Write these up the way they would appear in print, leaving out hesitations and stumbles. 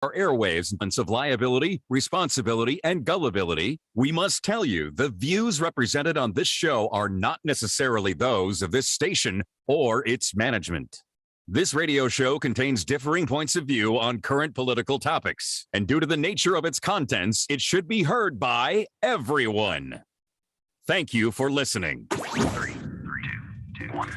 Our airwaves of liability, responsibility, and gullibility, we must tell you the views represented on this show are not necessarily those of this station or its management. This radio show contains differing points of view on current political topics, and due to the nature of its contents, it should be heard by everyone. Thank you for listening. 3, 2, 1.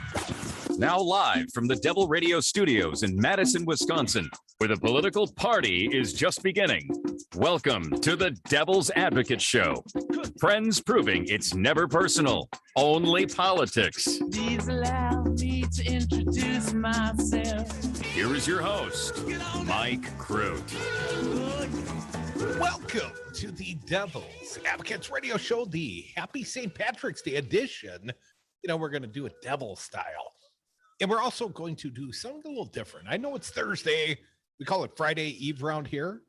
Now live from the Devil Radio Studios in Madison, Wisconsin, where the political party is just beginning. Welcome to the Devil's Advocate Show. Friends proving it's never personal, only politics. Please allow me to introduce myself. Here is your host, Mike Crute. Welcome to the Devil's Advocates Radio Show, the Happy St. Patrick's Day edition. You know, we're going to do it devil style. And we're also going to do something a little different. I know it's Thursday. We call it Friday Eve around here.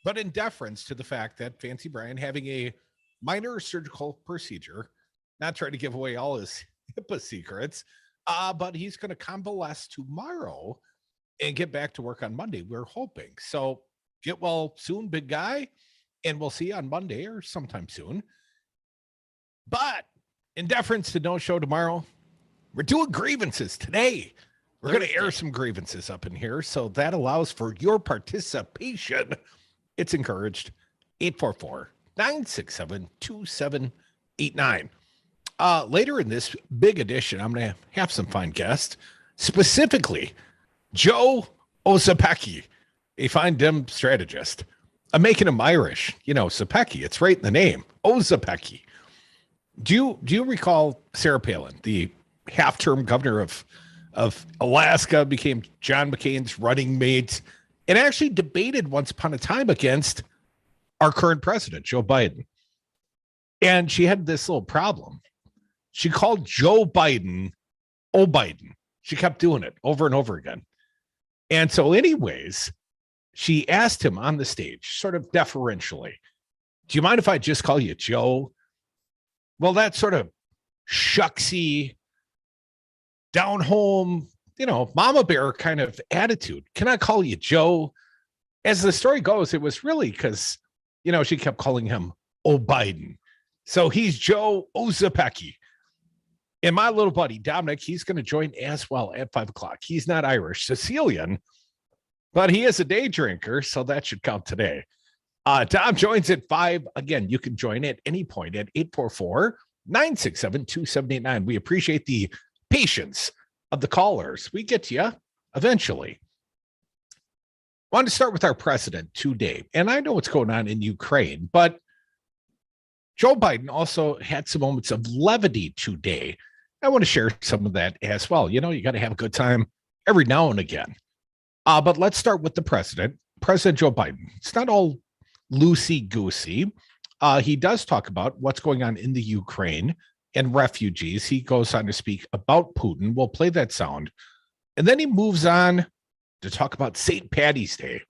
But in deference to the fact that Fancy Brian having a minor surgical procedure, not trying to give away all his HIPAA secrets, but he's going to convalesce tomorrow and get back to work on Monday, we're hoping. So get well soon, big guy. And we'll see you on Monday or sometime soon. But in deference to no show tomorrow, we're doing grievances today. We're going to air some grievances up in here, so that allows for your participation. It's encouraged. 844-967-2789. Later in this big edition, I'm going to have some fine guests, specifically Joe Ozapecki, a fine dim strategist. I'm making him Irish. You know, Zapecki, it's right in the name. Ozapecki. Do you recall Sarah Palin, the half-term governor of Alaska, became John McCain's running mate, and actually debated once upon a time against our current president, Joe Biden. And she had this little problem. She called Joe Biden, "Oh Biden." She kept doing it over and over again. And so anyways, she asked him on the stage, sort of deferentially, "Do you mind if I just call you Joe?" Well, that sort of shucksy, down home, you know, mama bear kind of attitude. "Can I call you Joe?" As the story goes, it was really because, you know, she kept calling him "Oh Biden." So he's Joe Ozapecki. And my little buddy, Dominic, he's going to join as well at 5 o'clock. He's not Irish, Sicilian, but he is a day drinker, so that should count today. Tom joins at 5. Again, you can join at any point at 844-967-2789. We appreciate the patience of the callers. We get to you eventually. I want to start with our president today. And I know what's going on in Ukraine, but Joe Biden also had some moments of levity today. I want to share some of that as well. You know, you got to have a good time every now and again. But let's start with the president, President Joe Biden. It's not all loosey-goosey. He does talk about what's going on in the Ukraine and refugees. He goes on to speak about Putin. We'll play that sound. And then he moves on to talk about St. Paddy's Day.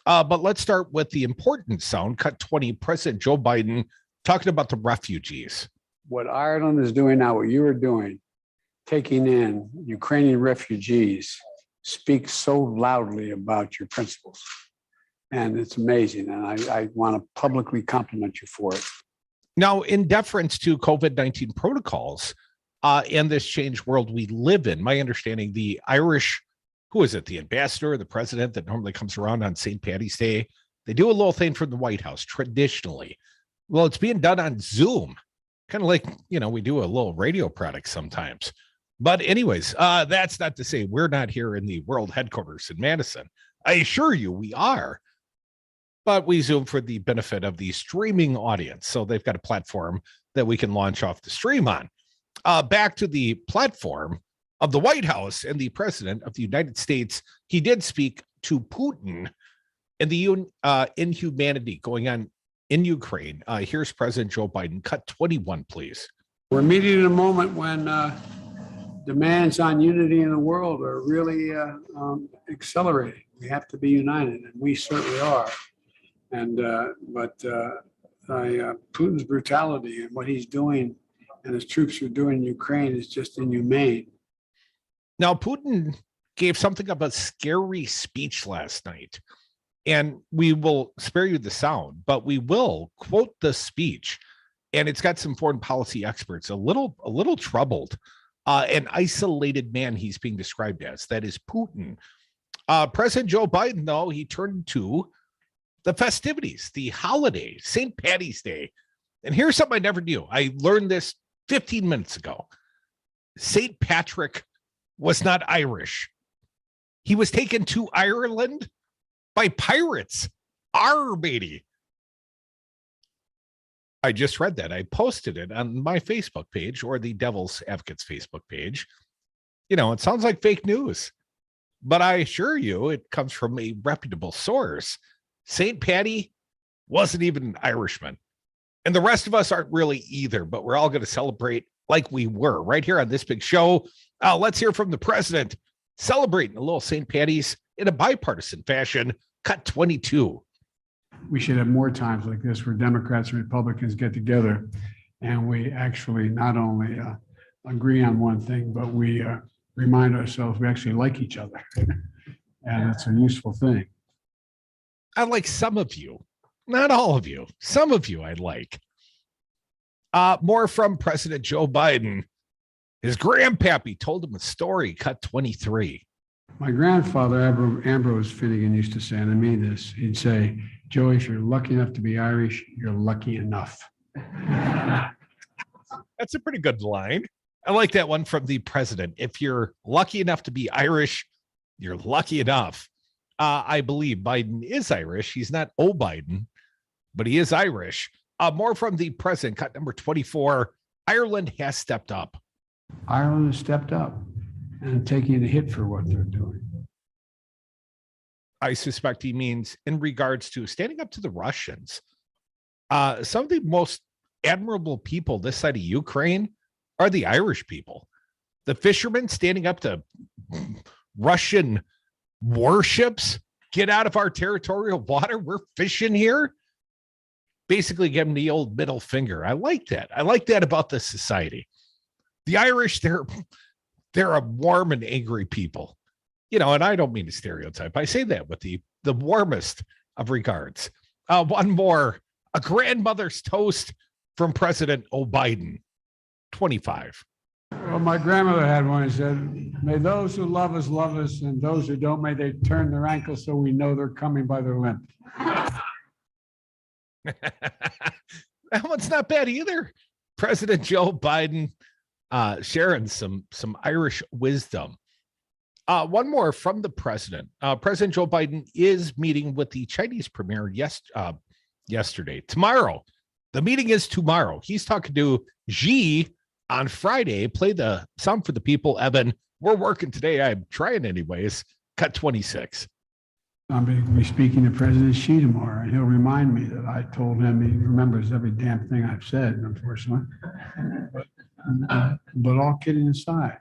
But let's start with the important sound, cut 20, President Joe Biden talking about the refugees. What Ireland is doing now, what you are doing, taking in Ukrainian refugees, speaks so loudly about your principles. And it's amazing. And I want to publicly compliment you for it. Now, in deference to COVID-19 protocols and this changed world we live in, my understanding, the Irish, who is it, the ambassador, the president that normally comes around on St. Paddy's Day, they do a little thing from the White House traditionally. Well, it's being done on Zoom, kind of like, you know, we do a little radio product sometimes. But anyways, that's not to say we're not here in the world headquarters in Madison. I assure you we are. But we Zoom for the benefit of the streaming audience. So they've got a platform that we can launch off the stream on. Back to the platform of the White House and the president of the United States. He did speak to Putin and the inhumanity going on in Ukraine. Here's President Joe Biden. Cut 21, please. We're meeting in a moment when demands on unity in the world are really accelerating. We have to be united, and we certainly are. And Putin's brutality and what he's doing and his troops are doing in Ukraine is just inhumane. Now, Putin gave something of a scary speech last night. And we will spare you the sound, but we will quote the speech. And it's got some foreign policy experts a little troubled. An isolated man he's being described as. That is Putin. President Joe Biden, though, he turned to the festivities, the holiday, St. Patty's Day. And here's something I never knew. I learned this 15 minutes ago. St. Patrick was not Irish. He was taken to Ireland by pirates. Arr, matey. I just read that. I posted it on my Facebook page or the Devil's Advocates Facebook page. You know, it sounds like fake news, but I assure you it comes from a reputable source. St. Patty wasn't even an Irishman. And the rest of us aren't really either, but we're all going to celebrate like we were right here on this big show. Let's hear from the president celebrating a little St. Patty's in a bipartisan fashion. Cut 22. We should have more times like this where Democrats and Republicans get together and we actually not only agree on one thing, but we remind ourselves we actually like each other. And it's a useful thing. I like some of you, not all of you. Some of you I like. More from President Joe Biden. His grandpappy told him a story, cut 23. My grandfather, Ambrose Finnegan, used to say, and I mean this, he'd say, Joey, if you're lucky enough to be Irish, you're lucky enough. That's a pretty good line. I like that one from the president. If you're lucky enough to be Irish, you're lucky enough. I believe Biden is Irish. He's not Biden, but he is Irish. More from the president, cut number 24. Ireland has stepped up. Ireland has stepped up and taking a hit for what they're doing. I suspect he means in regards to standing up to the Russians. Some of the most admirable people this side of Ukraine are the Irish people. The fishermen standing up to Russian warships. Get out of our territorial water. We're fishing here. Basically give them the old middle finger. I like that. I like that about this society. The Irish, they're a warm and angry people. You know, and I don't mean to stereotype. I say that with the warmest of regards. One more, a grandmother's toast from President Biden, 25. Well, my grandmother had one. She said, may those who love us, and those who don't, may they turn their ankles so we know they're coming by their limp. That one's not bad either. President Joe Biden sharing some Irish wisdom. One more from the president. President Joe Biden is meeting with the Chinese premier yesterday. Tomorrow. The meeting is tomorrow. He's talking to Xi on Friday. Play the sound for the people, Evan. We're working today. I'm trying anyways. Cut 26. I'm going to be speaking to President Xi tomorrow, and he'll remind me that I told him he remembers every damn thing I've said, unfortunately. But all kidding aside,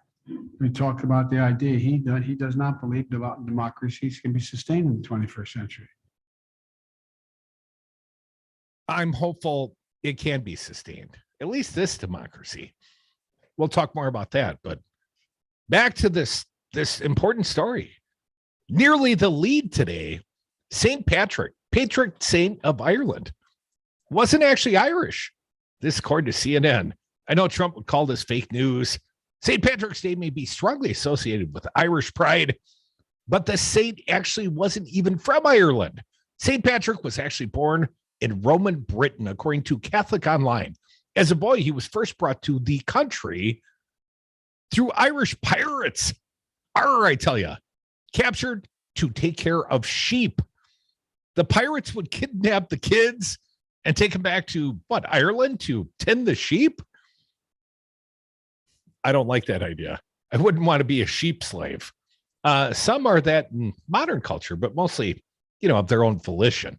we talked about the idea. He does not believe democracies can be sustained in the 21st century. I'm hopeful it can be sustained, at least this democracy. We'll talk more about that, but back to this important story. Nearly the lead today, St. Patrick, patron saint of Ireland, wasn't actually Irish. This according to CNN. I know Trump would call this fake news. St. Patrick's Day may be strongly associated with Irish pride, but the saint actually wasn't even from Ireland. St. Patrick was actually born in Roman Britain, according to Catholic Online. As a boy, he was first brought to the country through Irish pirates. I tell you, captured to take care of sheep. The pirates would kidnap the kids and take them back to Ireland to tend the sheep? I don't like that idea. I wouldn't want to be a sheep slave. Some are that in modern culture, but mostly, of their own volition.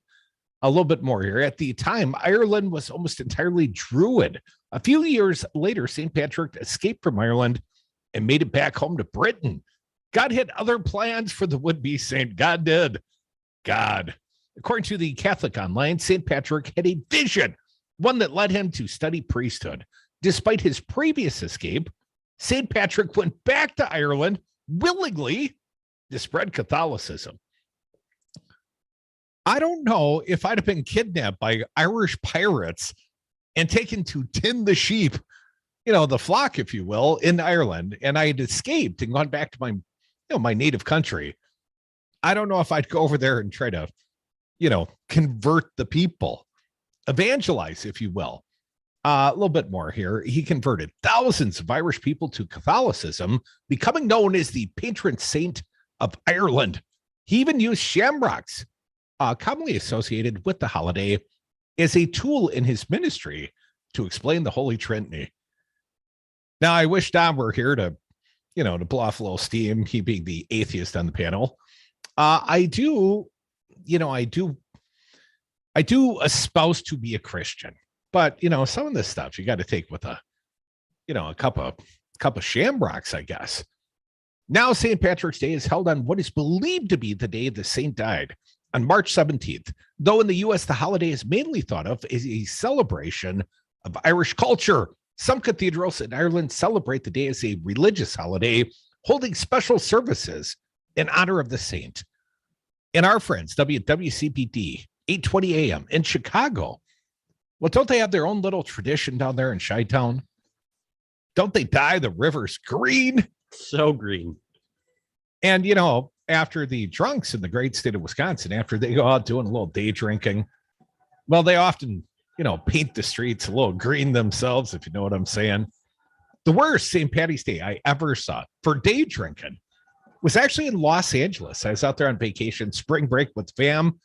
A little bit more here. At the time, Ireland was almost entirely Druid. A few years later, St. Patrick escaped from Ireland and made it back home to Britain. God had other plans for the would-be saint. God did. God. According to the Catholic Online, St. Patrick had a vision, one that led him to study priesthood. Despite his previous escape, St. Patrick went back to Ireland willingly to spread Catholicism. I don't know if I'd have been kidnapped by Irish pirates and taken to tend the sheep, the flock, if you will, in Ireland, and I had escaped and gone back to my native country. I don't know if I'd go over there and try to, convert the people, evangelize, if you will. A little bit more here. He converted thousands of Irish people to Catholicism, becoming known as the patron saint of Ireland. He even used shamrocks, commonly associated with the holiday, as a tool in his ministry to explain the Holy Trinity. Now, I wish Don were here to blow off a little steam, he being the atheist on the panel. I do espouse to be a Christian, but some of this stuff you got to take with a cup of shamrocks, I guess. Now, St. Patrick's Day is held on what is believed to be the day the saint died, on March 17th, though in the U.S., the holiday is mainly thought of as a celebration of Irish culture. Some cathedrals in Ireland celebrate the day as a religious holiday, holding special services in honor of the saint. And our friends, WCPD, 8:20 a.m. in Chicago, well, don't they have their own little tradition down there in Chi-Town? Don't they dye the rivers green? So green. And, after the drunks in the great state of Wisconsin, after they go out doing a little day drinking, well, they often, paint the streets a little green themselves, if you know what I'm saying. The worst St. Patty's Day I ever saw for day drinking was actually in Los Angeles. I was out there on vacation, spring break with fam,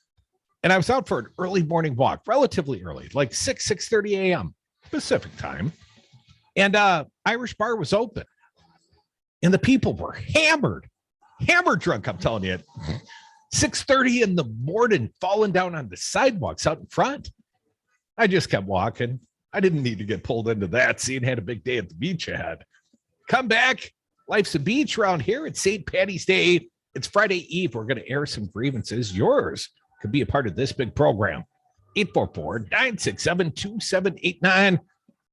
and I was out for an early morning walk, relatively early, like 6:30 a.m. Pacific time. And Irish bar was open. And the people were hammered drunk, I'm telling you. 6:30 in the morning, falling down on the sidewalks out in front. I just kept walking. I didn't need to get pulled into that. Seeing had a big day at the beach ahead. Come back. Life's a beach around here. It's St. Patty's Day. It's Friday Eve. We're going to air some grievances. Yours could be a part of this big program. 844-967-2789. I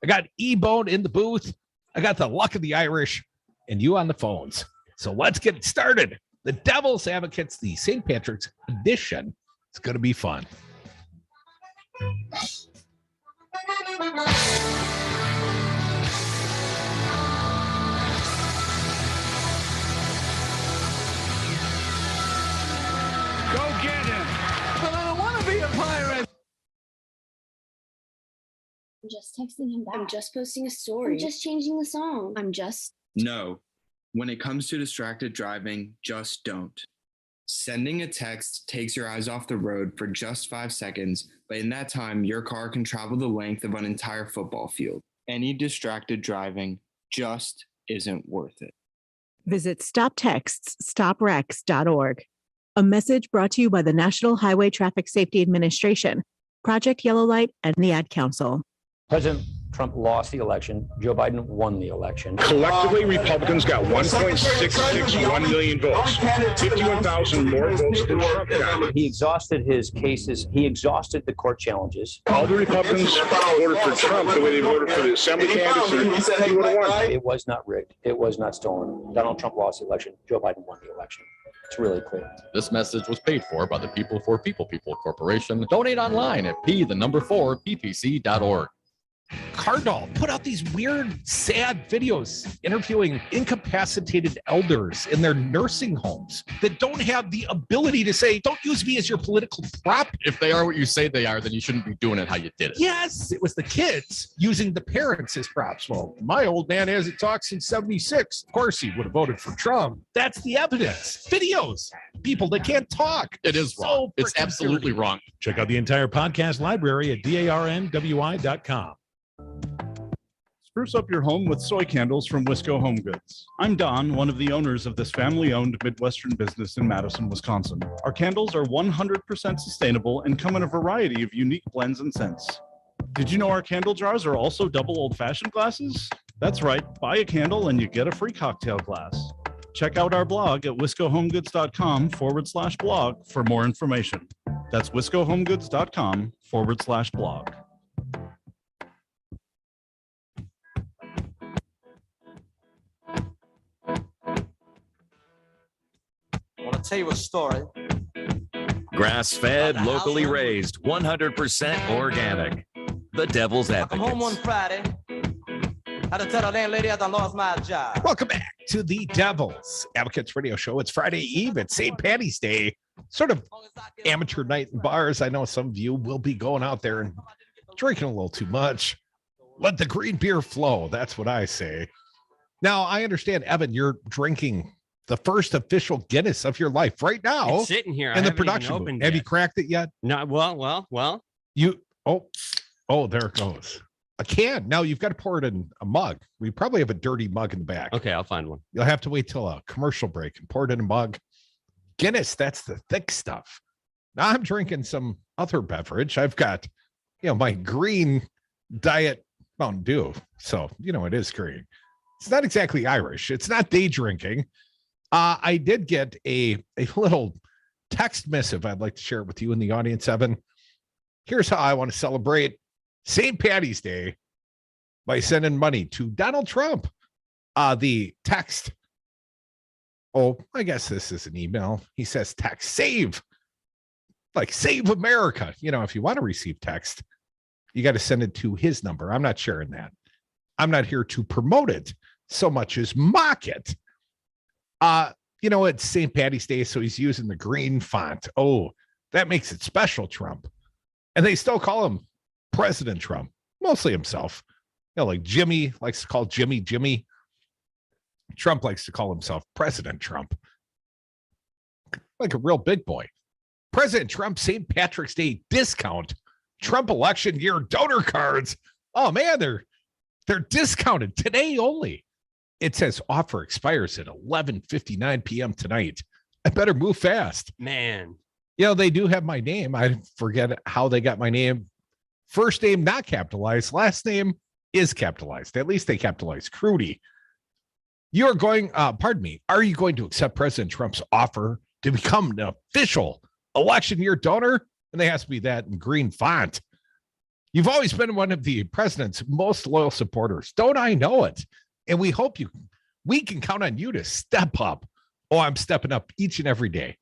got E-Bone in the booth. I got the luck of the Irish and you on the phones. So let's get started. The Devil's Advocates, the St. Patrick's edition. It's going to be fun. Go get him. But I don't want to be a pirate. I'm just texting him back. I'm just posting a story. I'm just changing the song. No. When it comes to distracted driving, just don't. Sending a text takes your eyes off the road for just 5 seconds, but in that time, your car can travel the length of an entire football field. Any distracted driving just isn't worth it. Visit StopTextsStopWrecks.org. A message brought to you by the National Highway Traffic Safety Administration, Project Yellow Light, and the Ad Council. President Trump lost the election. Joe Biden won the election. Collectively, Republicans got 1.661 million votes, 51,000 more votes than Trump got. He exhausted his cases. He exhausted the court challenges. All the Republicans voted for Trump the way they voted for the assembly candidates. He would have won. It was not rigged. It was not stolen. Donald Trump lost the election. Joe Biden won the election. It's really clear. This message was paid for by the People for People Corporation. Donate online at p4ppc.org. Cardinal put out these weird, sad videos interviewing incapacitated elders in their nursing homes that don't have the ability to say, don't use me as your political prop. If they are what you say they are, then you shouldn't be doing it how you did it. Yes, it was the kids using the parents as props. Well, my old man hasn't talked since 76. Of course, he would have voted for Trump. That's the evidence. Videos. People that can't talk. It is wrong. It's absolutely wrong. Check out the entire podcast library at darnwi.com. Spruce up your home with soy candles from Wisco Home Goods. I'm Don, one of the owners of this family-owned Midwestern business in Madison, Wisconsin. Our candles are 100% sustainable and come in a variety of unique blends and scents. Did you know our candle jars are also double old-fashioned glasses? That's right, buy a candle and you get a free cocktail glass. Check out our blog at wiscohomegoods.com/blog for more information. That's wiscohomegoods.com/blog. I want to tell you a story Grass-fed, locally raised, 100% organic. The Devil's Advocates. Friday. Had to tell the landlady I done lost my job. Welcome back to the Devil's Advocates Radio Show. It's Friday Eve. It's St. Patty's Day. Sort of amateur night in bars. I know some of you will be going out there and drinking a little too much. Let the green beer flow. That's what I say. Now, I understand, Evan, you're drinking the first official Guinness of your life right now. It's sitting here in the production booth. Have you cracked it yet? No. Well. You. Oh, there it goes. A can. Now you've got to pour it in a mug. We probably have a dirty mug in the back. Okay, I'll find one. You'll have to wait till a commercial break and pour it in a mug. Guinness, that's the thick stuff. Now I'm drinking some other beverage. I've got, my green diet Mountain Dew. So, it is green. It's not exactly Irish. It's not day drinking. I did get a little text missive. I'd like to share it with you in the audience, Evan. Here's how I want to celebrate St. Patty's Day by sending money to Donald Trump. The text. Oh, I guess this is an email. He says text save. Like save America. If you want to receive text, you got to send it to his number. I'm not sharing that. I'm not here to promote it so much as mock it. It's St. Patty's Day, so he's using the green font. Oh, that makes it special, Trump. And they still call him President Trump, mostly himself. Like Jimmy likes to call Jimmy. Trump likes to call himself President Trump. Like a real big boy. President Trump St. Patrick's Day discount. Trump election year donor cards. Oh man, they're discounted today only. It says offer expires at 11:59 p.m. tonight. I better move fast. Man. They do have my name. I forget how they got my name. First name not capitalized. Last name is capitalized. At least they capitalized Crudy. You're going, are you going to accept President Trump's offer to become an official election year donor? And they asked me that in green font. You've always been one of the president's most loyal supporters. Don't I know it? And we hope we can count on you to step up. Oh, I'm stepping up each and every day.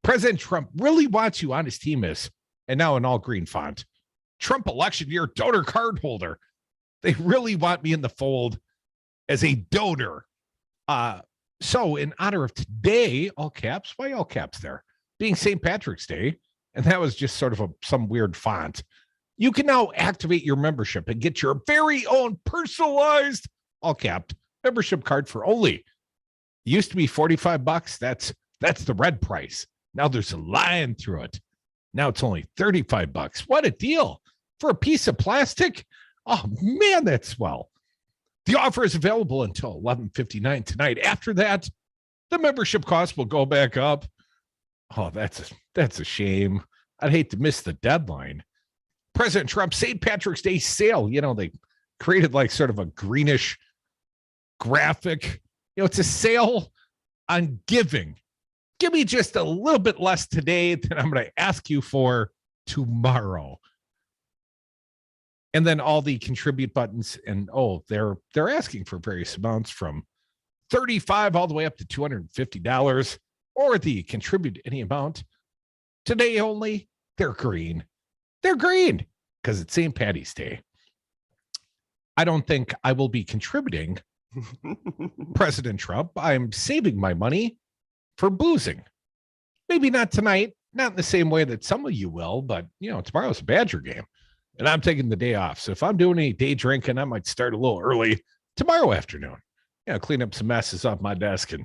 President Trump really wants you on his team and now in all green font, Trump election year donor card holder. They really want me in the fold as a donor. So in honor of today, all caps, why all caps there? Being St. Patrick's Day, and that was just sort of some weird font. You can now activate your membership and get your very own personalized, all capped, membership card for only. It used to be $45. That's the red price. Now there's a line through it. Now it's only $35. What a deal for a piece of plastic. Oh man, that's swell. The offer is available until 11:59 tonight. After that, the membership cost will go back up. Oh, that's a shame. I'd hate to miss the deadline. President Trump's St. Patrick's Day sale. They created like sort of a greenish graphic. It's a sale on giving. Give me just a little bit less today than I'm going to ask you for tomorrow. And then all the contribute buttons, and they're asking for various amounts from $35 all the way up to $250, or the contribute any amount. Today only, they're green. They're green because it's St. Patty's Day. I don't think I will be contributing President Trump. I'm saving my money for boozing. Maybe not tonight, not in the same way that some of you will, but tomorrow's a Badger game. And I'm taking the day off. So if I'm doing any day drinking, I might start a little early tomorrow afternoon. Clean up some messes off my desk and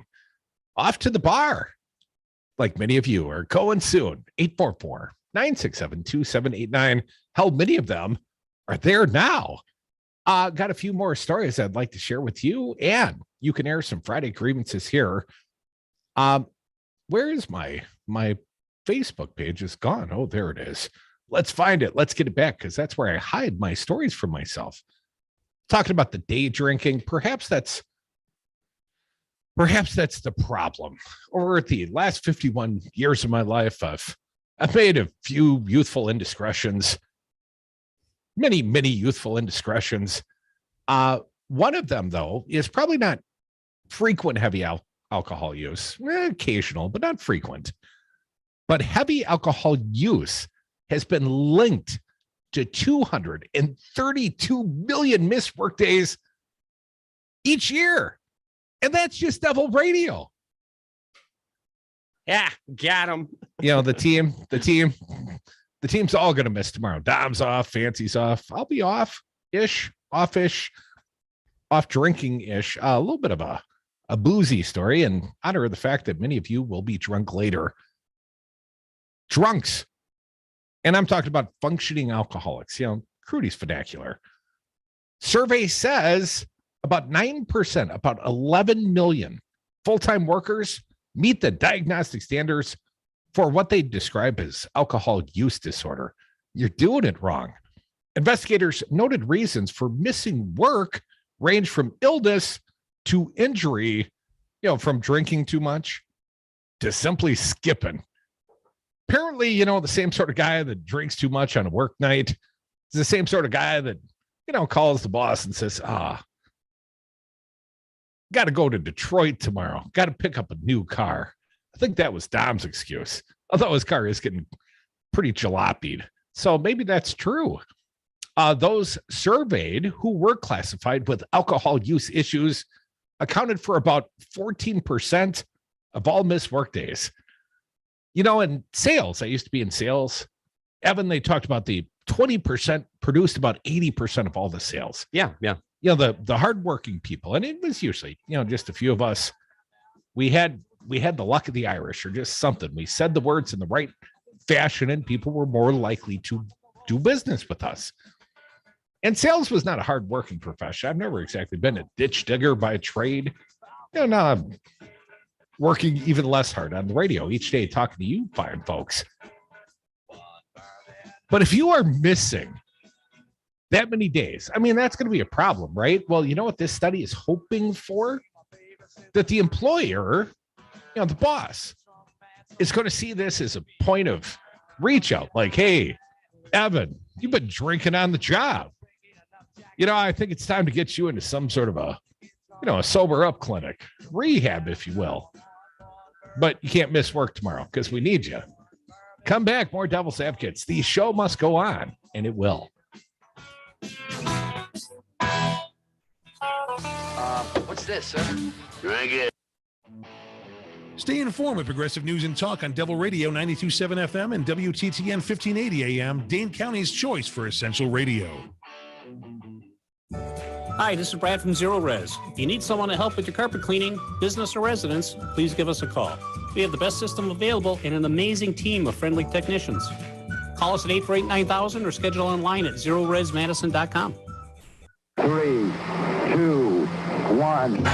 off to the bar. Like many of you are going soon. 844-967-2789. Hell, many of them are there now. Got a few more stories I'd like to share with you. And you can air some Friday grievances here. Where is my Facebook page? Is gone. Oh, there it is. Let's find it. Let's get it back because that's where I hide my stories from myself. Talking about the day drinking. Perhaps that's the problem. Over the last 51 years of my life, I've made a few youthful indiscretions. Many youthful indiscretions. One of them, though, is probably not frequent heavy alcohol use. Occasional, but not frequent. But heavy alcohol use has been linked to 232 million missed workdays each year. And that's just Devil Radio. Yeah, got him. You know, the team's all going to miss tomorrow. Dom's off, Fancy's off. I'll be off-ish, off drinking-ish. A little bit of a boozy story in honor of the fact that many of you will be drunk later. Drunks. And I'm talking about functioning alcoholics, Crudy's vernacular. Survey says about 9%, about 11 million full-time workers meet the diagnostic standards for what they describe as alcohol use disorder. You're doing it wrong. Investigators noted reasons for missing work range from illness to injury, from drinking too much to simply skipping. Apparently, the same sort of guy that drinks too much on a work night is the same sort of guy that, calls the boss and says, got to go to Detroit tomorrow. Got to pick up a new car. I think that was Dom's excuse, although his car is getting pretty jalopied. So maybe that's true. Those surveyed who were classified with alcohol use issues accounted for about 14% of all missed workdays. In sales, I used to be in sales. Evan, they talked about the 20% produced about 80% of all the sales. Yeah. The hardworking people, and it was usually, just a few of us. We had the luck of the Irish, or just something. We said the words in the right fashion, and people were more likely to do business with us. And sales was not a hardworking profession. I've never exactly been a ditch digger by trade. Now I'm working even less hard on the radio each day, talking to you fine folks. But if you are missing that many days, that's going to be a problem, right? Well, you know what this study is hoping for? That the employer, the boss, is going to see this as a point of reach out. Like, hey, Evan, you've been drinking on the job. I think it's time to get you into some sort of a sober up clinic, rehab, if you will. But you can't miss work tomorrow because we need you. Come back, more Devil's Advocates. The show must go on, and it will. What's this, sir? Drink it. Stay informed with Progressive News and Talk on Devil Radio 92.7 FM and WTTN 1580 AM, Dane County's choice for essential radio. Hi, this is Brad from Zero Res. If you need someone to help with your carpet cleaning, business or residence, please give us a call. We have the best system available and an amazing team of friendly technicians. Call us at 848-9000 or schedule online at zeroresmadison.com. 3, 2, 1,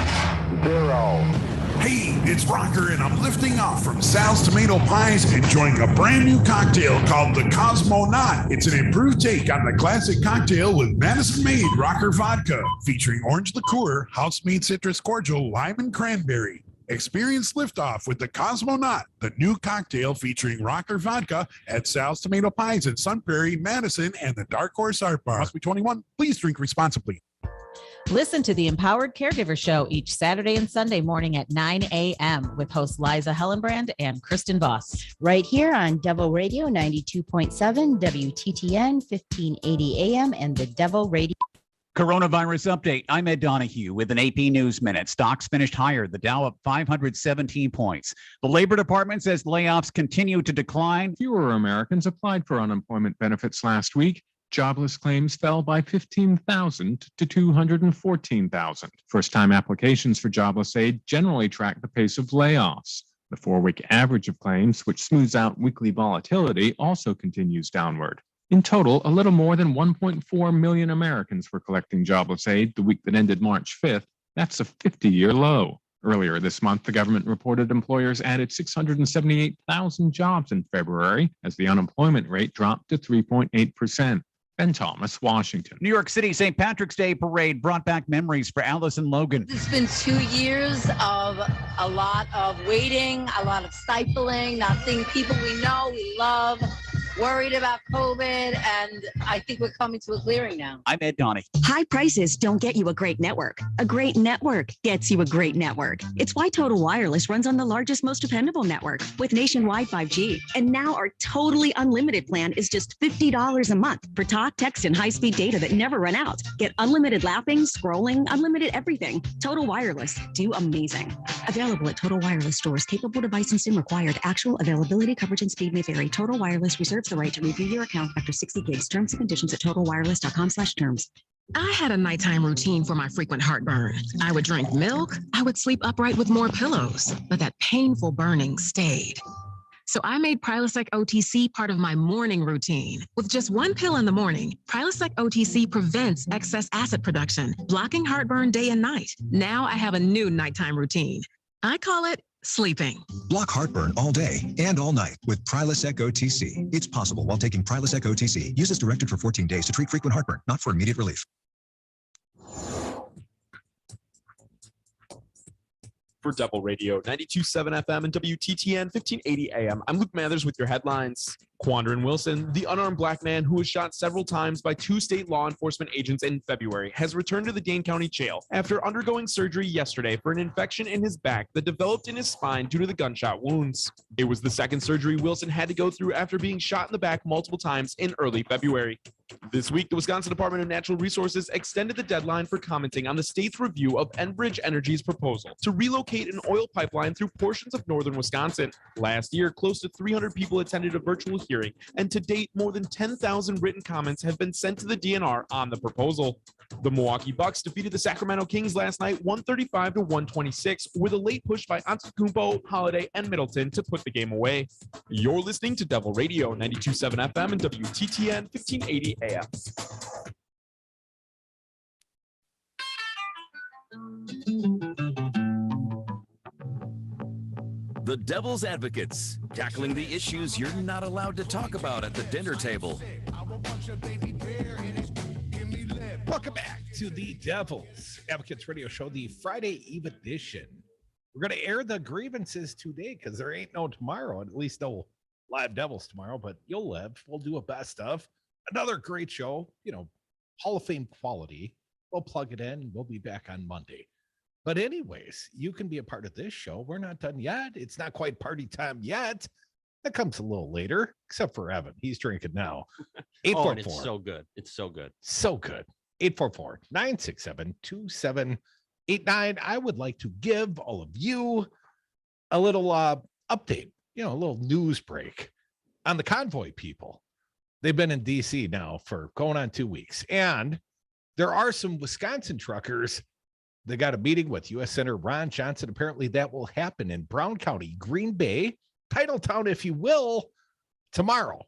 0. Hey, it's Rocker, and I'm lifting off from Sal's Tomato Pies, enjoying a brand new cocktail called the Cosmonaut. It's an improved take on the classic cocktail with Madison-made Rocker vodka, featuring orange liqueur, house-made citrus cordial, lime, and cranberry. Experience liftoff with the Cosmonaut, the new cocktail featuring Rocker vodka at Sal's Tomato Pies in Sun Prairie, Madison, and the Dark Horse Art Bar. Must be 21. Please drink responsibly. Listen to the Empowered Caregiver Show each Saturday and Sunday morning at 9 a.m. with hosts Liza Hellenbrand and Kristen Voss. Right here on Devil Radio 92.7, WTTN 1580 AM, and the Devil Radio. Coronavirus update. I'm Ed Donahue with an AP News Minute. Stocks finished higher. The Dow up 517 points. The Labor Department says layoffs continue to decline. Fewer Americans applied for unemployment benefits last week. Jobless claims fell by 15,000 to 214,000. First-time applications for jobless aid generally track the pace of layoffs. The 4-week average of claims, which smooths out weekly volatility, also continues downward. In total, a little more than 1.4 million Americans were collecting jobless aid the week that ended March 5th. That's a 50-year low. Earlier this month, the government reported employers added 678,000 jobs in February as the unemployment rate dropped to 3.8%. Ben Thomas, Washington. New York City St. Patrick's Day parade brought back memories for Allison Logan. It's been 2 years of a lot of waiting, a lot of stifling, not seeing people we know, we love. worried about COVID, and I think we're coming to a clearing now. I'm Ed Donahue. High prices don't get you a great network. A great network gets you a great network. It's why Total Wireless runs on the largest, most dependable network with nationwide 5G. And now our totally unlimited plan is just $50 a month for talk, text, and high-speed data that never run out. Get unlimited laughing, scrolling, unlimited everything. Total Wireless. Do amazing. Available at Total Wireless stores. Capable device and SIM required. Actual availability, coverage, and speed may vary. Total Wireless reserves the right to review your account after 60 gigs. Terms and conditions at totalwireless.com/terms. I had a nighttime routine for my frequent heartburn. I would drink milk. I would sleep upright with more pillows, but that painful burning stayed. So I made Prilosec OTC part of my morning routine. With just one pill in the morning, Prilosec OTC prevents excess acid production, blocking heartburn day and night. Now I have a new nighttime routine. I call it sleeping. Block heartburn all day and all night with Prilosec OTC. It's possible while taking Prilosec OTC. Use as directed for 14 days to treat frequent heartburn, not for immediate relief. For Devil Radio 92.7 FM and WTTN 1580 AM, I'm Luke Mathers with your headlines. Quandran Wilson, the unarmed black man who was shot several times by 2 state law enforcement agents in February, has returned to the Dane County Jail after undergoing surgery yesterday for an infection in his back that developed in his spine due to the gunshot wounds. It was the second surgery Wilson had to go through after being shot in the back multiple times in early February. This week, the Wisconsin Department of Natural Resources extended the deadline for commenting on the state's review of Enbridge Energy's proposal to relocate an oil pipeline through portions of northern Wisconsin. Last year, close to 300 people attended a virtual hearing, and to date, more than 10,000 written comments have been sent to the DNR on the proposal. The Milwaukee Bucks defeated the Sacramento Kings last night 135 to 126 with a late push by Antetokounmpo, Holiday, and Middleton to put the game away. You're listening to Devil Radio 92.7 FM and WTTN 1580 AM. The Devil's Advocates, tackling the issues you're not allowed to talk about at the dinner table. Welcome back to the Devil's Advocates Radio Show, the Friday Eve edition. We're going to air the grievances today because there ain't no tomorrow, at least no live Devils tomorrow, but you'll live. We'll do a best of. Another great show, Hall of Fame quality. We'll plug it in. We'll be back on Monday. But anyways, you can be a part of this show. We're not done yet. It's not quite party time yet. That comes a little later, except for Evan. He's drinking now. 844. Oh, and it's so good. It's so good. So good. 844-967-2789. I would like to give all of you a little update, a little news break on the convoy people. They've been in D.C. now for going on 2 weeks. And there are some Wisconsin truckers. They got a meeting with U.S. Senator Ron Johnson. Apparently that will happen in Brown County, Green Bay, Titletown, if you will, tomorrow.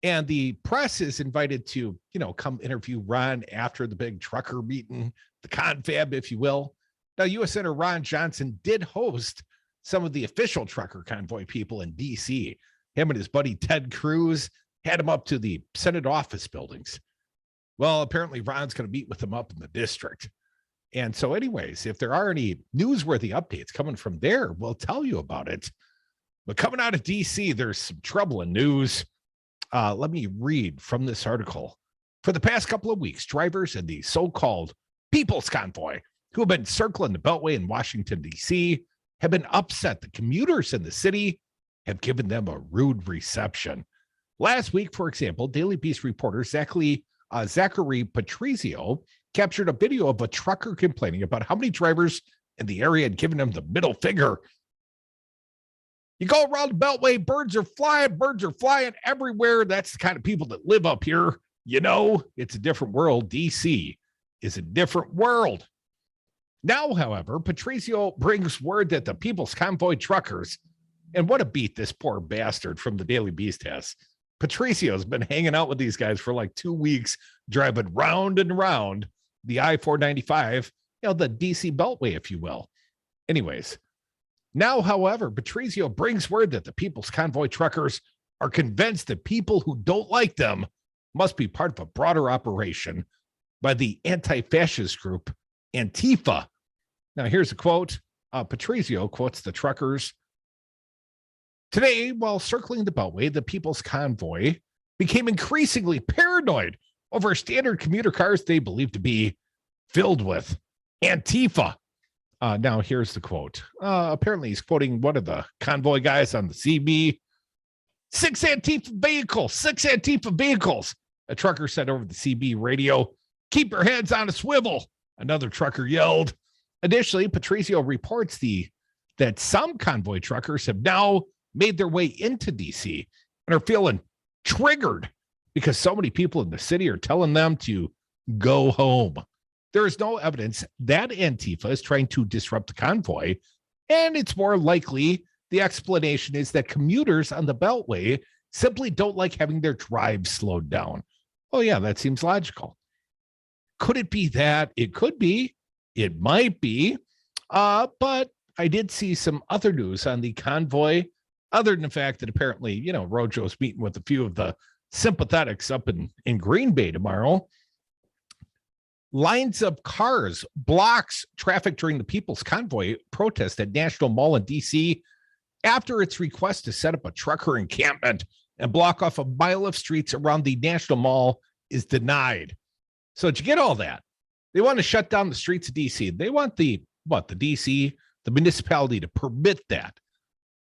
And the press is invited to, come interview Ron after the big trucker meeting, the confab, if you will. Now, U.S. Senator Ron Johnson did host some of the official trucker convoy people in D.C. Him and his buddy Ted Cruz had him up to the Senate office buildings. Well, apparently Ron's going to meet with them up in the district. And so anyways, if there are any newsworthy updates coming from there, we'll tell you about it. But coming out of D.C., there's some troubling news. Let me read from this article. For the past couple of weeks, drivers in the so-called People's Convoy, who have been circling the Beltway in Washington, D.C., have been upset. The commuters in the city have given them a rude reception. Last week, for example, Daily Beast reporter Zachary Patrizio captured a video of a trucker complaining about how many drivers in the area had given him the middle finger. You go around the Beltway, birds are flying everywhere. That's the kind of people that live up here. It's a different world. DC is a different world. Now, however, Patrizio brings word that the People's Convoy truckers, and what a beat this poor bastard from the Daily Beast has. Patrizio's been hanging out with these guys for like 2 weeks, driving round and round the I-495, the DC Beltway, if you will. Anyways, now, however, Patrizio brings word that the People's Convoy truckers are convinced that people who don't like them must be part of a broader operation by the anti-fascist group Antifa. Now, here's a quote. Patrizio quotes the truckers Today, while circling the Beltway, the People's Convoy became increasingly paranoid over standard commuter cars they believed to be filled with Antifa. Now, here's the quote. Apparently, he's quoting one of the convoy guys on the CB. Six Antifa vehicles. A trucker said over the CB radio. Keep your heads on a swivel. Another trucker yelled. Additionally, Patrizio reports that some convoy truckers have now made their way into DC and are feeling triggered because so many people in the city are telling them to go home. There is no evidence that Antifa is trying to disrupt the convoy, and it's more likely the explanation is that commuters on the Beltway simply don't like having their drive slowed down. Oh, yeah, that seems logical. Could it be that? It could be. It might be. But I did see some other news on the convoy, other than the fact that apparently, Rojo's meeting with a few of the sympathetics up in Green Bay tomorrow. Lines of cars blocks traffic during the People's Convoy protest at National Mall in D.C. after its request to set up a trucker encampment and block off a mile of streets around the National Mall is denied. So did you get all that? They want to shut down the streets of D.C. They want the D.C., the municipality to permit that.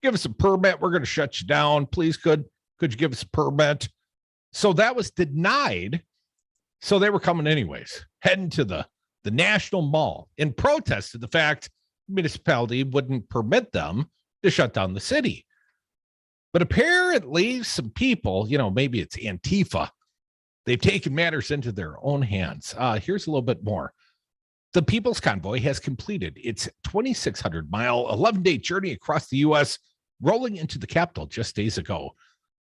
Give us a permit. We're going to shut you down. Please, could you give us a permit? So that was denied. So they were coming anyways, heading to the National Mall in protest to the fact the municipality wouldn't permit them to shut down the city. But apparently some people, maybe it's Antifa, they've taken matters into their own hands. Here's a little bit more. The People's Convoy has completed its 2,600-mile, 11-day journey across the U.S., rolling into the Capitol just days ago.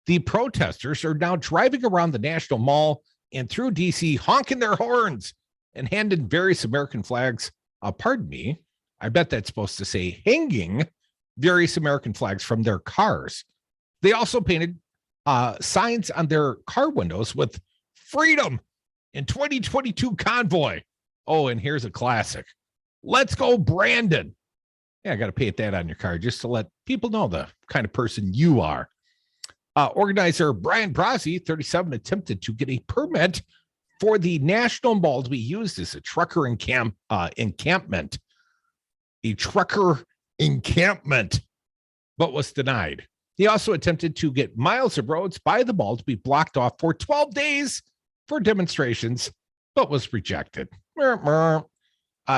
The protesters are now driving around the National Mall and through D.C., honking their horns and handing various American flags. Pardon me, I bet that's supposed to say hanging various American flags from their cars. They also painted signs on their car windows with freedom in 2022 convoy. Oh, and here's a classic. Let's go, Brandon. Yeah, I got to paint that on your car just to let people know the kind of person you are. Organizer Brian Brasi, 37, attempted to get a permit for the National Mall to be used as a trucker encampment. A trucker encampment, but was denied. He also attempted to get miles of roads by the mall to be blocked off for 12 days for demonstrations, but was rejected.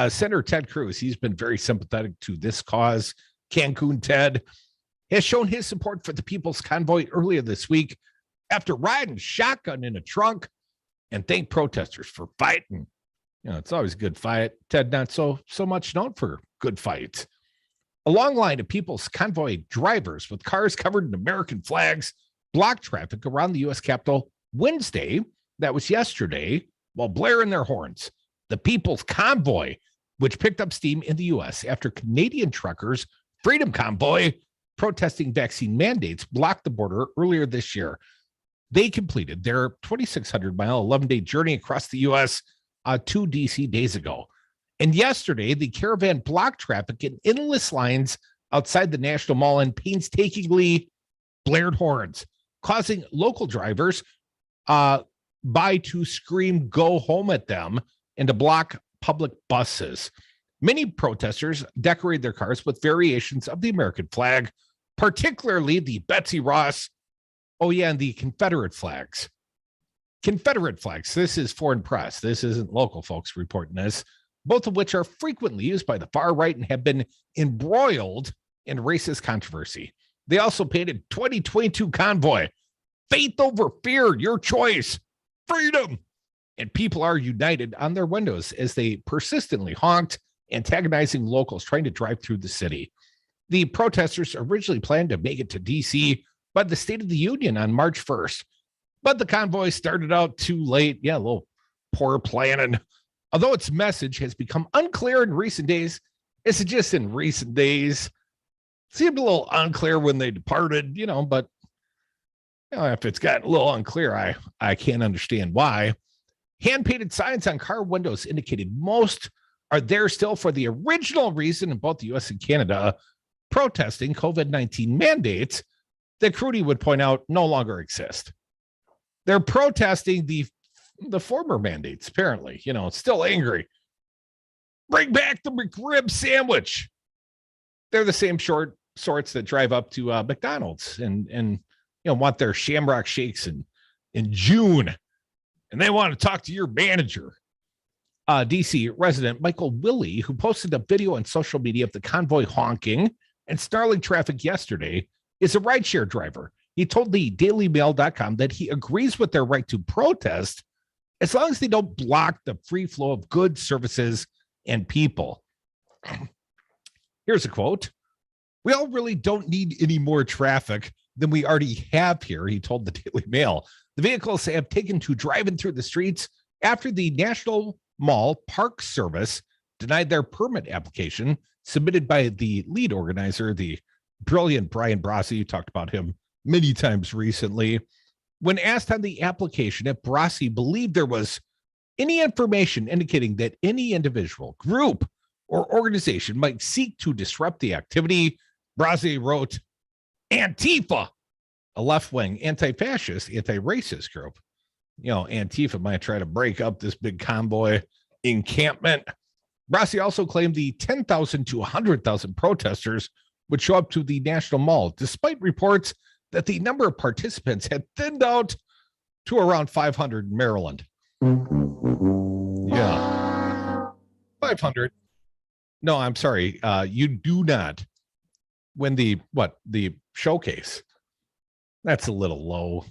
Senator Ted Cruz, he's been very sympathetic to this cause. Cancun Ted has shown his support for the People's Convoy earlier this week after riding shotgun in a trunk and thanked protesters for fighting. It's always a good fight. Ted, not so much known for good fights. A long line of People's Convoy drivers with cars covered in American flags blocked traffic around the U.S. Capitol Wednesday, that was yesterday, while blaring their horns. The People's Convoy, which picked up steam in the U.S. after Canadian truckers, Freedom Convoy, protesting vaccine mandates, blocked the border earlier this year. They completed their 2,600-mile, 11-day journey across the U.S. 2 D.C. days ago. And yesterday, the caravan blocked traffic in endless lines outside the National Mall and painstakingly blared horns, causing local drivers to scream, "Go home" at them and to block public buses. Many protesters decorated their cars with variations of the American flag, particularly the Betsy Ross, and the Confederate flags. Confederate flags. This is foreign press. This isn't local folks reporting this, both of which are frequently used by the far right and have been embroiled in racist controversy. They also painted 2022 convoy, faith over fear, your choice, freedom. And people are united on their windows as they persistently honked, antagonizing locals trying to drive through the city. The protesters originally planned to make it to D.C. by the State of the Union on March 1st, but the convoy started out too late. Yeah, a little poor planning. Although its message has become unclear in recent days, it's just in recent days. Seemed a little unclear when they departed, but if it's gotten a little unclear, I can't understand why. Hand-painted signs on car windows indicated most are there still for the original reason in both the U.S. and Canada protesting COVID-19 mandates, that Crudy would point out no longer exist. They're protesting the former mandates, apparently. Still angry. Bring back the McRib sandwich. They're the same sorts that drive up to McDonald's and want their Shamrock Shakes in June. And they want to talk to your manager. DC resident Michael Willie, who posted a video on social media of the convoy honking and snarling traffic yesterday, is a rideshare driver. He told the dailymail.com that he agrees with their right to protest as long as they don't block the free flow of goods, services, and people. Here's a quote. We all really don't need any more traffic than we already have here, he told the Daily Mail. The vehicles have taken to driving through the streets after the National Mall Park Service denied their permit application submitted by the lead organizer, the brilliant Brian Brasi. You talked about him many times recently. When asked on the application if Brasi believed there was any information indicating that any individual, group, or organization might seek to disrupt the activity, Brasi wrote, Antifa, a left-wing anti-fascist, anti-racist group. Antifa might try to break up this big convoy encampment. Brasi also claimed the 10,000 to 100,000 protesters would show up to the National Mall, despite reports that the number of participants had thinned out to around 500 in Maryland. Yeah. 500. No, I'm sorry. You do not win the showcase. That's a little low.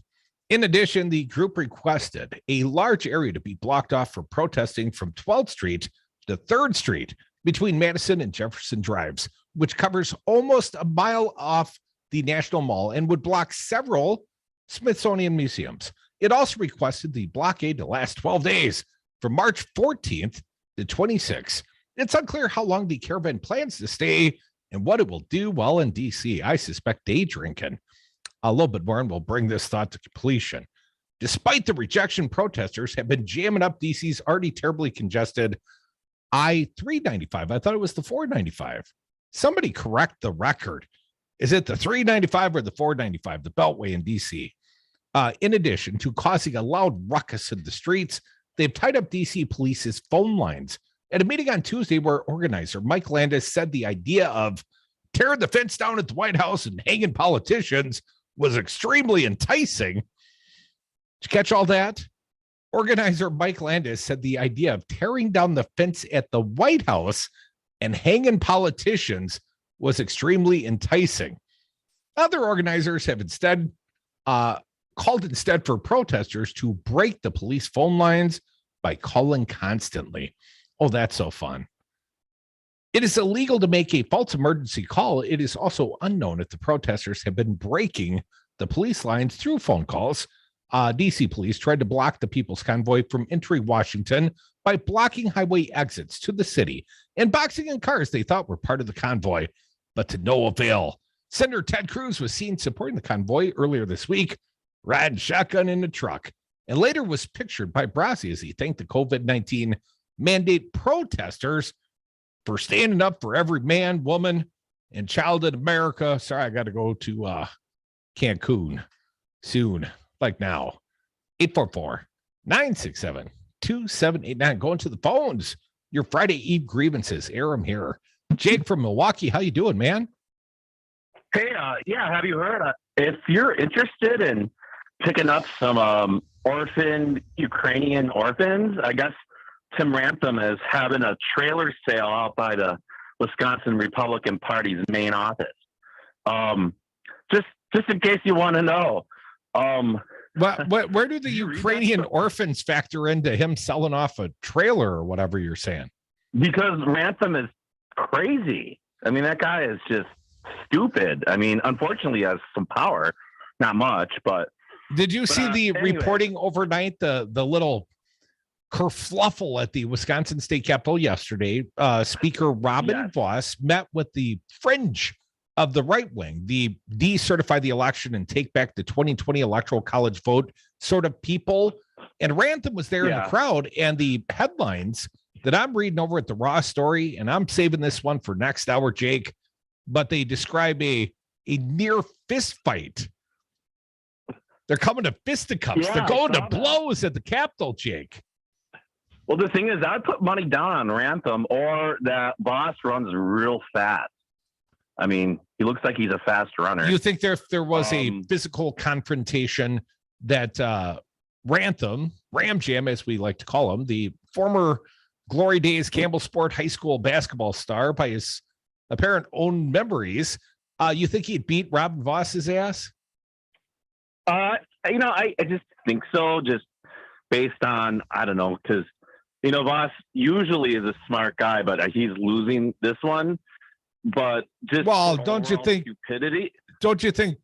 In addition, the group requested a large area to be blocked off for protesting from 12th Street to 3rd Street between Madison and Jefferson Drives, which covers almost a mile off the National Mall and would block several Smithsonian museums. It also requested the blockade to last 12 days from March 14th to 26th. It's unclear how long the caravan plans to stay and what it will do while in D.C. I suspect day drinking. A little bit more, and we'll bring this thought to completion. Despite the rejection, protesters have been jamming up D.C.'s already terribly congested I-395. I thought it was the 495. Somebody correct the record. Is it the 395 or the 495, the Beltway in D.C.? In addition to causing a loud ruckus in the streets, they've tied up D.C. police's phone lines. At a meeting on Tuesday where organizer Mike Landis said the idea of tearing the fence down at the White House and hanging politicians was extremely enticing. Did you catch all that? Organizer Mike Landis said the idea of tearing down the fence at the White House and hanging politicians was extremely enticing. Other organizers have instead called for protesters to break the police phone lines by calling constantly. Oh, that's so fun. It is illegal to make a false emergency call. It is also unknown if the protesters have been breaking the police lines through phone calls. DC police tried to block the People's Convoy from entering Washington by blocking highway exits to the city and boxing in cars they thought were part of the convoy, but to no avail. Senator Ted Cruz was seen supporting the convoy earlier this week, riding shotgun in the truck, and later was pictured by Brasi as he thanked the COVID-19 mandate protesters for standing up for every man, woman, and child in America. Sorry, I got to go to Cancun soon, like now. 844-967-2789. Going to the phones. Your Friday Eve grievances. Air them here. Jake from Milwaukee, how you doing, man? Hey, yeah, have you heard? If you're interested in picking up some orphaned Ukrainian orphans, I guess Tim Rantham is having a trailer sale out by the Wisconsin Republican Party's main office. Just in case you want to know. Where do the Ukrainian orphans factor into him selling off a trailer or whatever you're saying? Because Rantham is crazy. I mean, that guy is just stupid. I mean, unfortunately, he has some power. Not much, but... Did you see the reporting overnight, the little kerfluffle at the Wisconsin State Capitol yesterday? Speaker Robin Voss met with the fringe of the right wing, the decertify the election and take back the 2020 electoral college vote sort of people. And Rantham was there in the crowd, and the headlines that I'm reading over at the Raw Story, and I'm saving this one for next hour, Jake, but they describe a near fist fight They're coming to fisticuffs. Yeah, They're going I to saw that. blows at the Capitol, Jake. Well, the thing is, I'd put money down on Rantham or that Boss runs real fast. I mean, he looks like he's a fast runner. You think there was a physical confrontation that RamJam, as we like to call him, the former Glory Days Campbell Sport High School basketball star by his apparent own memories, you think he'd beat Robin Voss's ass? I just think so, just based on, I don't know, because, Voss usually is a smart guy, but he's losing this one. But just don't you think stupidity? Don't you think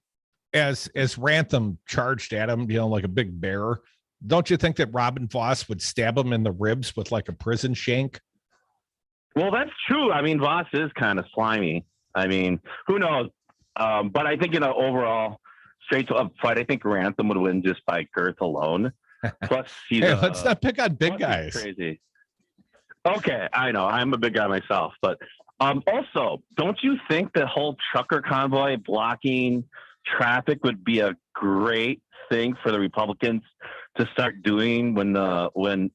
as Rantham charged at him, like a big bear, don't you think that Robin Voss would stab him in the ribs with like a prison shank? Well, that's true. I mean, Voss is kind of slimy. I mean, who knows? But I think in an overall straight to up fight, I think Rantham would win just by girth alone. Plus, let's not pick on big guys. Crazy. Okay, I know. I'm a big guy myself, but also, don't you think the whole trucker convoy blocking traffic would be a great thing for the Republicans to start doing when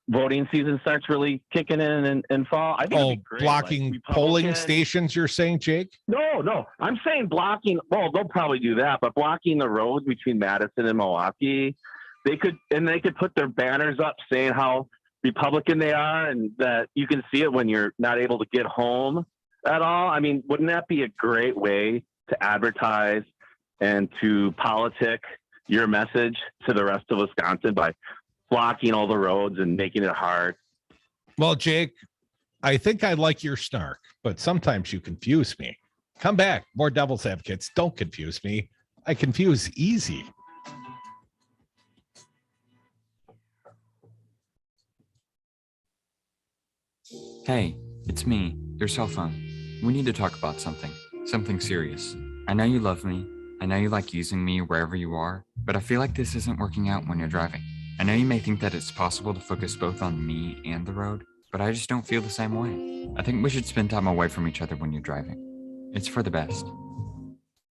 voting season starts really kicking in fall? I think it'd be great. Blocking polling stations, you're saying, Jake? No. I'm saying blocking. Well, they'll probably do that, but blocking the roads between Madison and Milwaukee, they could put their banners up saying how Republican they are, and that you can see it when you're not able to get home at all. I mean, wouldn't that be a great way to advertise and to politic your message to the rest of Wisconsin by blocking all the roads and making it hard? Well, Jake, I think I like your snark, but sometimes you confuse me. Come back. More Devil's Advocates. Don't confuse me. I confuse easy. Hey, it's me, your cell phone. We need to talk about something serious. I know you love me. I know you like using me wherever you are, but I feel like this isn't working out when you're driving. I know you may think that it's possible to focus both on me and the road, but I just don't feel the same way. I think we should spend time away from each other when you're driving. It's for the best.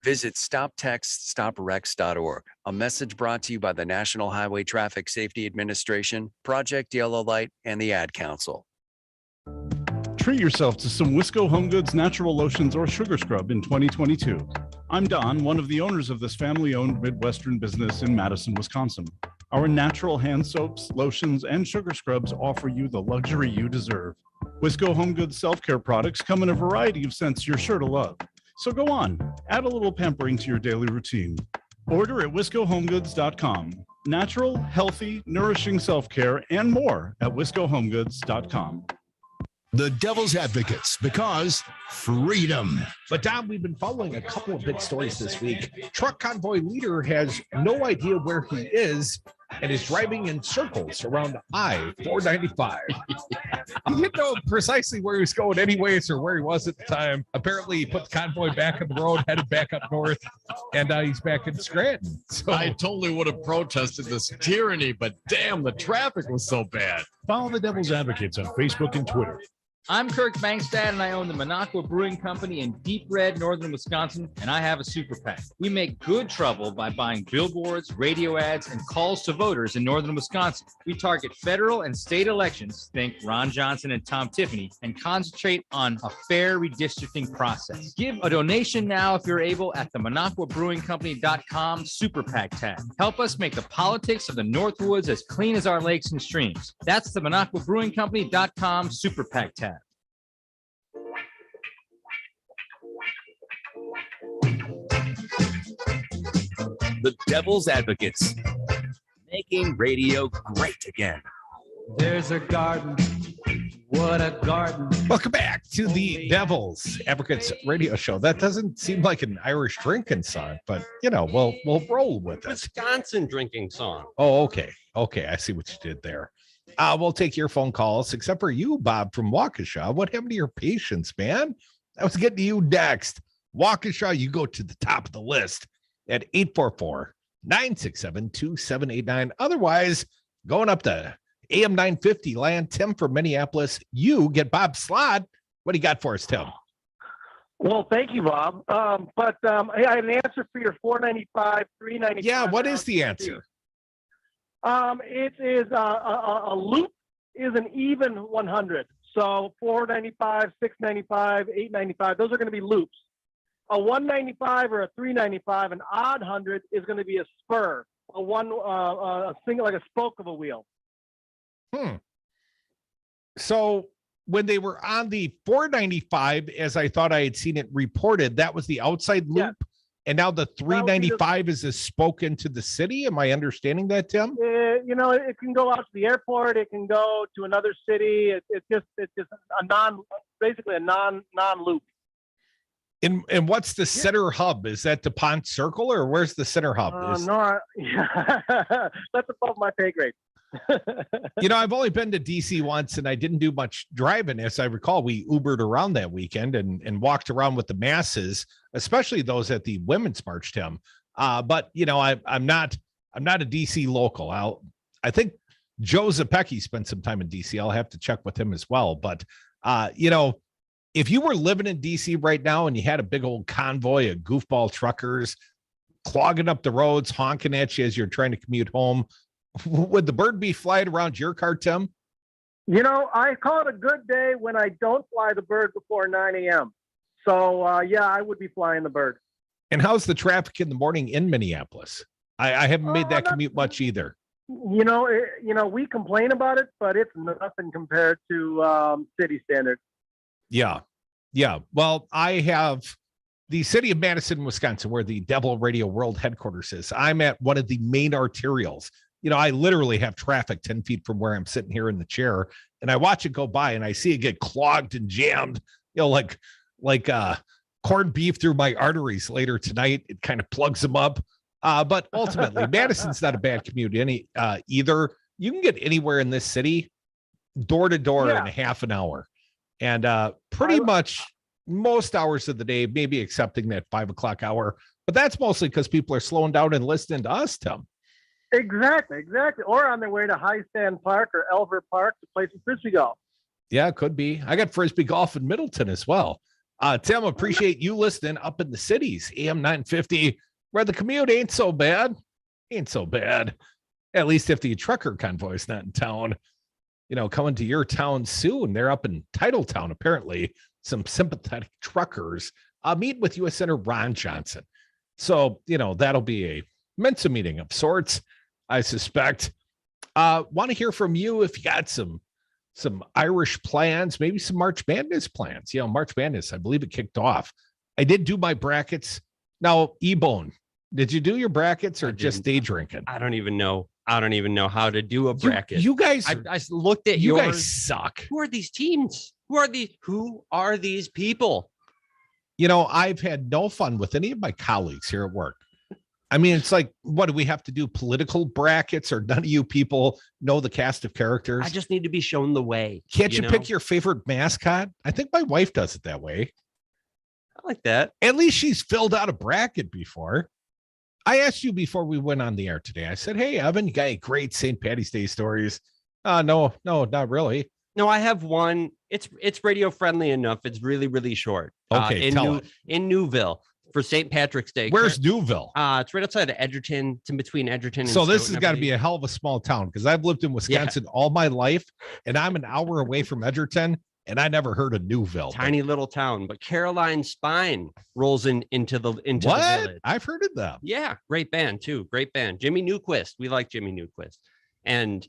Visit StopTextStopWrecks.org. A message brought to you by the National Highway Traffic Safety Administration, Project Yellow Light, and the Ad Council. Treat yourself to some Wisco Home Goods natural lotions or sugar scrub in 2022. I'm Don, one of the owners of this family-owned Midwestern business in Madison, Wisconsin. Our natural hand soaps, lotions, and sugar scrubs offer you the luxury you deserve. Wisco Home Goods self-care products come in a variety of scents you're sure to love. So go on, add a little pampering to your daily routine. Order at WiscoHomeGoods.com. Natural, healthy, nourishing self-care and more at WiscoHomeGoods.com. The Devil's Advocates, because freedom. But Don, we've been following a couple of big stories this week. Truck convoy leader has no idea where he is and is driving in circles around I-495. He didn't know precisely where he was going anyways or where he was at the time. Apparently, he put the convoy back on the road, headed back up north, and he's back in Scranton. So I totally would have protested this tyranny, but damn, the traffic was so bad. Follow the Devil's Advocates on Facebook and Twitter. I'm Kirk Bankstad, and I own the Minocqua Brewing Company in Deep Red, northern Wisconsin, and I have a super PAC. We make good trouble by buying billboards, radio ads, and calls to voters in northern Wisconsin. We target federal and state elections, think Ron Johnson and Tom Tiffany, and concentrate on a fair redistricting process. Give a donation now if you're able at the MinocquaBrewingCompany.com super PAC tab. Help us make the politics of the Northwoods as clean as our lakes and streams. That's the MinocquaBrewingCompany.com super PAC tab. The Devil's Advocates, making radio great again. There's a garden. What a garden. Welcome back to the Devil's Advocates radio show. That doesn't seem like an Irish drinking song, but we'll roll with it. Wisconsin drinking song. Oh, okay. I see what you did there. We'll take your phone calls, except for you, Bob from Waukesha. What happened to your patience, man? I was getting to you next. Waukesha, you go to the top of the list at 844-967-2789. Otherwise, going up to AM 950 land, Tim from Minneapolis, you get Bob Slot. What do you got for us, Tim? Well, thank you, Bob. Hey, I have an answer for your $4.95, $3.95. Yeah, what is the answer? It is a loop is an even 100. So $4.95, $6.95, $8.95. Those are going to be loops. A $1.95 or a $3.95, an odd 100 is going to be a spur, a single, like a spoke of a wheel. So when they were on the $4.95, as I thought I had seen it reported, that was the outside loop. Yeah. And now the $3.95 is a spoke into the city. Am I understanding that, Tim? It can go out to the airport. It can go to another city. It's just basically a non loop. And what's the center hub? Is that DuPont Circle, or where's the center hub? No, that's above my pay grade. I've only been to DC once, and I didn't do much driving. As I recall, we Ubered around that weekend and walked around with the masses, especially those at the Women's March, Tim. But I'm not a DC local. I think Joe Zapecki spent some time in DC. I'll have to check with him as well. But if you were living in DC right now and you had a big old convoy of goofball truckers clogging up the roads, honking at you as you're trying to commute home, would the bird be flying around your car, Tim? I call it a good day when I don't fly the bird before 9 a.m. So, I would be flying the bird. And how's the traffic in the morning in Minneapolis? I haven't made that commute much either. We complain about it, but it's nothing compared to city standards. Yeah. Well, I have the city of Madison, Wisconsin, where the Devil Radio World headquarters is. I'm at one of the main arterials. I literally have traffic 10 feet from where I'm sitting here in the chair, and I watch it go by and I see it get clogged and jammed, like corned beef through my arteries later tonight. It kind of plugs them up. But ultimately, Madison's not a bad commute either. You can get anywhere in this city door to door in a half an hour. And pretty much most hours of the day, maybe excepting that 5 o'clock hour. But that's mostly because people are slowing down and listening to us, Tim. Exactly. Or on their way to High Stand Park or Elver Park to play some frisbee golf. Yeah, it could be. I got frisbee golf in Middleton as well. Tim, appreciate you listening up in the cities, AM 950, where the commute ain't so bad. At least if the Trucker Convoy is not in town. Coming to your town soon. They're up in Titletown, apparently. Some sympathetic truckers meet with U.S. Senator Ron Johnson. So, that'll be a Mensa meeting of sorts, I suspect. Want to hear from you if you got some Irish plans, maybe some March Madness plans. March Madness, I believe it kicked off. I did do my brackets. Now, E-Bone, did you do your brackets or just day drinking? I don't even know how to do a bracket. You guys, I looked at you yours. Guys suck. Who are these teams? Who are these people? I've had no fun with any of my colleagues here at work. I mean, it's like, what do we have to do? Political brackets, or none of you people know the cast of characters? I just need to be shown the way. Can't you pick your favorite mascot? I think my wife does it that way. I like that. At least she's filled out a bracket before. I asked you before we went on the air today. I said, hey, Evan, you got any great St. Patty's Day stories? No, not really. No, I have one. It's radio friendly enough. It's really, really short. Okay, in Newville for St. Patrick's Day. Where's Newville? It's right outside of Edgerton. It's in between Edgerton and So this has got to be a hell of a small town, because I've lived in Wisconsin all my life, and I'm an hour away from Edgerton, and I never heard of Newville. Tiny little town, but Caroline Spine rolls into the village. I've heard of them. Yeah, great band too. Great band. Jimmy Newquist. We like Jimmy Newquist. And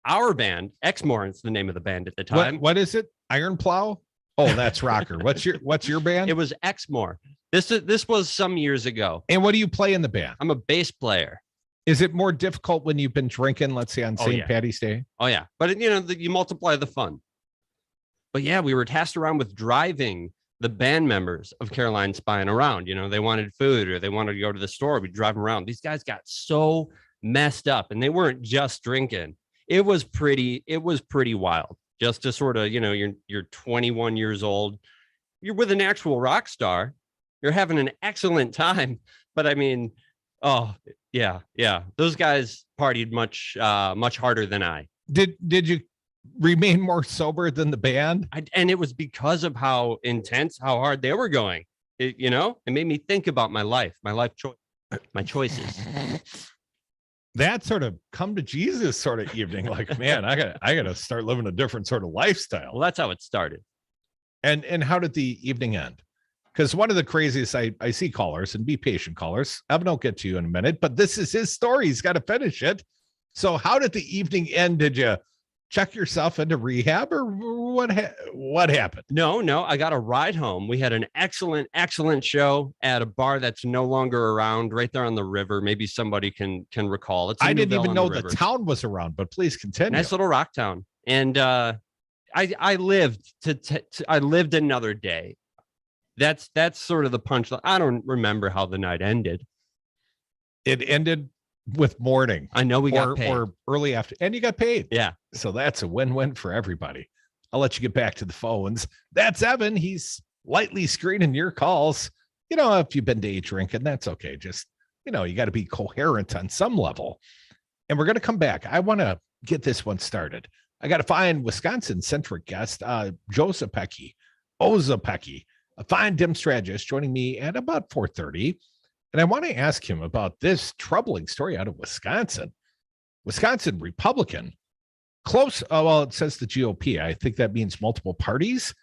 our band, Exmoor's the name of the band at the time. What is it? Iron Plow? Oh, that's rocker. What's your band? It was Exmoor. This was some years ago. And what do you play in the band? I'm a bass player. Is it more difficult when you've been drinking, let's say on St. Patty's Day? Oh yeah. But you multiply the fun. But yeah, we were tasked around with driving the band members of Caroline Spine around. They wanted food or they wanted to go to the store. We'd drive them around. These guys got so messed up, and they weren't just drinking. It was pretty wild. Just to sort of, you're 21 years old. You're with an actual rock star. You're having an excellent time. But I mean, oh yeah. Those guys partied much harder than I. Did you remain more sober than the band? And it was because of how intense, how hard they were going. It made me think about my life choice, my choices. That sort of come to Jesus sort of evening, like, man, I gotta start living a different sort of lifestyle. Well, that's how it started. And how did the evening end? Because one of the craziest, I see callers, and be patient, callers. Evan, I'll get to you in a minute, but this is his story. He's got to finish it. So how did the evening end? Did you check yourself into rehab, or what happened? No, I got a ride home. We had an excellent show at a bar that's no longer around, right there on the river. Maybe somebody can recall. I didn't even know the town was around, but please continue. Nice little rock town. And I lived another day. That's sort of the punchline. I don't remember how the night ended. It ended with morning. I know we got paid. Or early after, and you got paid. Yeah. So that's a win-win for everybody. I'll let you get back to the phones. That's Evan. He's lightly screening your calls. If you've been day drinking, that's okay. Just, you got to be coherent on some level. And we're going to come back. I want to get this one started. I got to find Wisconsin-centric guest, Joe Zapecki, a fine dim strategist, joining me at about 4:30. And I want to ask him about this troubling story out of Wisconsin. Wisconsin Republican, close. Well, it says the GOP. I think that means multiple parties.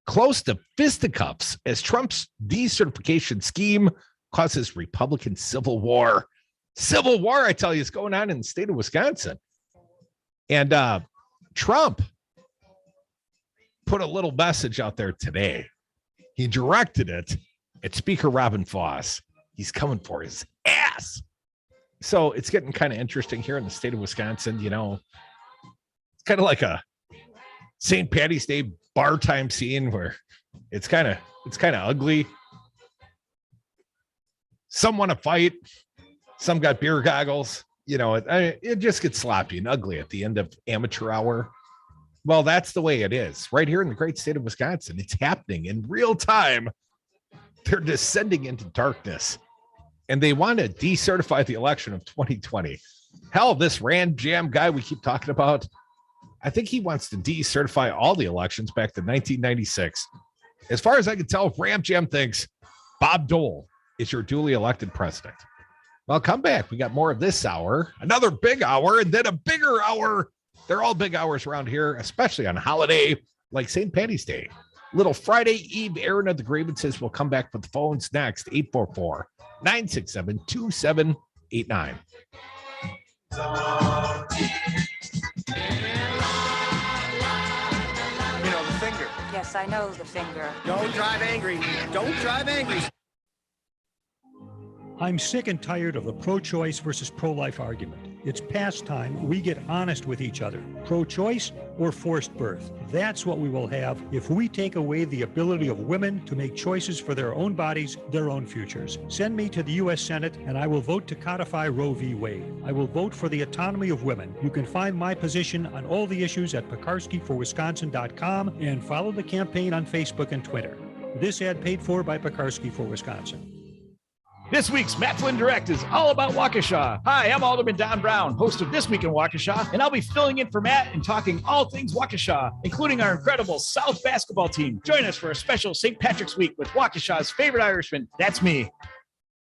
Close to fisticuffs as Trump's decertification scheme causes Republican civil war. Civil war, I tell you, is going on in the state of Wisconsin. And Trump put a little message out there today. He directed it at Speaker Robin Foss. He's coming for his ass. So it's getting kind of interesting here in the state of Wisconsin. It's kind of like a St. Patty's Day bar time scene where it's kind of ugly. Some want to fight. Some got beer goggles. It just gets sloppy and ugly at the end of amateur hour. Well, that's the way it is right here in the great state of Wisconsin. It's happening in real time. They're descending into darkness. And they want to decertify the election of 2020. Hell, this RamJam guy we keep talking about, I think he wants to decertify all the elections back to 1996. As far as I can tell, RamJam thinks Bob Dole is your duly elected president. Well, come back. We got more of this hour, another big hour, and then a bigger hour. They're all big hours around here, especially on a holiday like St. Patty's Day. Little Friday Eve airing of the grievances. We'll come back with the phones next. 844-967-2789. The finger. Yes, I know the finger. Don't drive angry. Don't drive angry. I'm sick and tired of the pro-choice versus pro-life argument. It's past time we get honest with each other. Pro-choice or forced birth. That's what we will have if we take away the ability of women to make choices for their own bodies, their own futures. Send me to the U.S. Senate and I will vote to codify Roe v. Wade. I will vote for the autonomy of women. You can find my position on all the issues at PekarskiForWisconsin.com and follow the campaign on Facebook and Twitter. This ad paid for by Pekarski for Wisconsin. This week's Matt Flynn Direct is all about Waukesha. Hi, I'm Alderman Don Brown, host of This Week in Waukesha, and I'll be filling in for Matt and talking all things Waukesha, including our incredible South basketball team. Join us for a special St. Patrick's Week with Waukesha's favorite Irishman. That's me.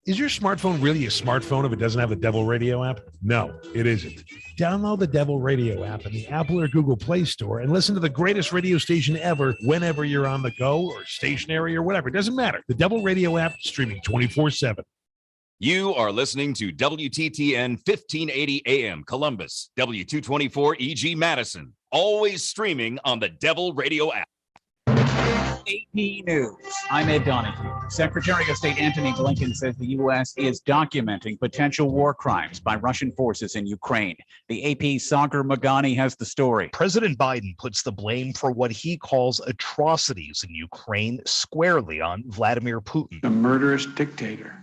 Is your smartphone really a smartphone if it doesn't have the Devil Radio app? No, it isn't. Download the Devil Radio app in the Apple or Google Play Store and listen to the greatest radio station ever whenever you're on the go or stationary or whatever. It doesn't matter. The Devil Radio app, streaming 24/7. You are listening to WTTN 1580 AM Columbus, W224 EG Madison, always streaming on the Devil Radio app. AP News. I'm Ed Donahue. Secretary of State Antony Blinken says the U.S. is documenting potential war crimes by Russian forces in Ukraine. The AP's Sagar Magani has the story. President Biden puts the blame for what he calls atrocities in Ukraine squarely on Vladimir Putin. A murderous dictator.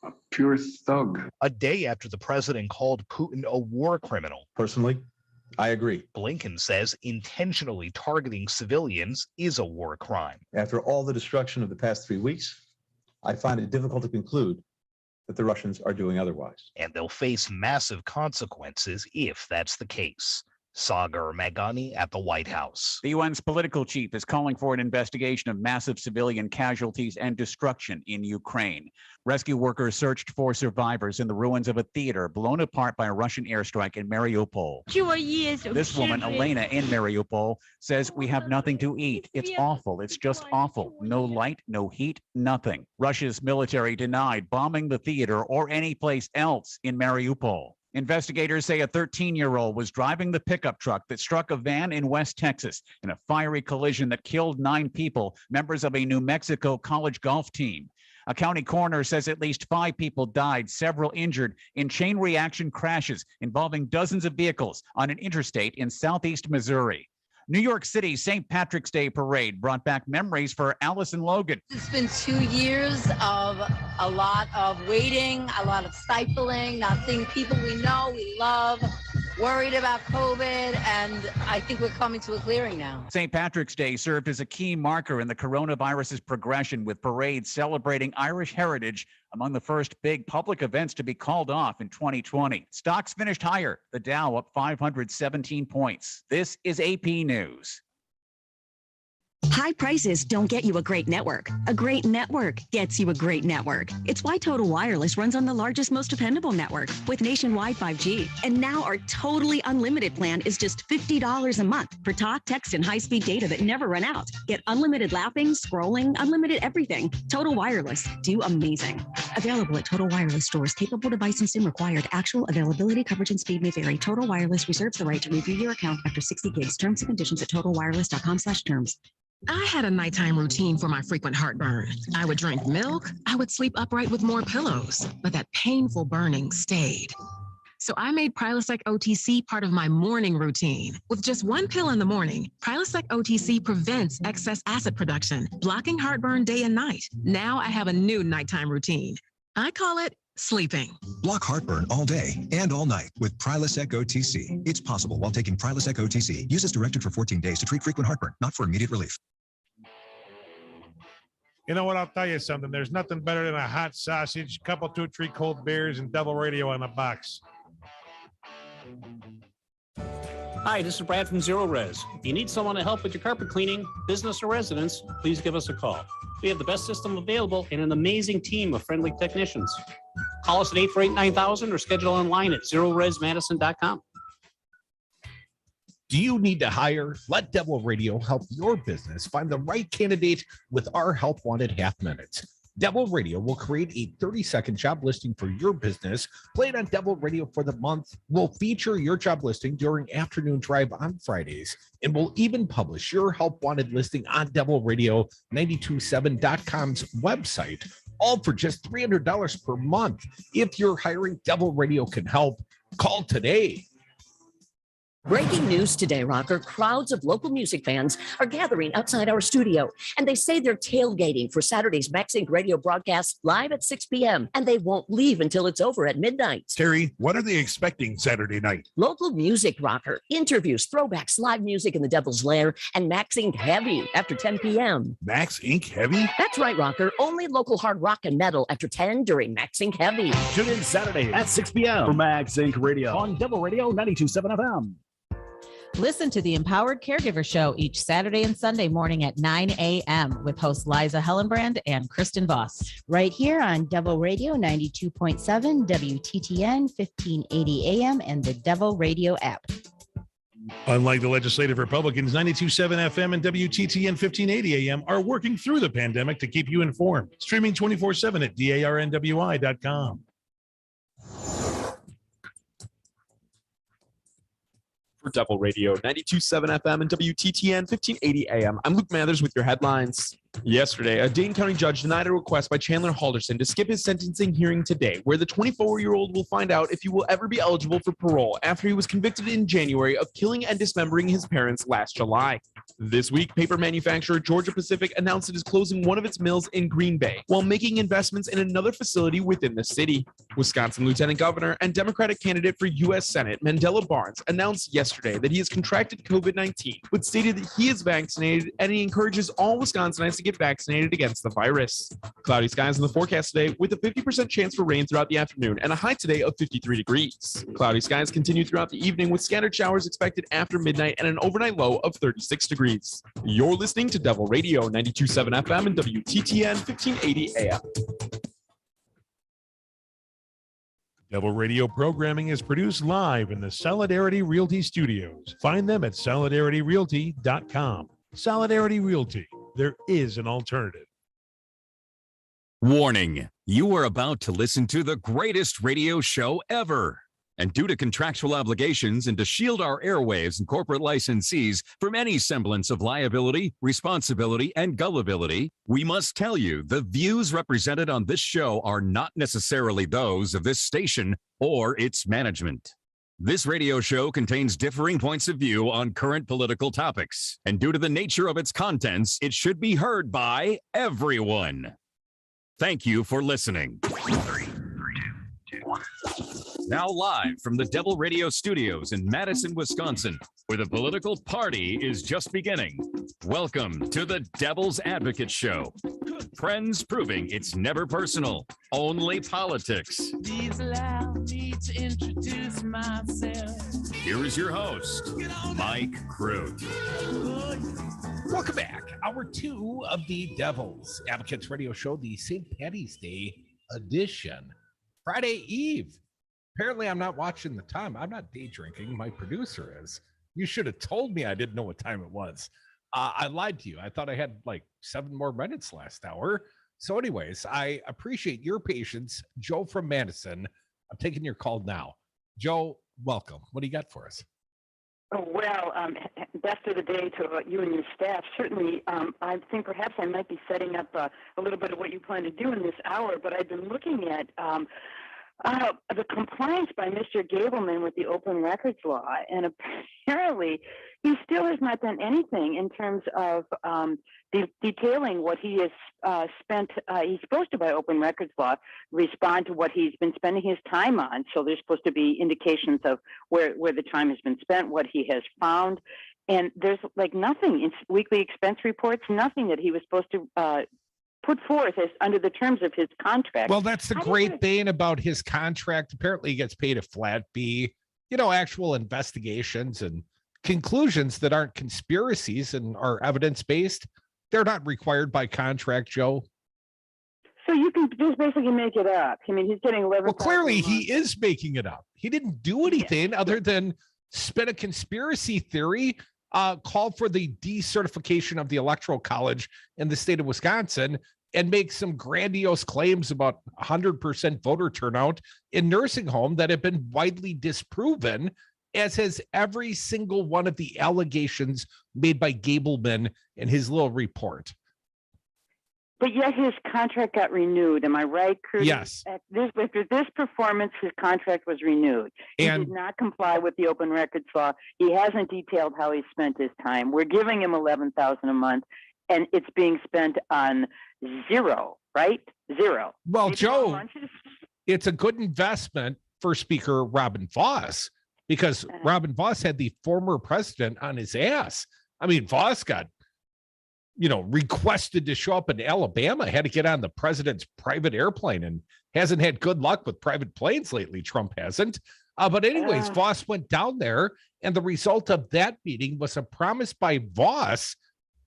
A pure thug. A day after the president called Putin a war criminal. Personally, I agree. Blinken says intentionally targeting civilians is a war crime. After all the destruction of the past 3 weeks, I find it difficult to conclude that the Russians are doing otherwise. And they'll face massive consequences if that's the case. Saga or Magani at the White House. The UN's political chief is calling for an investigation of massive civilian casualties and destruction in Ukraine. Rescue workers searched for survivors in the ruins of a theater blown apart by a Russian airstrike in Mariupol. This woman, Elena, in Mariupol, says we have nothing to eat. It's awful. It's just awful. No light, no heat, nothing. Russia's military denied bombing the theater or any place else in Mariupol. Investigators say a 13-year-old was driving the pickup truck that struck a van in West Texas in a fiery collision that killed 9 people, members of a New Mexico college golf team. A county coroner says at least 5 people died, several injured in chain reaction crashes involving dozens of vehicles on an interstate in southeast Missouri. New York City's St. Patrick's Day parade brought back memories for Allison Logan. It's been 2 years of a lot of waiting, a lot of stifling, not seeing people we know, we love, worried about COVID, and I think we're coming to a clearing now. St. Patrick's Day served as a key marker in the coronavirus's progression, with parades celebrating Irish heritage among the first big public events to be called off in 2020. Stocks finished higher, the Dow up 517 points. This is AP News. High prices don't get you a great network. A great network gets you a great network. It's why Total Wireless runs on the largest, most dependable network with nationwide 5G. And now our totally unlimited plan is just $50 a month for talk, text, and high-speed data that never run out. Get unlimited laughing, scrolling, unlimited everything. Total Wireless. Do amazing. Available at Total Wireless stores. Capable device and SIM required. Actual availability, coverage, and speed may vary. Total Wireless reserves the right to review your account after 60 gigs. Terms and conditions at totalwireless.com/terms. I had a nighttime routine for my frequent heartburn. I would drink milk. I would sleep upright with more pillows, but that painful burning stayed. So I made Prilosec OTC part of my morning routine. With just 1 pill in the morning, Prilosec OTC prevents excess acid production, blocking heartburn day and night. Now I have a new nighttime routine. I call it sleeping. Block heartburn all day and all night with Prilosec OTC. It's possible while taking Prilosec OTC. Use as directed for 14 days to treat frequent heartburn, not for immediate relief. You know what? I'll tell you something. There's nothing better than a hot sausage, couple 2-3 cold beers, and double radio on a box. Hi, this is Brad from Zero Res. If you need someone to help with your carpet cleaning, business or residence, please give us a call. We have the best system available and an amazing team of friendly technicians. Call us at 848-9000 or schedule online at zeroresmadison.com. Do you need to hire? Let Devil Radio help your business find the right candidate with our Help Wanted Half Minutes. Devil Radio will create a 30-second job listing for your business, play it on Devil Radio for the month. We'll feature your job listing during Afternoon Drive on Fridays, and we'll even publish your Help Wanted listing on Devil Radio 927.com's website, all for just $300 per month. If you're hiring, Devil Radio can help. Call today. Breaking news today, Rocker. Crowds of local music fans are gathering outside our studio, and they say they're tailgating for Saturday's Max Inc. radio broadcast live at 6 p.m., and they won't leave until it's over at midnight. Terry, what are they expecting Saturday night? Local music, Rocker. Interviews, throwbacks, live music in the Devil's Lair, and Max Inc. Heavy after 10 p.m. Max Inc. Heavy? That's right, Rocker. Only local hard rock and metal after 10 during Max Inc. Heavy. Tune in Saturday at 6 p.m. for Max Inc. Radio on Devil Radio 92.7 FM. Listen to the Empowered Caregiver Show each Saturday and Sunday morning at 9 a.m. with hosts Liza Hellenbrand and Kristen Voss. Right here on Devil Radio 92.7, WTTN 1580 AM, and the Devil Radio app. Unlike the legislative Republicans, 92.7 FM and WTTN 1580 AM are working through the pandemic to keep you informed. Streaming 24/7 at DARNWI.com. For Devil Radio 92.7 FM and WTTN 1580 AM. I'm Luke Mathers with your headlines. Yesterday, a Dane County judge denied a request by Chandler Halderson to skip his sentencing hearing today, where the 24-year-old will find out if he will ever be eligible for parole after he was convicted in January of killing and dismembering his parents last July. This week, paper manufacturer Georgia Pacific announced it is closing one of its mills in Green Bay while making investments in another facility within the city. Wisconsin Lieutenant Governor and Democratic candidate for U.S. Senate Mandela Barnes announced yesterday that he has contracted COVID-19, but stated that he is vaccinated and he encourages all Wisconsinites to get vaccinated against the virus. Cloudy skies in the forecast today with a 50% chance for rain throughout the afternoon and a high today of 53 degrees. Cloudy skies continue throughout the evening with scattered showers expected after midnight and an overnight low of 36 degrees. You're listening to Devil Radio 92.7 FM and WTTN 1580 AM. Devil Radio programming is produced live in the Solidarity Realty Studios. Find them at solidarityrealty.com. Solidarity Realty. There is an alternative. Warning, you are about to listen to the greatest radio show ever. And due to contractual obligations and to shield our airwaves and corporate licensees from any semblance of liability, responsibility, and gullibility, we must tell you the views represented on this show are not necessarily those of this station or its management. This radio show contains differing points of view on current political topics, and due to the nature of its contents, it should be heard by everyone. Thank you for listening. 3, 2, 1. Now live from the Devil Radio Studios in Madison, Wisconsin, where the political party is just beginning. Welcome to the Devil's Advocate Show. Friends proving it's never personal, only politics. Please allow me to introduce myself. Here is your host, Mike Crute. Welcome back. Hour 2 of the Devil's Advocates Radio Show, the St. Patty's Day edition. Friday Eve. Apparently, I'm not watching the time. I'm not day drinking. My producer is. You should have told me I didn't know what time it was. I lied to you. I thought I had like 7 more minutes last hour. So anyways, I appreciate your patience. Joe from Madison. I'm taking your call now. Joe, welcome. What do you got for us? Oh, well, best of the day to you and your staff. Certainly, I think perhaps I might be setting up a little bit of what you plan to do in this hour, but I've been looking at the compliance by Mr. Gableman with the open records law, and apparently he still has not done anything in terms of detailing what he has spent. He's supposed to, by open records law, respond to what he's been spending his time on. So there's supposed to be indications of where the time has been spent, what he has found. And there's like nothing in weekly expense reports, nothing that he was supposed to put forth as under the terms of his contract. Well, that's the great thing about his contract. Apparently he gets paid a flat fee, actual investigations and conclusions that aren't conspiracies and are evidence-based. They're not required by contract, Joe. So you can just basically make it up. I mean, he's getting 11. Well, clearly he is making it up. He didn't do anything other than spin a conspiracy theory, call for the decertification of the Electoral College in the state of Wisconsin, and make some grandiose claims about 100% voter turnout in nursing home that have been widely disproven, as has every single one of the allegations made by Gableman in his little report. But yet his contract got renewed. Am I right, Curtis? Yes. After this performance, his contract was renewed. He did not comply with the open records law. He hasn't detailed how he spent his time. We're giving him $11,000 a month, and it's being spent on zero, right? Zero. Well, Maybe Joe, it's a good investment for Speaker Robin Voss, because Robin Voss had the former president on his ass. I mean, Voss got requested to show up in Alabama, had to get on the president's private airplane, and hasn't had good luck with private planes lately. Trump hasn't. But anyways, Voss went down there, and the result of that meeting was a promise by Voss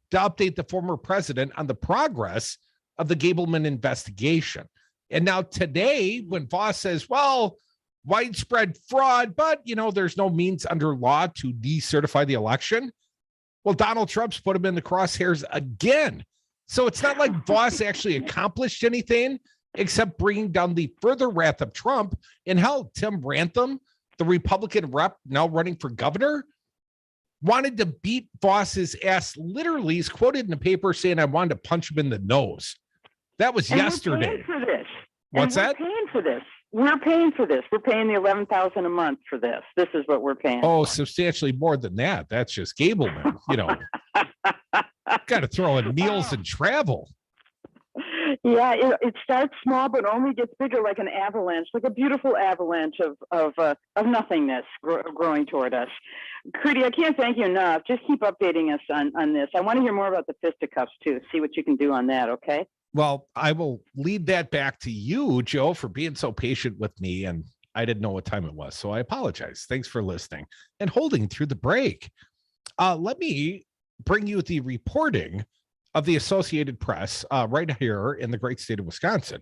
to update the former president on the progress of the Gableman investigation. And now today, when Voss says, well, widespread fraud, but, there's no means under law to decertify the election, well, Donald Trump's put him in the crosshairs again. So it's not like Voss actually accomplished anything except bringing down the further wrath of Trump. And hell, Tim Rantham, the Republican rep now running for governor, wanted to beat Voss's ass. Literally, he's quoted in the paper saying, I wanted to punch him in the nose. That was yesterday. We're paying for this. What's that? We're paying for this. We're paying for this. We're paying the $11,000 a month for this. This is what we're paying. Oh, substantially more than that. That's just Gableman. Got to throw in meals and travel. Yeah, it starts small, but only gets bigger, like an avalanche, like a beautiful avalanche of nothingness growing toward us. Crudy, I can't thank you enough. Just keep updating us on this. I want to hear more about the fisticuffs too. See what you can do on that. Okay. Well, I will lead that back to you, Joe, for being so patient with me, and I didn't know what time it was, so I apologize. Thanks for listening and holding through the break. Let me bring you the reporting of the Associated Press right here in the great state of Wisconsin.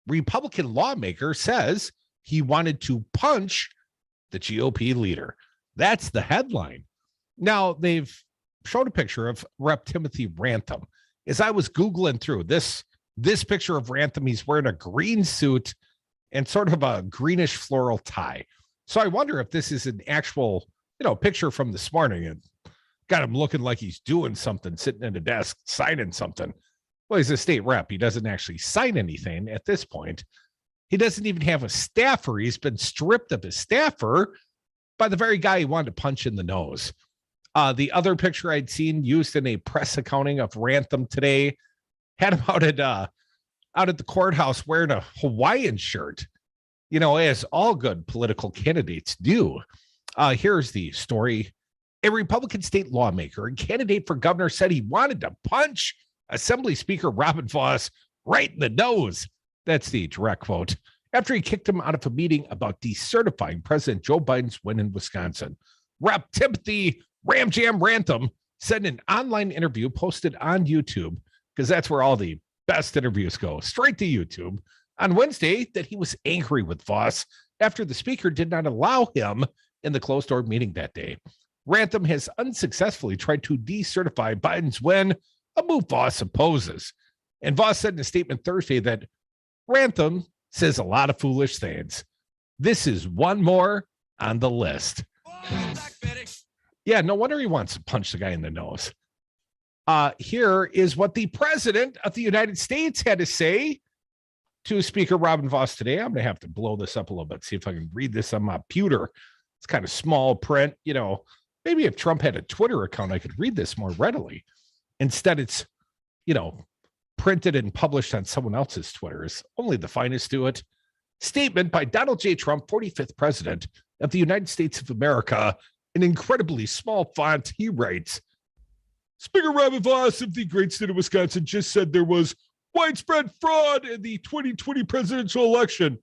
Republican lawmaker says he wanted to punch the GOP leader. That's the headline. Now, they've showed a picture of Rep. Timothy Rantham. As I was Googling through this picture of Rantham, he's wearing a green suit and sort of a greenish floral tie. So I wonder if this is an actual, picture from this morning and got him looking like he's doing something, sitting at a desk, signing something. Well, he's a state rep. He doesn't actually sign anything at this point. He doesn't even have a staffer. He's been stripped of his staffer by the very guy he wanted to punch in the nose. The other picture I'd seen used in a press accounting of Rantham today had him out at the courthouse wearing a Hawaiian shirt, as all good political candidates do. Here's the story. A Republican state lawmaker and candidate for governor said he wanted to punch Assembly Speaker Robin Vos right in the nose. That's the direct quote. After he kicked him out of a meeting about decertifying President Joe Biden's win in Wisconsin. Rep. Timothy RamJam Rantham said in an online interview posted on YouTube, because that's where all the best interviews go, straight to YouTube, on Wednesday that he was angry with Vos after the speaker did not allow him in the closed-door meeting that day. Rantham has unsuccessfully tried to decertify Biden's win, a move Vos opposes. And Vos said in a statement Thursday that Rantham says a lot of foolish things. This is one more on the list. Yeah, no wonder he wants to punch the guy in the nose. Here is what the president of the United States had to say to Speaker Robin Vos today. I'm going to have to blow this up a little bit, see if I can read this on my computer. It's kind of small print, Maybe if Trump had a Twitter account, I could read this more readily. Instead, it's, printed and published on someone else's Twitters. Only the finest do it. Statement by Donald J. Trump, 45th president of the United States of America. In incredibly small font, he writes, Speaker Robin Vos of the great state of Wisconsin just said there was widespread fraud in the 2020 presidential election,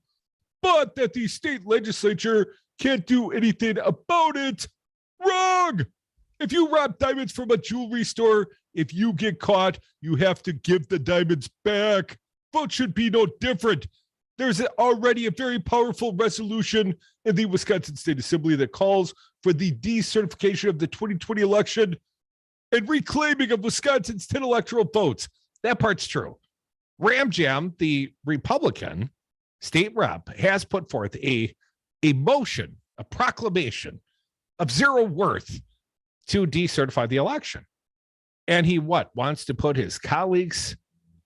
but that the state legislature can't do anything about it. Wrong! If you rob diamonds from a jewelry store, if you get caught, you have to give the diamonds back. Vote should be no different. There's already a very powerful resolution in the Wisconsin State Assembly that calls for the decertification of the 2020 election and reclaiming of Wisconsin's 10 electoral votes. That part's true. RamJam, the Republican state rep, has put forth a motion, a proclamation of zero worth to decertify the election. And he wants to put his colleagues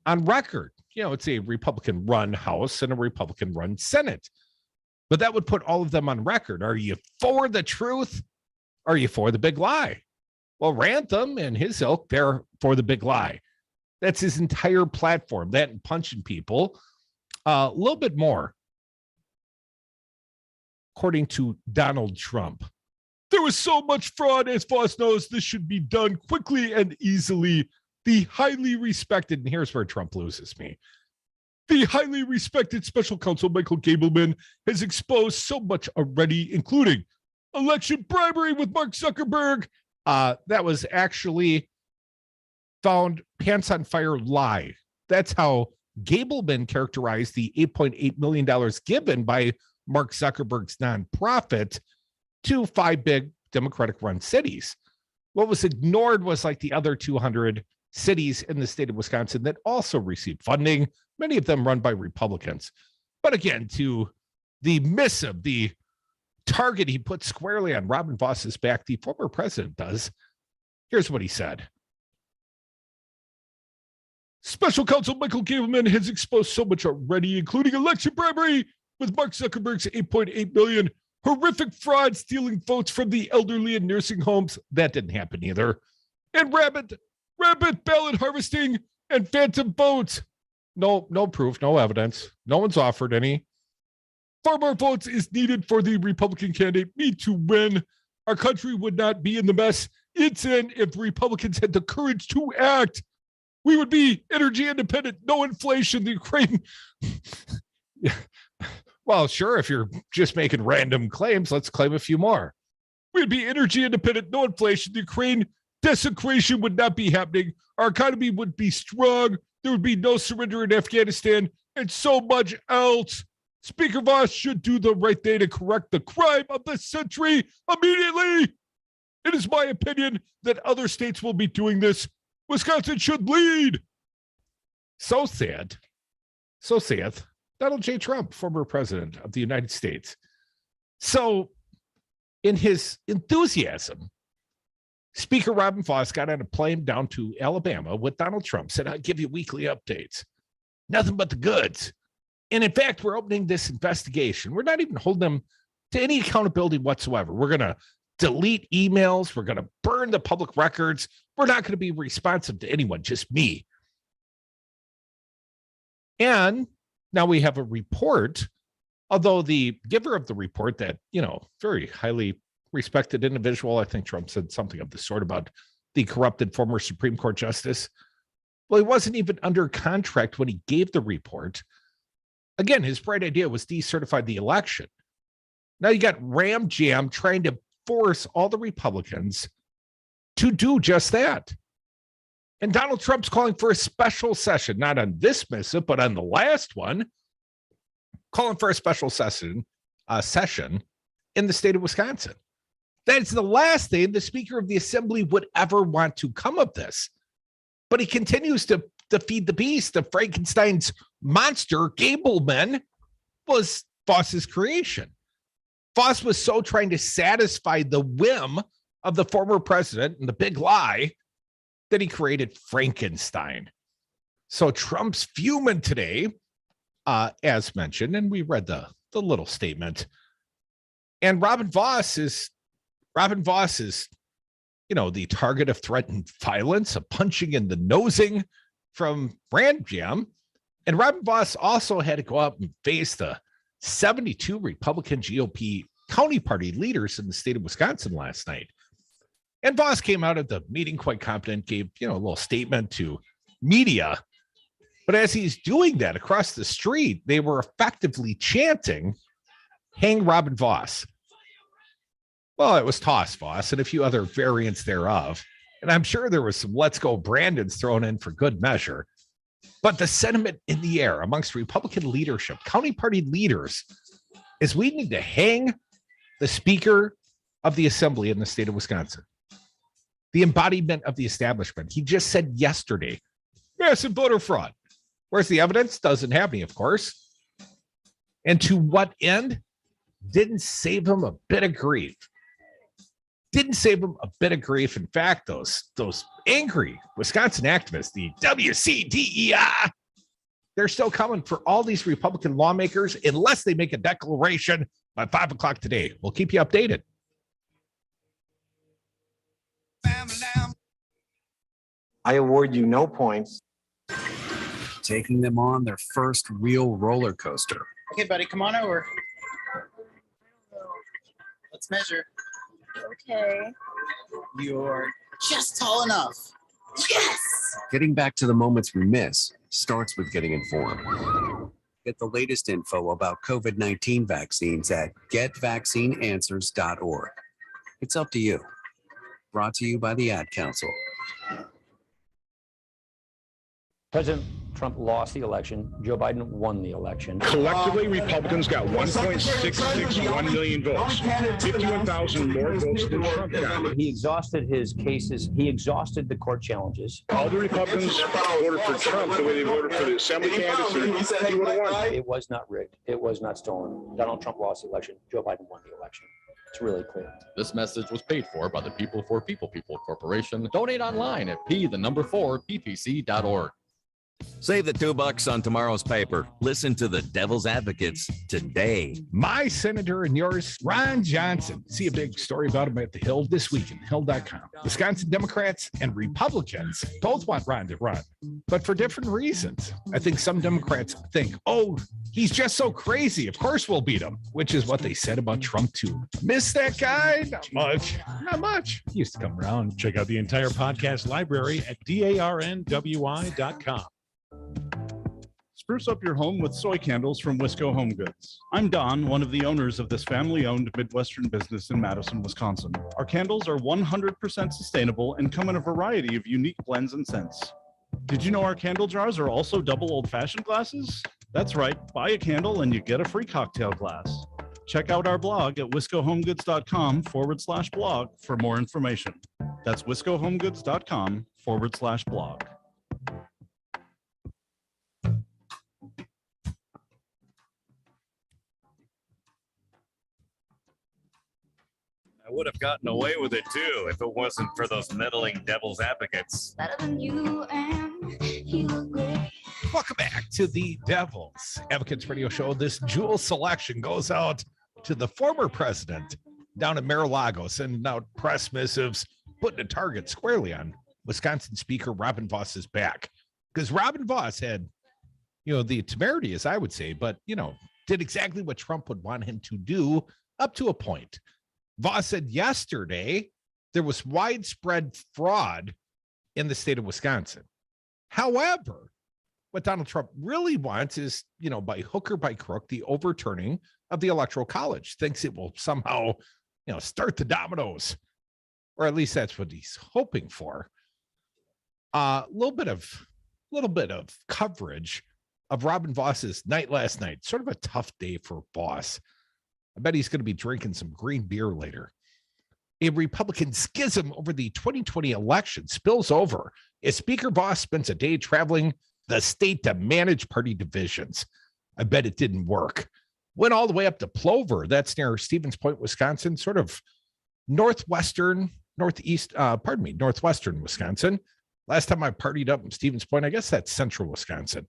on record. It's a Republican-run House and a Republican-run Senate. But that would put all of them on record. Are you for the truth? Are you for the big lie? Well, Rantham and his ilk, they're for the big lie. That's his entire platform, that and punching people. A little bit more. According to Donald Trump, there was so much fraud, as Vos knows, this should be done quickly and easily. The highly respected, and here's where Trump loses me. The highly respected special counsel Michael Gableman has exposed so much already, including election bribery with Mark Zuckerberg. That was actually found pants on fire lie. That's how Gableman characterized the $8.8 million given by Mark Zuckerberg's nonprofit to 5 big Democratic-run cities. What was ignored was like the other 200 cities in the state of Wisconsin that also received funding, many of them run by Republicans. But again, to the missive, the target he put squarely on Robin Vos's back, the former president does. Here's what he said. Special counsel Michael Gableman has exposed so much already, including election bribery with Mark Zuckerberg's $8.8 million, horrific fraud stealing votes from the elderly in nursing homes. That didn't happen either. And rampant ballot harvesting and phantom votes. no proof, no evidence. No one's offered any. Far more votes is needed for the Republican candidate, me, to win. Our country would not be in the mess it's in if Republicans had the courage to act. We would be energy independent, no inflation. The Ukraine. Yeah. Well, sure, if you're just making random claims, let's claim a few more. We'd be energy independent, no inflation. The Ukraine desecration would not be happening. Our economy would be strong. There would be no surrender in Afghanistan, and so much else. Speaker Voss should do the right thing to correct the crime of the century immediately. It is my opinion that other states will be doing this. Wisconsin should lead. So sad. So saith Donald J. Trump, former president of the United States. So, in his enthusiasm, Speaker Robin Voss got on a plane down to Alabama with Donald Trump, said, I'll give you weekly updates. Nothing but the goods. And in fact, we're opening this investigation. We're not even holding them to any accountability whatsoever. We're going to delete emails. We're going to burn the public records. We're not going to be responsive to anyone, just me. And now we have a report, although the giver of the report, that, very highly respected individual, I think Trump said something of the sort about the corrupted former Supreme Court justice. Well, he wasn't even under contract when he gave the report. Again, his bright idea was decertify the election. Now you got RamJam trying to force all the Republicans to do just that. And Donald Trump's calling for a special session, not on this missive, but on the last one, calling for a special session in the state of Wisconsin. That's the last thing the Speaker of the Assembly would ever want to come of this. But he continues to feed the beast. The Frankenstein's monster, Gableman, was Voss's creation. Voss was so trying to satisfy the whim of the former president and the big lie that he created Frankenstein. So Trump's fuming today, as mentioned, and we read the little statement. And Robin Voss is, the target of threatened violence, a punching in the nosing from RamJam. And Robin Voss also had to go out and face the 72 Republican GOP county party leaders in the state of Wisconsin last night. And Voss came out of the meeting quite confident, gave, a little statement to media. But as he's doing that across the street, they were effectively chanting, hang Robin Voss. Well, it was toss Voss and a few other variants thereof. And I'm sure there was some let's go Brandons thrown in for good measure. But the sentiment in the air amongst Republican leadership, county party leaders, is we need to hang the Speaker of the Assembly in the state of Wisconsin. The embodiment of the establishment. He just said yesterday, massive voter fraud. Where's the evidence? Doesn't have any, of course. And to what end? Didn't save him a bit of grief. Didn't save him a bit of grief. In fact, those angry Wisconsin activists, the WCDEI, they're still coming for all these Republican lawmakers unless they make a declaration by 5 o'clock today. We'll keep you updated. I award you no points. Taking them on their first real roller coaster. Okay, buddy, come on over. Let's measure. Okay. You're just tall enough. Yes! Getting back to the moments we miss starts with getting informed. Get the latest info about COVID-19 vaccines at getvaccineanswers.org. It's up to you. Brought to you by the Ad Council. President Trump lost the election. Joe Biden won the election. Collectively, Republicans got 1.661 million votes, 51,000 more votes than Trump got. He exhausted his cases. He exhausted the court challenges. All the Republicans voted for Trump the way they voted for the assembly candidates. He would have won. It was not rigged. It was not stolen. Donald Trump lost the election. Joe Biden won the election. It's really clear. This message was paid for by the People for People Corporation. Donate online at P4PPC.org. Save the $2 on tomorrow's paper. Listen to the Devil's Advocates today. My senator and yours, Ron Johnson. See a big story about him at the Hill this week in Hill.com. Wisconsin Democrats and Republicans both want Ron to run, but for different reasons. I think some Democrats think, oh, he's just so crazy. Of course we'll beat him, which is what they said about Trump too. Miss that guy? Not much. Not much. He used to come around. Check out the entire podcast library at darnwi.com. Spruce up your home with soy candles from Wisco Home Goods. I'm Don, one of the owners of this family-owned Midwestern business in Madison, Wisconsin. Our candles are 100% sustainable and come in a variety of unique blends and scents. Did you know our candle jars are also double old-fashioned glasses? That's right, buy a candle and you get a free cocktail glass. Check out our blog at wiscohomegoods.com/blog for more information. That's wiscohomegoods.com/blog. I would have gotten away with it too if it wasn't for those meddling devil's advocates. Better than you, and you look great. Welcome back to the Devil's Advocates Radio Show. This jewel selection goes out to the former president down in Mar-a-Lago, sending out press missives, putting a target squarely on Wisconsin Speaker Robin Voss's back. Because Robin Voss had, the temerity, as I would say, but, did exactly what Trump would want him to do up to a point. Voss said yesterday there was widespread fraud in the state of Wisconsin. However, what Donald Trump really wants is, by hook or by crook, the overturning of the Electoral College. Thinks it will somehow, start the dominoes, or at least that's what he's hoping for. A little bit of coverage of Robin Voss's night last night. Sort of a tough day for Voss. I bet he's going to be drinking some green beer later. A Republican schism over the 2020 election spills over as Speaker Voss spends a day traveling the state to manage party divisions. I bet it didn't work. Went all the way up to Plover. That's near Stevens Point, Wisconsin, sort of northwestern Wisconsin. Last time I partied up in Stevens Point, I guess that's central Wisconsin.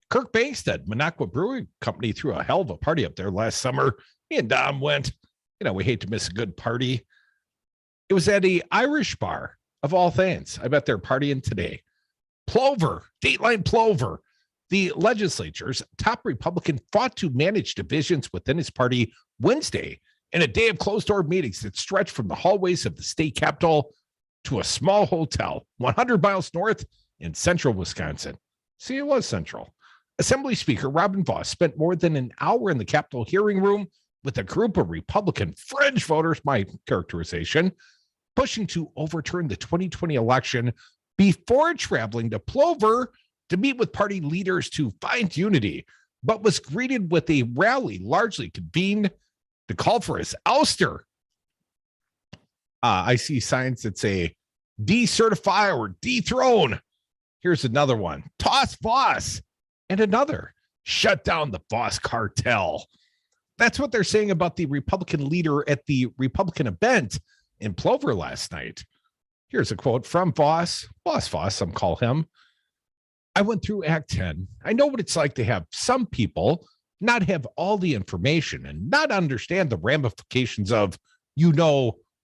Kirk Bangstead, Minocqua Brewing Company, threw a hell of a party up there last summer. Me and Dom went. We hate to miss a good party. It was at a Irish bar, of all things. I bet they're partying today. Plover, Dateline Plover. The legislature's top Republican fought to manage divisions within his party Wednesday in a day of closed-door meetings that stretched from the hallways of the state capitol to a small hotel 100 miles north in central Wisconsin. See, it was central. Assembly Speaker Robin Voss spent more than an hour in the Capitol hearing room with a group of Republican fringe voters, my characterization, pushing to overturn the 2020 election before traveling to Plover to meet with party leaders to find unity, but was greeted with a rally largely convened to call for his ouster. I see signs that say decertify or dethrone. Here's another one. Toss Voss. And another. Shut down the Voss cartel. That's what they're saying about the Republican leader at the Republican event in Plover last night. Here's a quote from Voss. Boss Voss, some call him. I went through Act 10. I know what it's like to have some people not have all the information and not understand the ramifications of,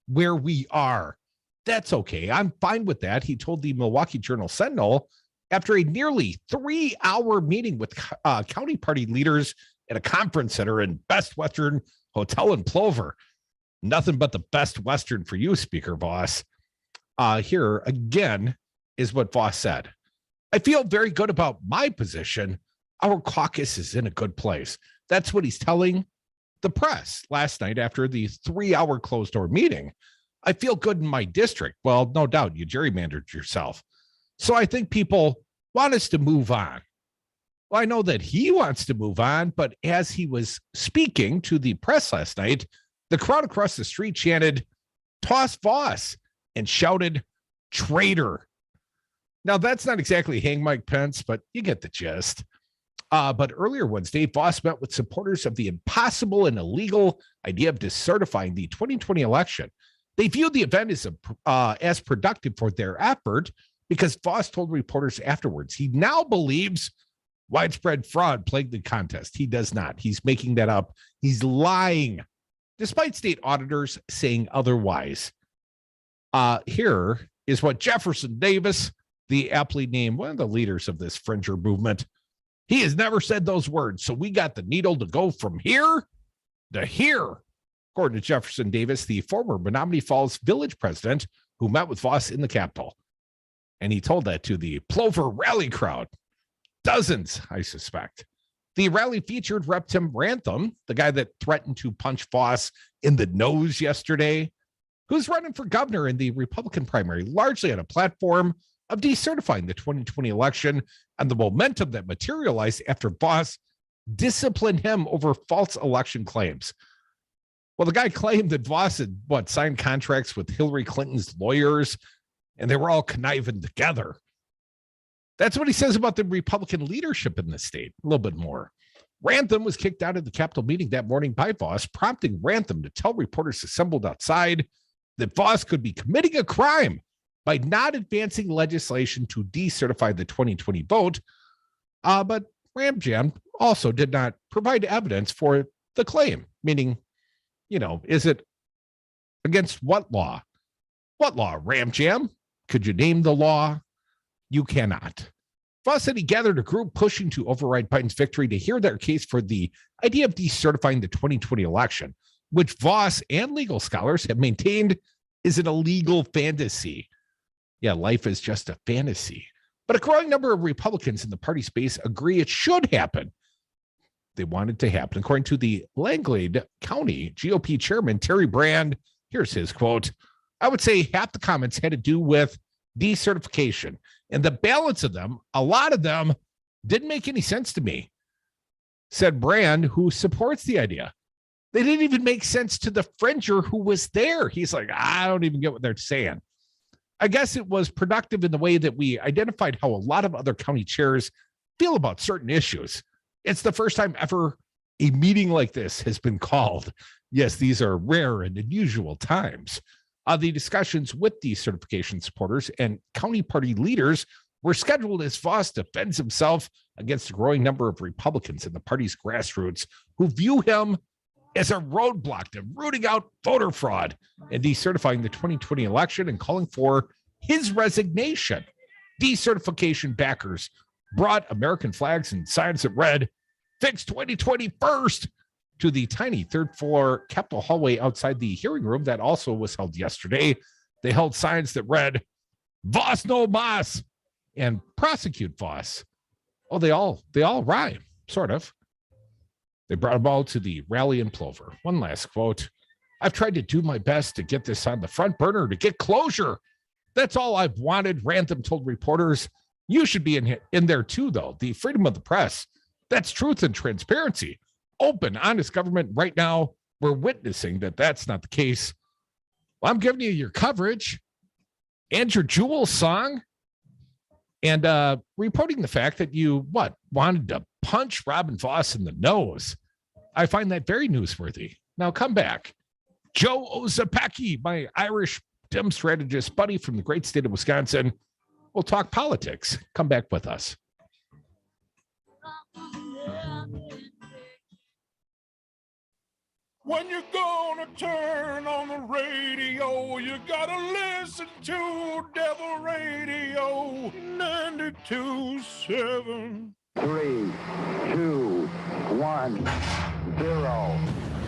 where we are. That's okay. I'm fine with that. He told the Milwaukee Journal Sentinel after a nearly 3-hour meeting with county party leaders at a conference center in Best Western Hotel in Plover. Nothing but the Best Western for you, Speaker Voss. Here again is what Voss said. I feel very good about my position. Our caucus is in a good place. That's what he's telling the press last night after the 3-hour closed-door meeting. I feel good in my district. Well, no doubt you gerrymandered yourself. So I think people want us to move on. Well, I know that he wants to move on, but as he was speaking to the press last night, the crowd across the street chanted, "Toss Voss," and shouted, "Traitor." Now, that's not exactly hang Mike Pence, but you get the gist. But earlier Wednesday, Voss met with supporters of the impossible and illegal idea of decertifying the 2020 election. They viewed the event as productive for their effort because Voss told reporters afterwards he now believes widespread fraud plagued the contest. He does not. He's making that up. He's lying, despite state auditors saying otherwise. Here is what Jefferson Davis, the aptly named one of the leaders of this fringer movement, he has never said those words. So we got the needle to go from here to here. According to Jefferson Davis, the former Menominee Falls village president who met with Voss in the Capitol. And he told that to the Plover rally crowd. Dozens, I suspect. The rally featured Rep. Tim Rantham, the guy that threatened to punch Voss in the nose yesterday, who's running for governor in the Republican primary, largely on a platform of decertifying the 2020 election and the momentum that materialized after Voss disciplined him over false election claims. Well, the guy claimed that Voss had signed contracts with Hillary Clinton's lawyers, and they were all conniving together. That's what he says about the Republican leadership in the state. A little bit more. Rantham was kicked out of the Capitol meeting that morning by Voss, prompting Rantham to tell reporters assembled outside that Voss could be committing a crime by not advancing legislation to decertify the 2020 vote. But RamJam also did not provide evidence for the claim, meaning, is it against what law? What law, RamJam? Could you name the law? You cannot. Voss said he gathered a group pushing to override Biden's victory to hear their case for the idea of decertifying the 2020 election, which Voss and legal scholars have maintained is an illegal fantasy. Yeah, life is just a fantasy. But a growing number of Republicans in the party space agree it should happen. They want it to happen. According to the Langlade County GOP chairman, Terry Brand, here's his quote. I would say half the comments had to do with decertification, and the balance of them, a lot of them, didn't make any sense to me, said Brand, who supports the idea. They didn't even make sense to the fringer who was there. He's like, I don't even get what they're saying. I guess it was productive in the way that we identified how a lot of other county chairs feel about certain issues. It's the first time ever a meeting like this has been called. Yes, these are rare and unusual times. The discussions with decertification supporters and county party leaders were scheduled as Voss defends himself against a growing number of Republicans in the party's grassroots who view him as a roadblock to rooting out voter fraud and decertifying the 2020 election and calling for his resignation. Decertification backers brought American flags and signs that read, "Fix 2020 first," to the tiny third floor Capitol hallway outside the hearing room that also was held yesterday. They held signs that read, "Voss no mas," and "Prosecute Voss." Oh, they all rhyme, sort of. They brought them all to the rally in Plover. One last quote. I've tried to do my best to get this on the front burner, to get closure. That's all I've wanted, Rantham told reporters. You should be in there too, though. The freedom of the press. That's truth and transparency. Open, honest government. Right now, we're witnessing that that's not the case. Well, I'm giving you your coverage and your Jewel song and reporting the fact that you, wanted to punch Robin Voss in the nose. I find that very newsworthy. Now come back. Joe Ozapecki, my Irish Dem strategist buddy from the great state of Wisconsin. We'll talk politics. Come back with us. When you're gonna turn on the radio, you gotta listen to Devil Radio 92.7. 3, 2, 1, 0.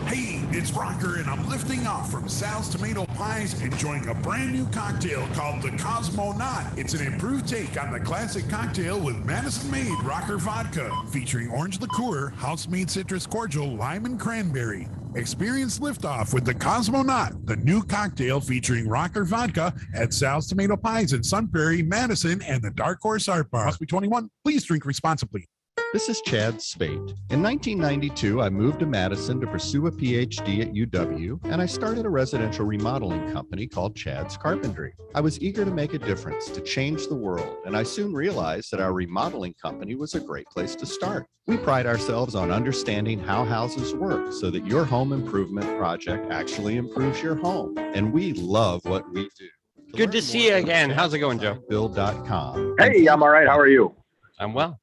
Hey, it's Rocker, and I'm lifting off from Sal's Tomato Pies, enjoying a brand new cocktail called the Cosmonaut. It's an improved take on the classic cocktail with Madison-made Rocker vodka, featuring orange liqueur, house-made citrus cordial, lime, and cranberry. Experience liftoff with the Cosmonaut, the new cocktail featuring Rocker vodka at Sal's Tomato Pies in Sun Prairie, Madison, and the Dark Horse Art Bar. Must be 21. Please drink responsibly. This is Chad Spate. In 1992, I moved to Madison to pursue a PhD at UW, and I started a residential remodeling company called Chad's Carpentry. I was eager to make a difference, to change the world, and I soon realized that our remodeling company was a great place to start. We pride ourselves on understanding how houses work so that your home improvement project actually improves your home, and we love what we do. Good to see you again. How's it going, Joe? Bill.com. Hey, I'm all right. How are you? I'm well.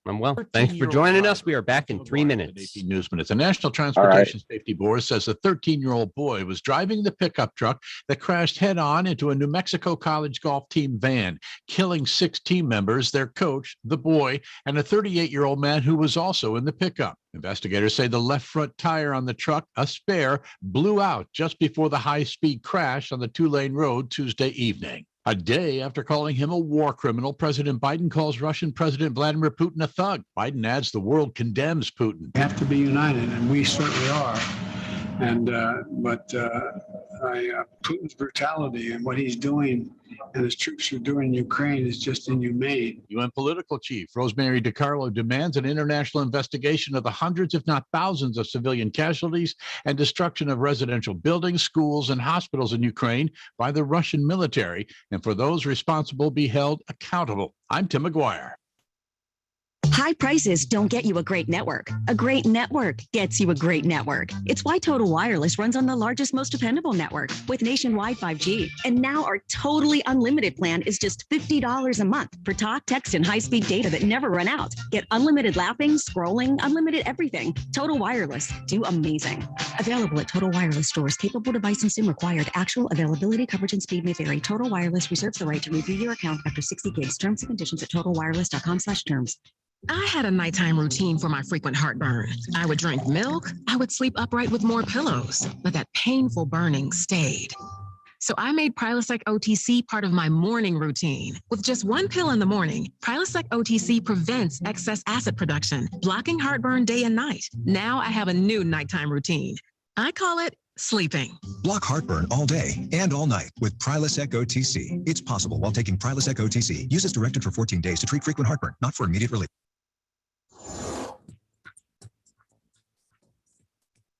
Thanks for joining us. We are back in 3 minutes. 18 News Minutes. The National Transportation Safety Board says a 13-year-old boy was driving the pickup truck that crashed head-on into a New Mexico college golf team van, killing 6 team members, their coach, the boy, and a 38-year-old man who was also in the pickup. Investigators say the left front tire on the truck, a spare, blew out just before the high-speed crash on the 2-lane road Tuesday evening. A day after calling him a war criminal, President Biden calls Russian President Vladimir Putin a thug. Biden adds the world condemns Putin. We have to be united, and we certainly are. And Putin's brutality and what he's doing and his troops are doing in Ukraine is just inhumane. UN political chief Rosemary DiCarlo demands an international investigation of the hundreds, if not thousands, of civilian casualties and destruction of residential buildings, schools, and hospitals in Ukraine by the Russian military, and for those responsible be held accountable. I'm Tim McGuire. High prices don't get you a great network. A great network gets you a great network. It's why Total Wireless runs on the largest, most dependable network with nationwide 5G. And now our totally unlimited plan is just $50 a month for talk, text, and high-speed data that never run out. Get unlimited laughing, scrolling, unlimited everything. Total Wireless. Do amazing. Available at Total Wireless stores. Capable device and SIM required. Actual availability, coverage, and speed may vary. Total Wireless reserves the right to review your account after 60 gigs. Terms and conditions at totalwireless.com/terms. I had a nighttime routine for my frequent heartburn. I would drink milk. I would sleep upright with more pillows, but that painful burning stayed. So I made Prilosec OTC part of my morning routine. With just 1 pill in the morning, Prilosec OTC prevents excess acid production, blocking heartburn day and night. Now I have a new nighttime routine. I call it sleeping. Block heartburn all day and all night with Prilosec OTC. It's possible while taking Prilosec OTC. Use as directed for 14 days to treat frequent heartburn, not for immediate relief.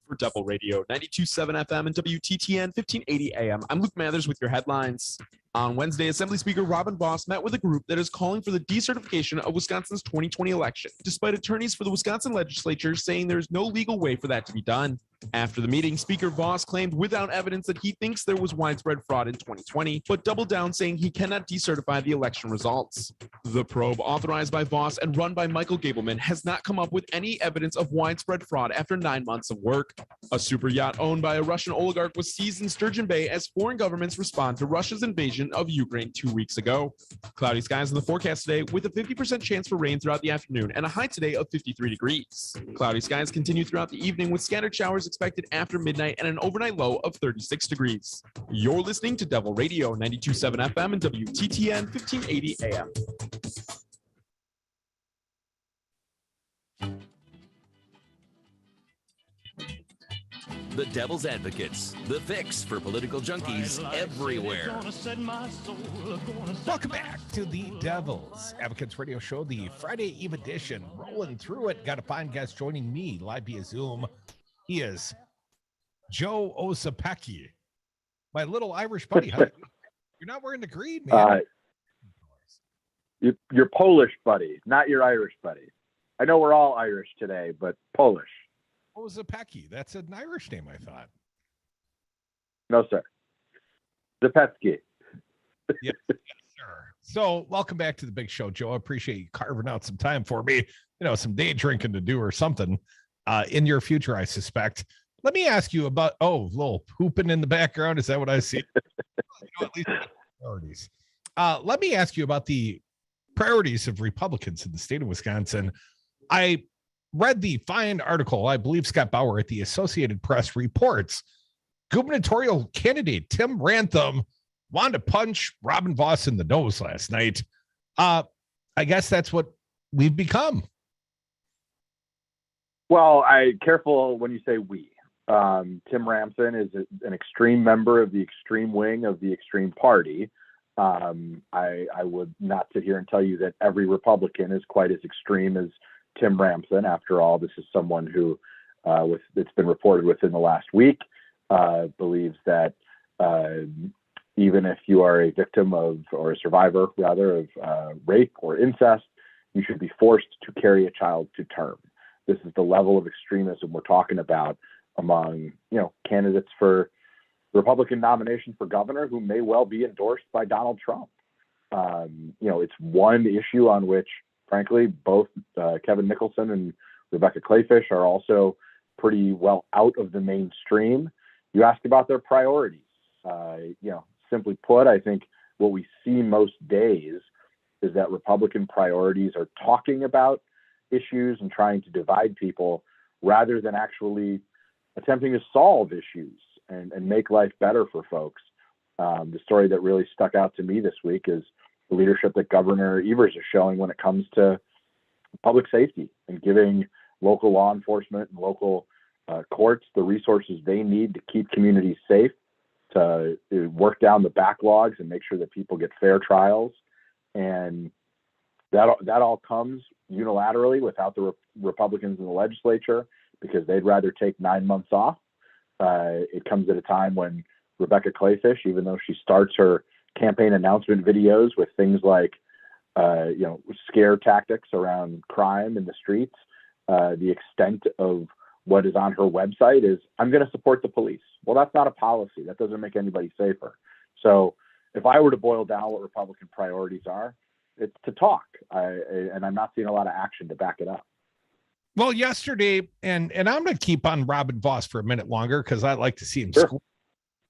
For Devil Radio, 92.7 FM and WTTN 1580 AM. I'm Luke Mathers with your headlines. On Wednesday, Assembly Speaker Robin Vos met with a group that is calling for the decertification of Wisconsin's 2020 election, despite attorneys for the Wisconsin legislature saying there is no legal way for that to be done. After the meeting, Speaker Vos claimed without evidence that he thinks there was widespread fraud in 2020, but doubled down saying he cannot decertify the election results. The probe, authorized by Vos and run by Michael Gableman, has not come up with any evidence of widespread fraud after 9 months of work. A super yacht owned by a Russian oligarch was seized in Sturgeon Bay as foreign governments respond to Russia's invasion of Ukraine 2 weeks ago. Cloudy skies in the forecast today with a 50% chance for rain throughout the afternoon and a high today of 53 degrees. Cloudy skies continue throughout the evening with scattered showers expected after midnight and an overnight low of 36 degrees. You're listening to Devil Radio 92.7 FM and WTTN 1580 AM. The Devil's Advocates, the fix for political junkies everywhere. Welcome back to the Devil's Advocates Radio Show, the Friday Eve edition. Rolling through it. Got a fine guest joining me live via Zoom. He is Joe Osapeki, my little Irish buddy. You're not wearing the green, man. Your Polish buddy, not your Irish buddy. I know we're all Irish today, but Polish. Osapeki. That's an Irish name, I thought. No, sir. Zapetsky. Yes, sir. So welcome back to the big show, Joe. I appreciate you carving out some time for me. Some day drinking to do or something in your future, I suspect. Let me ask you about, a little pooping in the background. Is that what I see? At least priorities. Let me ask you about the priorities of Republicans in the state of Wisconsin. I read the fine article, I believe Scott Bauer at the Associated Press reports gubernatorial candidate Tim Rantham wanted to punch Robin Vos in the nose last night. I guess that's what we've become. Well, careful when you say we. Tim Ramson is an extreme member of the extreme wing of the extreme party. I would not sit here and tell you that every Republican is quite as extreme as Tim Ramson. After all, this is someone who, it's been reported within the last week, believes that even if you are a victim of, or a survivor rather, of rape or incest, you should be forced to carry a child to term. This is the level of extremism we're talking about among, candidates for Republican nomination for governor who may well be endorsed by Donald Trump. It's one issue on which, frankly, both Kevin Nicholson and Rebecca Clayfish are also pretty well out of the mainstream. You ask about their priorities. Simply put, I think what we see most days is that Republican priorities are talking about issues and trying to divide people rather than actually attempting to solve issues and make life better for folks. The story that really stuck out to me this week is the leadership that Governor Evers is showing when it comes to public safety and giving local law enforcement and local courts the resources they need to keep communities safe, to work down the backlogs and make sure that people get fair trials. And that all comes unilaterally without the Republicans in the legislature because they'd rather take 9 months off. It comes at a time when Rebecca Clayfish, even though she starts her campaign announcement videos with things like, scare tactics around crime in the streets, the extent of what is on her website is, I'm going to support the police. Well, that's not a policy. That doesn't make anybody safer. So if I were to boil down what Republican priorities are, it's to talk. And I'm not seeing a lot of action to back it up. Well, yesterday, and I'm going to keep on Robin Voss for a minute longer because I like to see him. Sure.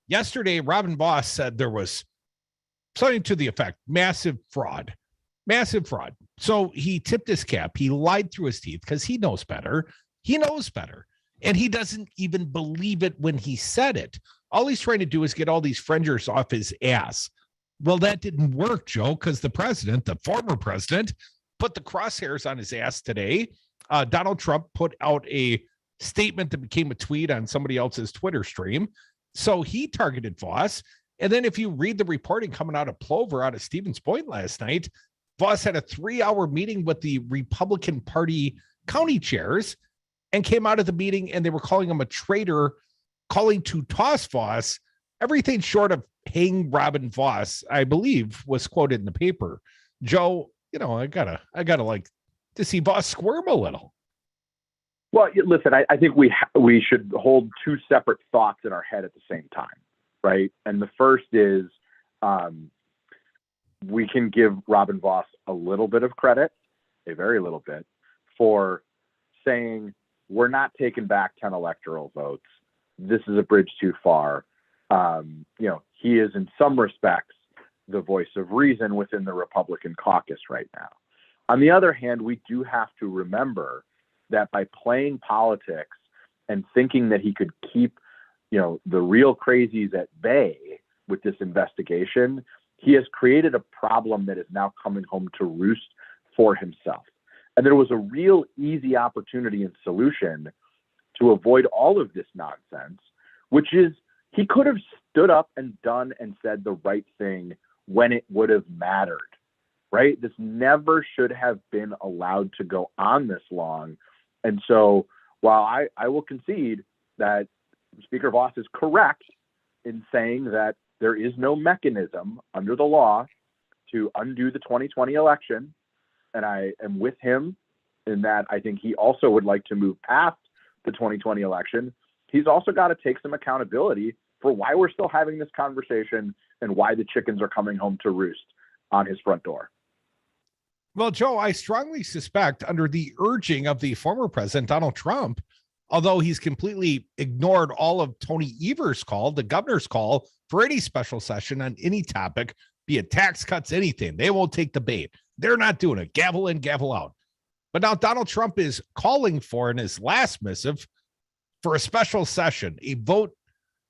Yesterday, Robin Voss said there was something to the effect, massive fraud. So he tipped his cap. He lied through his teeth because he knows better. He knows better. And he doesn't even believe it when he said it. All he's trying to do is get all these fringers off his ass. Well, that didn't work, Joe, because the president, the former president, put the crosshairs on his ass today. Donald Trump put out a statement that became a tweet on somebody else's Twitter stream. So he targeted Voss. And then if you read the reporting coming out of Plover, out of Stevens Point last night, Voss had a 3-hour meeting with the Republican Party county chairs and came out of the meeting and they were calling him a traitor, calling to toss Voss. Everything short of hang Robin Voss, I believe, was quoted in the paper. Joe, I gotta like to see Voss squirm a little. Well, listen, I think we should hold two separate thoughts in our head at the same time, right? And the first is we can give Robin Voss a little bit of credit, a very little bit, for saying we're not taking back 10 electoral votes. This is a bridge too far. He is in some respects the voice of reason within the Republican caucus right now. On the other hand, we do have to remember that by playing politics and thinking that he could keep, the real crazies at bay with this investigation, he has created a problem that is now coming home to roost for himself. And there was a real easy opportunity and solution to avoid all of this nonsense, which is he could have stood up and done and said the right thing when it would have mattered, right? This never should have been allowed to go on this long. And so while I will concede that Speaker Voss is correct in saying that there is no mechanism under the law to undo the 2020 election, and I am with him in that I think he also would like to move past the 2020 election, he's also got to take some accountability for why we're still having this conversation and why the chickens are coming home to roost on his front door. Well, Joe, I strongly suspect under the urging of the former president, Donald Trump, although he's completely ignored all of Tony Evers' call, the governor's call for any special session on any topic, be it tax cuts, anything, they won't take the bait. They're not doing it. Gavel in, gavel out. But now Donald Trump is calling for, in his last missive, for a special session, a vote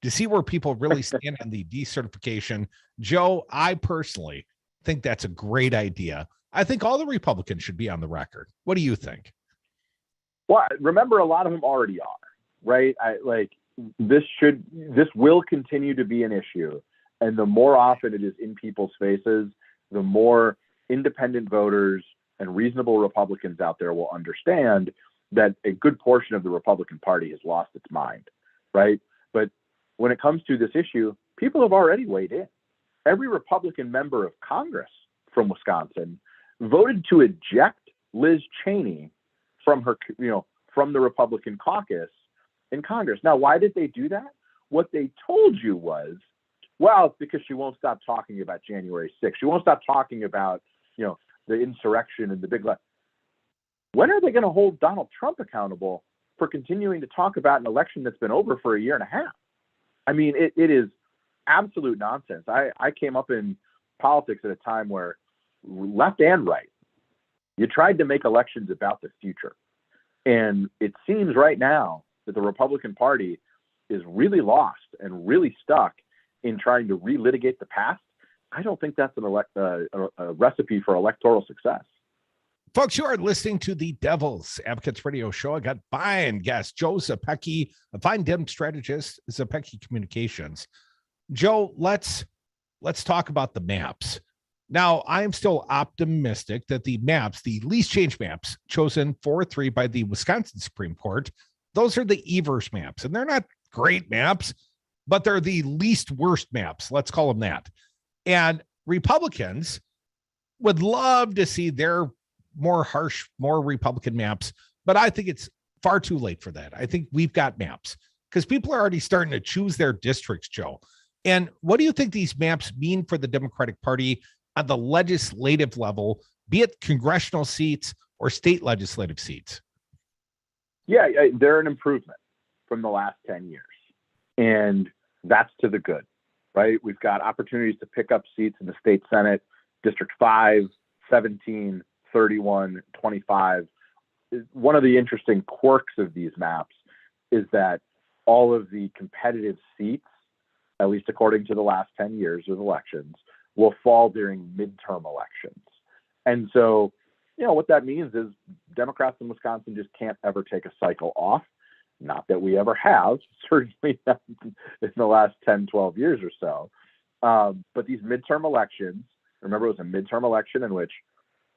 to see where people really stand on the decertification. Joe, I personally think that's a great idea. I think all the Republicans should be on the record. What do you think? Well, remember, a lot of them already are, right? This will continue to be an issue. And the more often it is in people's faces, the more independent voters and reasonable Republicans out there will understand that a good portion of the Republican Party has lost its mind, right? But when it comes to this issue, people have already weighed in. Every Republican member of Congress from Wisconsin voted to eject Liz Cheney from her, from the Republican caucus in Congress. Now, why did they do that? what they told you was, well, it's because she won't stop talking about January 6th. She won't stop talking about, the insurrection and the big. When are they going to hold Donald Trump accountable for continuing to talk about an election that's been over for a year and a half? I mean, it is absolute nonsense. I came up in politics at a time where left and right, you tried to make elections about the future. And it seems right now that the Republican Party is really lost and really stuck in trying to relitigate the past. I don't think that's a recipe for electoral success. Folks, you are listening to the Devil's Advocates Radio Show. I got fine guest Joe Zepecki, a fine dem strategist, Zepecki Communications. Joe, let's talk about the maps. Now, I am still optimistic that the maps, the least change maps chosen 4-3 by the Wisconsin Supreme Court, those are the Evers maps, and they're not great maps, but they're the least worst maps. Let's call them that. And Republicans would love to see their more harsh, more Republican maps, but I think it's far too late for that. I think we've got maps because people are already starting to choose their districts, Joe. And what do you think these maps mean for the Democratic Party on the legislative level, be it congressional seats or state legislative seats? Yeah, they're an improvement from the last 10 years. And that's to the good, right? We've got opportunities to pick up seats in the state Senate, District 5, 17, 31, 25. One of the interesting quirks of these maps is that all of the competitive seats, at least according to the last 10 years of elections, will fall during midterm elections. And so, what that means is Democrats in Wisconsin just can't ever take a cycle off. Not that we ever have, certainly not in the last 10, 12 years or so. But these midterm elections, remember it was a midterm election in which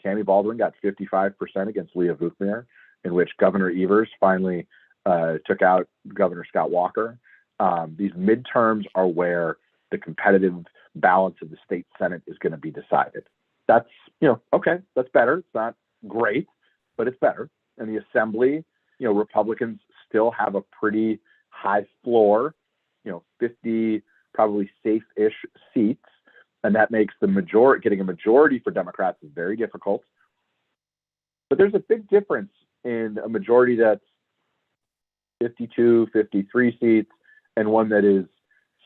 Tammy Baldwin got 55% against Leah Vukmir, in which Governor Evers finally took out Governor Scott Walker. These midterms are where the competitive balance of the state Senate is going to be decided. That's, okay, that's better. It's not great, but it's better. And the Assembly, Republicans still have a pretty high floor, 50 probably safe-ish seats. And that makes getting a majority for Democrats is very difficult. But there's a big difference in a majority that's 52, 53 seats and one that is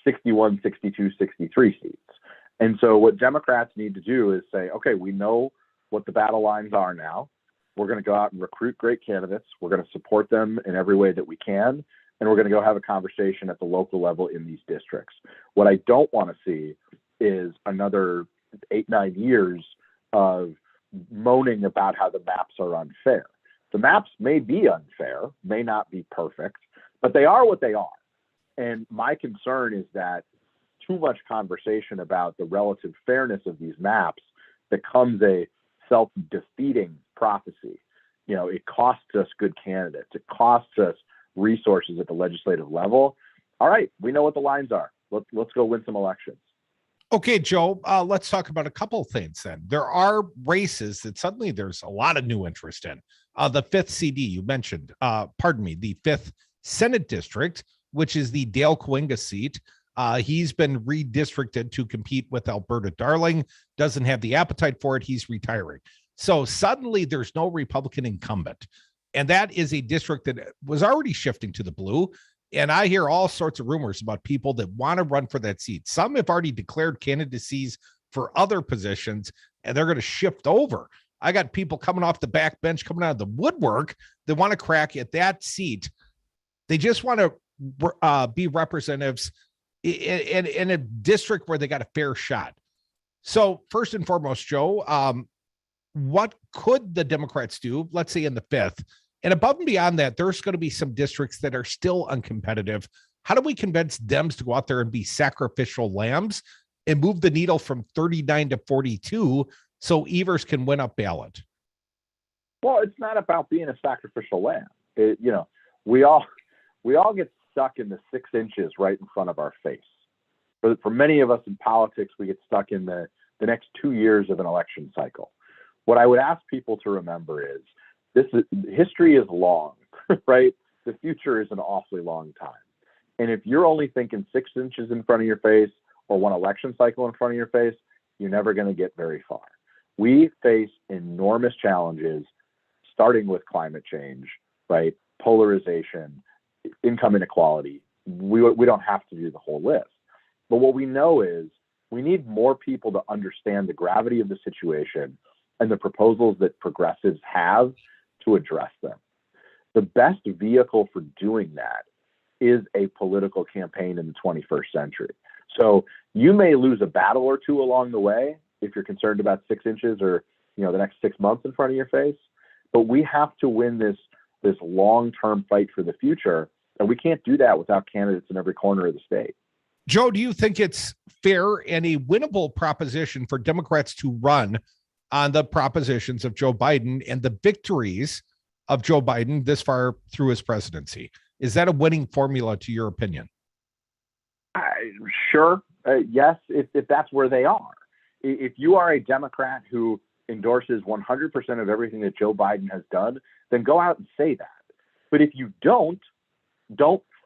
61, 62, 63 seats. And so what Democrats need to do is say, okay, we know what the battle lines are now. We're going to go out and recruit great candidates. We're going to support them in every way that we can. And we're going to go have a conversation at the local level in these districts. What I don't want to see is another 8-9 years of moaning about how the maps are unfair. The maps may be unfair, may not be perfect, but they are what they are. And my concern is that too much conversation about the relative fairness of these maps becomes a self-defeating prophecy. It costs us good candidates. It costs us resources at the legislative level. All right, we know what the lines are. Let's go win some elections. Okay, Joe, let's talk about a couple of things then. There are races that suddenly there's a lot of new interest in. The 5th CD you mentioned, the 5th Senate District, which is the Dale Coinga seat. He's been redistricted to compete with Alberta Darling, doesn't have the appetite for it. He's retiring. So suddenly there's no Republican incumbent. And that is a district that was already shifting to the blue. And I hear all sorts of rumors about people that want to run for that seat. Some have already declared candidacies for other positions, and they're going to shift over. I got people coming off the back bench, coming out of the woodwork that want to crack at that seat. They just want to be representatives in a district where they got a fair shot. So first and foremost, Joe, what could the Democrats do, let's say in the 5th? And above and beyond that, there's going to be some districts that are still uncompetitive. How do we convince Dems to go out there and be sacrificial lambs and move the needle from 39 to 42 so Evers can win up ballot? Well, it's not about being a sacrificial lamb. We all get stuck in the 6 inches right in front of our face. For many of us in politics, we get stuck in the next 2 years of an election cycle. What I would ask people to remember is history is long, right? The future is an awfully long time. And if you're only thinking 6 inches in front of your face or one election cycle in front of your face, you're never going to get very far. We face enormous challenges, starting with climate change, right? Polarization, income inequality. We don't have to do the whole list. But what we know is we need more people to understand the gravity of the situation and the proposals that progressives have to address them. The best vehicle for doing that is a political campaign in the 21st century. So you may lose a battle or two along the way if you're concerned about 6 inches or the next 6 months in front of your face, but we have to win this long-term fight for the future, and we can't do that without candidates in every corner of the state. Joe, do you think it's fair and a winnable proposition for Democrats to run on the propositions of Joe Biden and the victories of Joe Biden this far through his presidency? Is that a winning formula to your opinion? Sure. Yes, if that's where they are. If you are a Democrat who endorses 100% of everything that Joe Biden has done, then go out and say that. But if you don't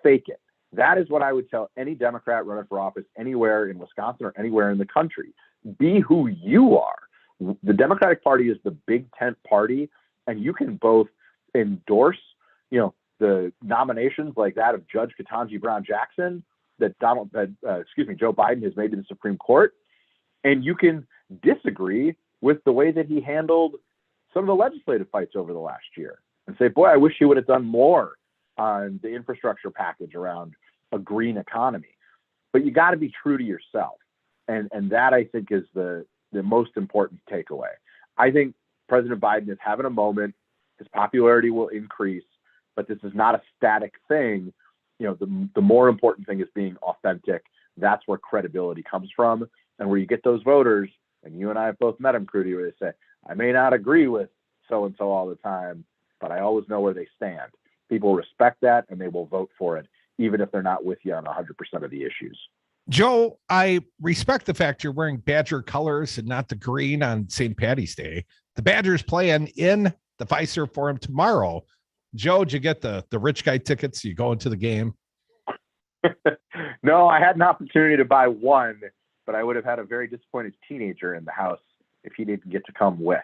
fake it. That is what I would tell any Democrat running for office anywhere in Wisconsin or anywhere in the country. Be who you are. The Democratic Party is the big tent party, and you can both endorse, the nominations like that of Judge Ketanji Brown Jackson that Joe Biden has made to the Supreme Court, and you can disagree with the way that he handled some of the legislative fights over the last year and say, boy, I wish he would have done more on the infrastructure package around a green economy. But you got to be true to yourself. And that, I think, is the most important takeaway. I think President Biden is having a moment. His popularity will increase, but this is not a static thing. The more important thing is being authentic. That's where credibility comes from, and where you get those voters. And you and I have both met them, Crudy, where they say, I may not agree with so-and-so all the time, but I always know where they stand. People respect that, and they will vote for it, even if they're not with you on 100% of the issues. Joe, I respect the fact you're wearing Badger colors and not the green on St. Patty's Day. The Badgers playing in the Fiserv Forum tomorrow. Joe, did you get the rich guy tickets? You go into the game? No, I had an opportunity to buy one, but I would have had a very disappointed teenager in the house if he didn't get to come with.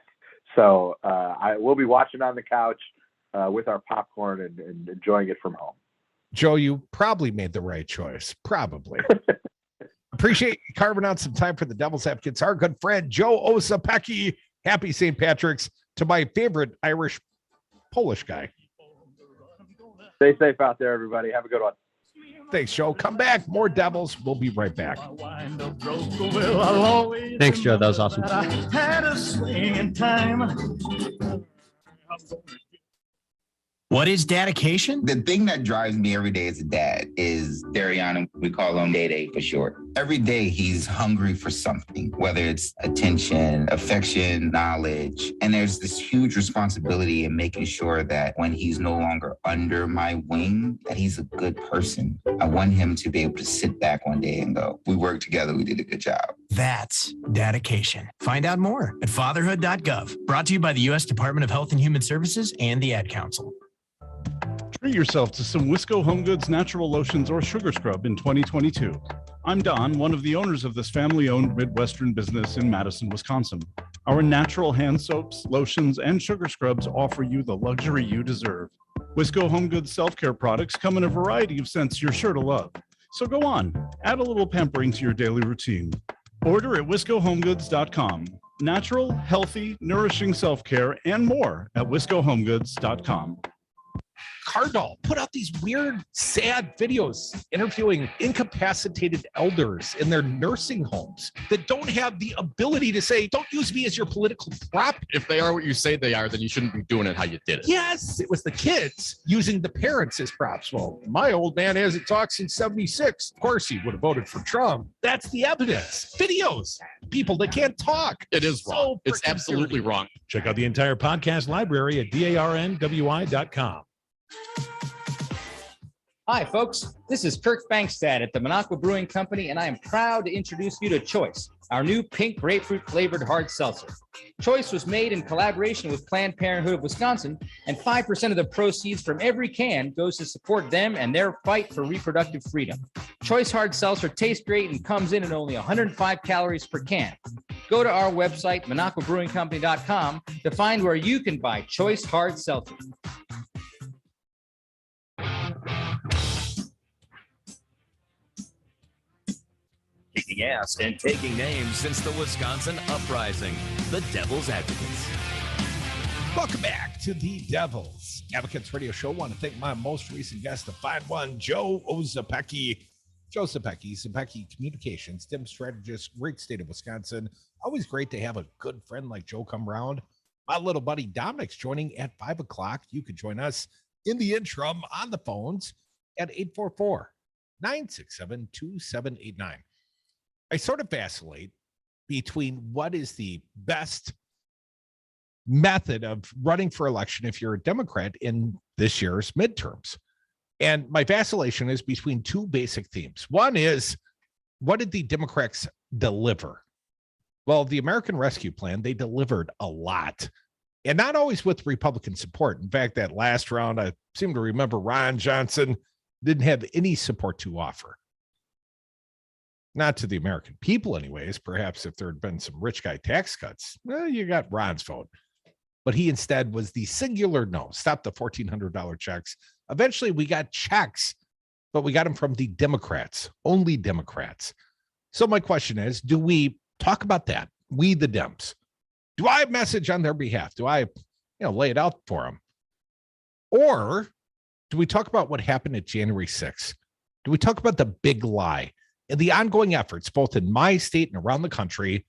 So I will be watching on the couch with our popcorn and enjoying it from home. Joe, you probably made the right choice. Probably. Appreciate you carving out some time for the Devil's Advocates. Our good friend, Joe Osapeki. Happy St. Patrick's to my favorite Irish Polish guy. Stay safe out there, everybody. Have a good one. Thanks, Joe. Come back. More Devils. We'll be right back. Thanks, Joe. That was awesome. What is dedication? The thing that drives me every day as a dad is Dariana. We call him Day for short. Every day he's hungry for something, whether it's attention, affection, knowledge. And there's this huge responsibility in making sure that when he's no longer under my wing, that he's a good person. I want him to be able to sit back one day and go, we worked together, we did a good job. That's dedication. Find out more at fatherhood.gov. Brought to you by the U.S. Department of Health and Human Services and the Ad Council. Treat yourself to some Wisco Home Goods natural lotions or sugar scrub in 2022. I'm Don, one of the owners of this family-owned Midwestern business in Madison, Wisconsin. Our natural hand soaps, lotions, and sugar scrubs offer you the luxury you deserve. Wisco Home Goods self-care products come in a variety of scents you're sure to love. So go on, add a little pampering to your daily routine. Order at wiscohomegoods.com. Natural, healthy, nourishing self-care and more at wiscohomegoods.com. Cardinal put out these weird, sad videos interviewing incapacitated elders in their nursing homes that don't have the ability to say, don't use me as your political prop. If they are what you say they are, then you shouldn't be doing it how you did it. Yes, it was the kids using the parents as props. Well, my old man hasn't talked since 76. Of course, he would have voted for Trump. That's the evidence. Videos. People that can't talk. It is wrong. It's absolutely wrong. Check out the entire podcast library at darnwi.com. Hi, folks. This is Kirk Bankstad at the Minocqua Brewing Company, and I am proud to introduce you to Choice, our new pink grapefruit flavored hard seltzer. Choice was made in collaboration with Planned Parenthood of Wisconsin, and 5% of the proceeds from every can goes to support them and their fight for reproductive freedom. Choice hard seltzer tastes great and comes in at only 105 calories per can. Go to our website, MinocquaBrewingCompany.com, to find where you can buy Choice hard seltzer. Kicking ass and taking names since the Wisconsin Uprising, the Devil's Advocates. Welcome back to the Devil's Advocates Radio Show. I want to thank my most recent guest, the fine one, Joe Ozapecki. Joe Zapecki Communications, STEM strategist, great state of Wisconsin. Always great to have a good friend like Joe come around. My little buddy Dominic's joining at 5 o'clock. You can join us in the interim on the phones at 844-967-2789. I sort of vacillate between what is the best method of running for election if you're a Democrat in this year's midterms. And my vacillation is between two basic themes. One is, what did the Democrats deliver? Well, the American Rescue Plan, they delivered a lot, and not always with Republican support. In fact, that last round, I seem to remember Ron Johnson didn't have any support to offer. Not to the American people anyways. Perhaps if there had been some rich guy tax cuts, well, you got Ron's vote. But he instead was the singular no. Stop the $1,400 checks. Eventually we got checks, but we got them from the Democrats, only Democrats. So my question is, do we talk about that? We the Dems. Do I message on their behalf? Do I, lay it out for them? Or do we talk about what happened at January 6th? Do we talk about the big lie and the ongoing efforts, both in my state and around the country,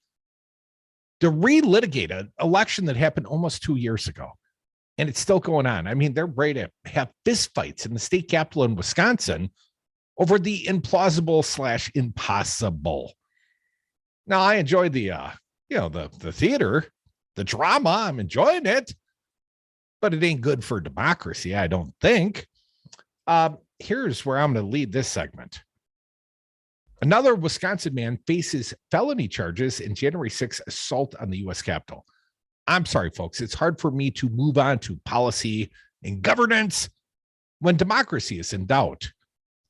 to relitigate an election that happened almost 2 years ago? And it's still going on. I mean, they're ready to have fistfights in the state capitol in Wisconsin over the implausible/impossible. Now, I enjoy the theater, the drama. I'm enjoying it, but it ain't good for democracy, I don't think. Here's where I'm going to lead this segment. Another Wisconsin man faces felony charges in January 6th assault on the U.S. Capitol. I'm sorry, folks. It's hard for me to move on to policy and governance when democracy is in doubt.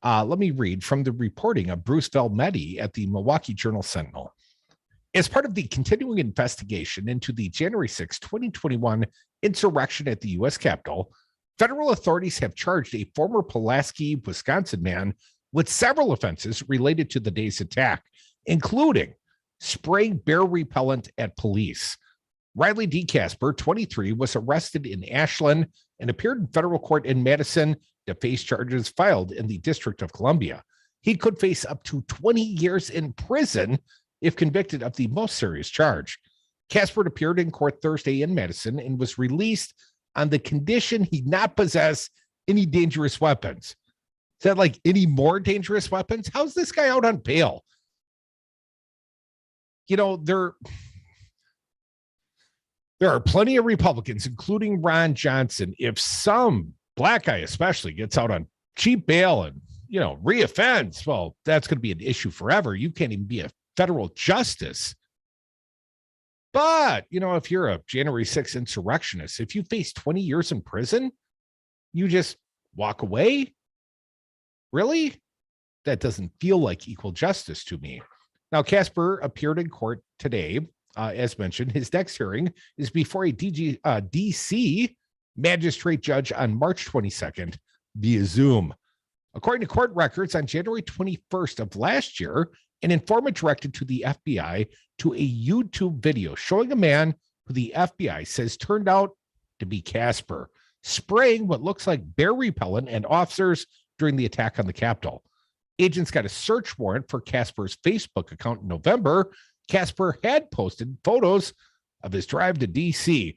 Let me read from the reporting of Bruce Velmetti at the Milwaukee Journal-Sentinel. As part of the continuing investigation into the January 6, 2021 insurrection at the U.S. Capitol, federal authorities have charged a former Pulaski, Wisconsin man with several offenses related to the day's attack, including spraying bear repellent at police. Riley D. Casper, 23, was arrested in Ashland and appeared in federal court in Madison to face charges filed in the District of Columbia. He could face up to 20 years in prison if convicted of the most serious charge. Casper appeared in court Thursday in Madison and was released on the condition he not possess any dangerous weapons. Is that like any more dangerous weapons? How's this guy out on bail? There are plenty of Republicans, including Ron Johnson. If some black guy especially gets out on cheap bail and, reoffends, well, that's going to be an issue forever. You can't even be a federal justice. But, if you're a January 6th insurrectionist, if you face 20 years in prison, you just walk away? Really? That doesn't feel like equal justice to me. Now, Casper appeared in court today. As mentioned, his next hearing is before a DC magistrate judge on March 22nd via Zoom. According to court records, on January 21st of last year, an informant directed to the FBI to a YouTube video showing a man who the FBI says turned out to be Casper, spraying what looks like bear repellent and officers during the attack on the Capitol. Agents got a search warrant for Casper's Facebook account in November. Casper had posted photos of his drive to D.C.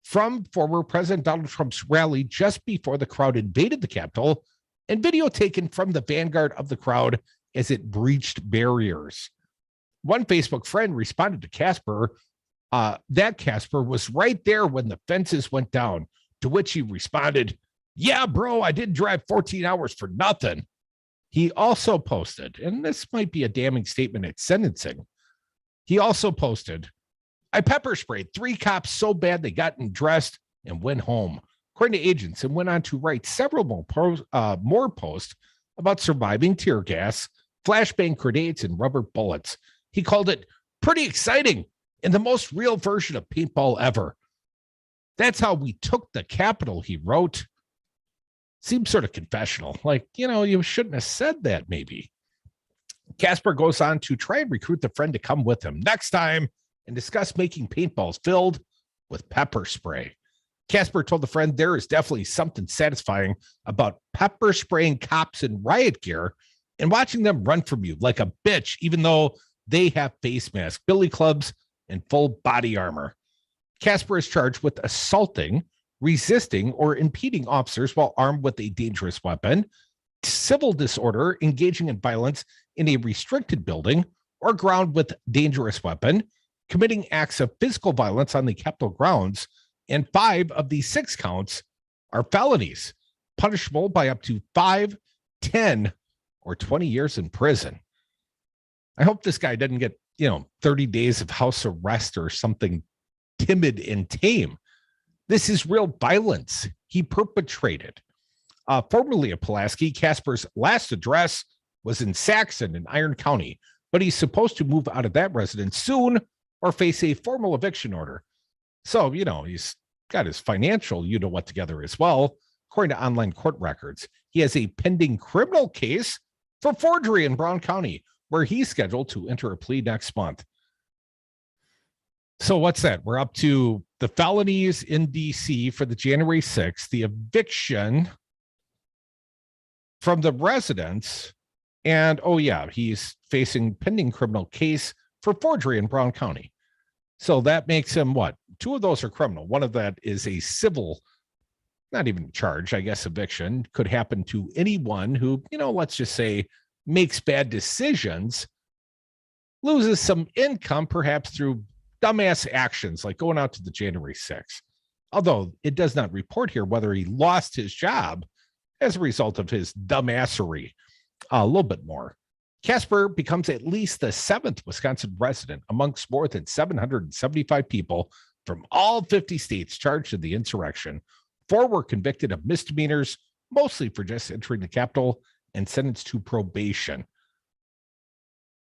from former President Donald Trump's rally just before the crowd invaded the Capitol, and video taken from the vanguard of the crowd as it breached barriers. One Facebook friend responded to Casper that Casper was right there when the fences went down, to which he responded, Yeah, bro, I didn't drive 14 hours for nothing. He also posted, and this might be a damning statement at sentencing. He also posted, I pepper sprayed 3 cops so bad they got undressed and went home, according to agents, and went on to write several more posts about surviving tear gas, flashbang grenades, and rubber bullets. He called it pretty exciting and the most real version of paintball ever. That's how we took the Capitol, he wrote. Seems sort of confessional. Like, you shouldn't have said that, maybe. Casper goes on to try and recruit the friend to come with him next time and discuss making paintballs filled with pepper spray. Casper told the friend there is definitely something satisfying about pepper spraying cops in riot gear and watching them run from you like a bitch, even though they have face masks, billy clubs, and full body armor. Casper is charged with assaulting, resisting, or impeding officers while armed with a dangerous weapon, civil disorder, engaging in violence in a restricted building or ground with dangerous weapon, committing acts of physical violence on the Capitol grounds, and 5 of the 6 counts are felonies, punishable by up to 5, 10, or 20 years in prison. I hope this guy doesn't get, 30 days of house arrest or something timid and tame. This is real violence he perpetrated. Formerly of Pulaski, Casper's last address was in Saxon in Iron County, but he's supposed to move out of that residence soon or face a formal eviction order. So, he's got his financial what together as well. According to online court records, he has a pending criminal case for forgery in Brown County, where he's scheduled to enter a plea next month. So what's that? We're up to the felonies in DC for the January 6th, the eviction from the residence, and he's facing pending criminal case for forgery in Brown County. So that makes him what? 2 of those are criminal. One of that is a civil, not even charge, I guess. Eviction could happen to anyone who, let's just say, makes bad decisions, loses some income, perhaps through dumbass actions like going out to the January 6th. Although it does not report here whether he lost his job as a result of his dumbassery. A little bit more. Casper becomes at least the 7th Wisconsin resident amongst more than 775 people from all 50 states charged in the insurrection. 4 were convicted of misdemeanors, mostly for just entering the Capitol, and sentenced to probation.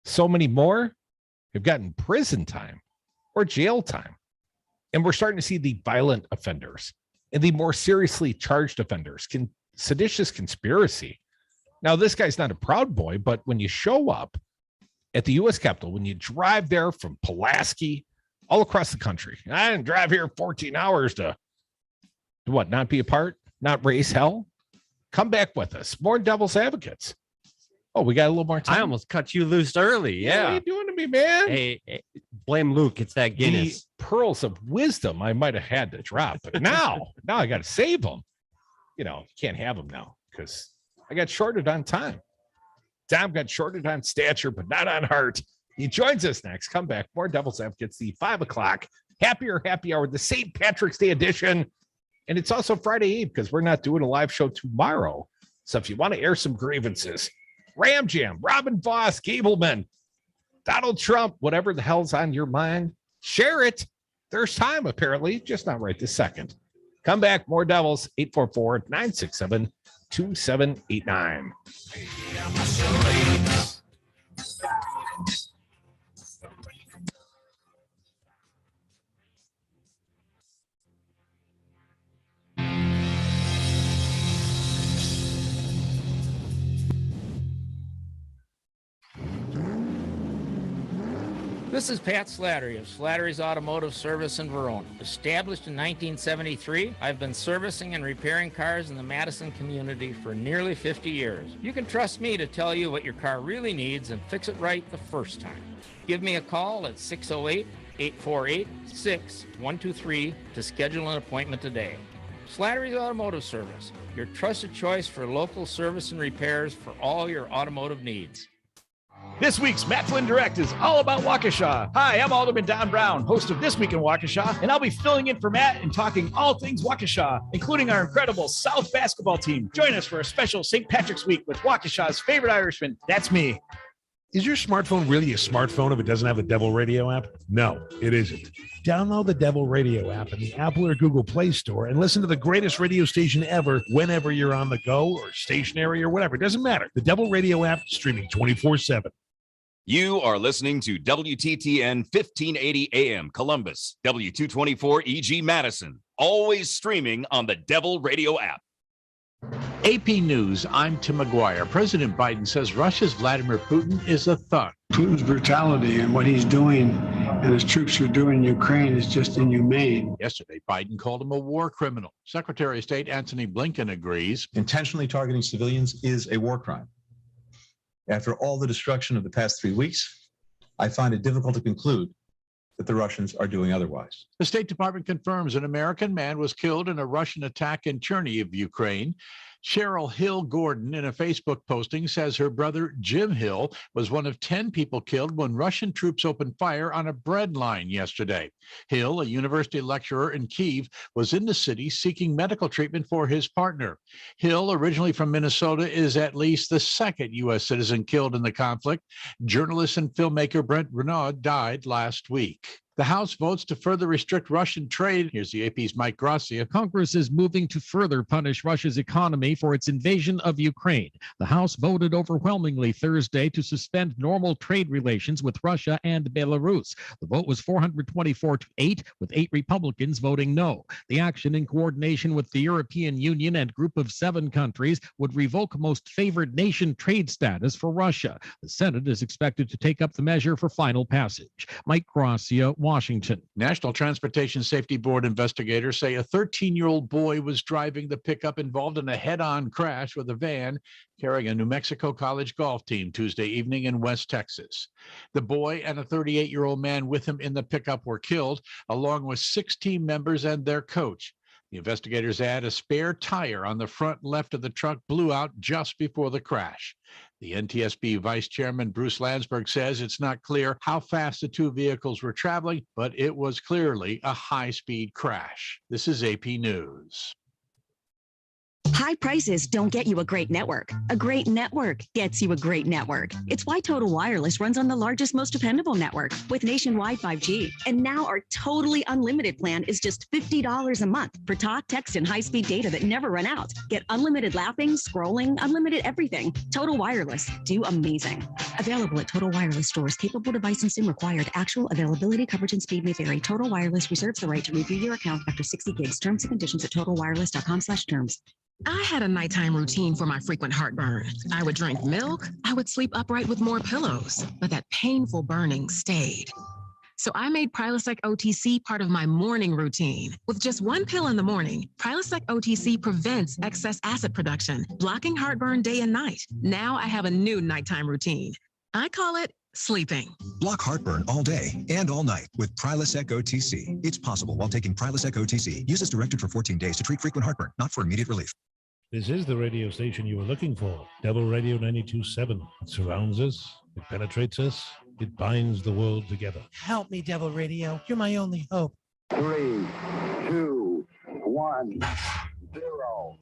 So many more have gotten prison time or jail time. And we're starting to see the violent offenders and the more seriously charged offenders, seditious conspiracy. Now, this guy's not a Proud Boy, but when you show up at the U.S. Capitol, when you drive there from Pulaski all across the country, I didn't drive here 14 hours to what, not be a part, not raise hell? Come back with us. More devil's advocates. Oh, we got a little more time. I almost cut you loose early. Yeah. What are you doing to me, man? Hey, blame Luke. It's that Guinness. The pearls of wisdom I might have had to drop, but now I got to save them. You can't have them now because I got shorted on time. Tom got shorted on stature, but not on heart. He joins us next. Come back. More Devil's Advocates, the 5 o'clock Happier Happy Hour, the St. Patrick's Day edition. And it's also Friday Eve because we're not doing a live show tomorrow. So if you want to air some grievances, RamJam, Robin Voss, Gableman, Donald Trump, whatever the hell's on your mind, share it. There's time, apparently, just not right this second. Come back. More Devils, 844-967-2789. This is Pat Slattery of Slattery's Automotive Service in Verona. Established in 1973, I've been servicing and repairing cars in the Madison community for nearly 50 years. You can trust me to tell you what your car really needs and fix it right the first time. Give me a call at 608-848-6123 to schedule an appointment today. Slattery's Automotive Service, your trusted choice for local service and repairs for all your automotive needs. This week's Matt Flynn Direct is all about Waukesha. Hi, I'm Alderman Don Brown, host of This Week in Waukesha, and I'll be filling in for Matt and talking all things Waukesha, including our incredible South basketball team. Join us for a special St. Patrick's Week with Waukesha's favorite Irishman. That's me. Is your smartphone really a smartphone if it doesn't have the Devil Radio app? No, it isn't. Download the Devil Radio app in the Apple or Google Play Store and listen to the greatest radio station ever whenever you're on the go or stationary or whatever. It doesn't matter. The Devil Radio app, streaming 24/7. You are listening to WTTN 1580 AM Columbus, W224 EG Madison, always streaming on the Devil Radio app. AP News, I'm Tim McGuire. President Biden says Russia's Vladimir Putin is a thug. Putin's brutality and what he's doing and his troops are doing in Ukraine is just inhumane. Yesterday, Biden called him a war criminal. Secretary of State Antony Blinken agrees. Intentionally targeting civilians is a war crime. After all the destruction of the past 3 weeks, I find it difficult to conclude that the Russians are doing otherwise. The State Department confirms an American man was killed in a Russian attack in Chernihiv, Ukraine. Cheryl Hill Gordon, in a Facebook posting, says her brother Jim Hill was one of 10 people killed when Russian troops opened fire on a bread line yesterday. Hill, a university lecturer in Kyiv, was in the city seeking medical treatment for his partner. Hill, originally from Minnesota, is at least the second U.S. citizen killed in the conflict. Journalist and filmmaker Brent Renaud died last week. The House votes to further restrict Russian trade. Here's the AP's Mike Gracia. Congress is moving to further punish Russia's economy for its invasion of Ukraine. The House voted overwhelmingly Thursday to suspend normal trade relations with Russia and Belarus. The vote was 424-8, with 8 Republicans voting no. The action, in coordination with the European Union and Group of 7 countries, would revoke most favored nation trade status for Russia. The Senate is expected to take up the measure for final passage. Mike Gracia, Washington. National Transportation Safety Board investigators say a 13-year-old boy was driving the pickup involved in a head-on crash with a van carrying a New Mexico college golf team Tuesday evening in West Texas. The boy and a 38-year-old man with him in the pickup were killed, along with 6 team members and their coach. The investigators add a spare tire on the front left of the truck blew out just before the crash. The NTSB Vice Chairman Bruce Landsberg says it's not clear how fast the 2 vehicles were traveling, but it was clearly a high-speed crash. This is AP News. High prices don't get you a great network. A great network gets you a great network. It's why Total Wireless runs on the largest, most dependable network with nationwide 5G. And now our totally unlimited plan is just $50 a month for talk, text, and high-speed data that never run out. Get unlimited laughing, scrolling, unlimited everything. Total Wireless. Do amazing. Available at Total Wireless stores. Capable device and SIM required. Actual availability, coverage, and speed may vary. Total Wireless reserves the right to review your account after 60 gigs. Terms and conditions at totalwireless.com/terms. I had a nighttime routine for my frequent heartburn. I would drink milk. I would sleep upright with more pillows, but that painful burning stayed. So I made Prilosec OTC part of my morning routine. With just 1 pill in the morning, Prilosec OTC prevents excess acid production, blocking heartburn day and night. Now I have a new nighttime routine. I call it sleeping. Block heartburn all day and all night with Prilosec OTC. It's possible while taking Prilosec OTC. Use as directed for 14 days to treat frequent heartburn, not for immediate relief. This is the radio station you were looking for. Devil Radio 92.7. It surrounds us. It penetrates us. It binds the world together. Help me, Devil Radio. You're my only hope. 3, 2, 1, 0.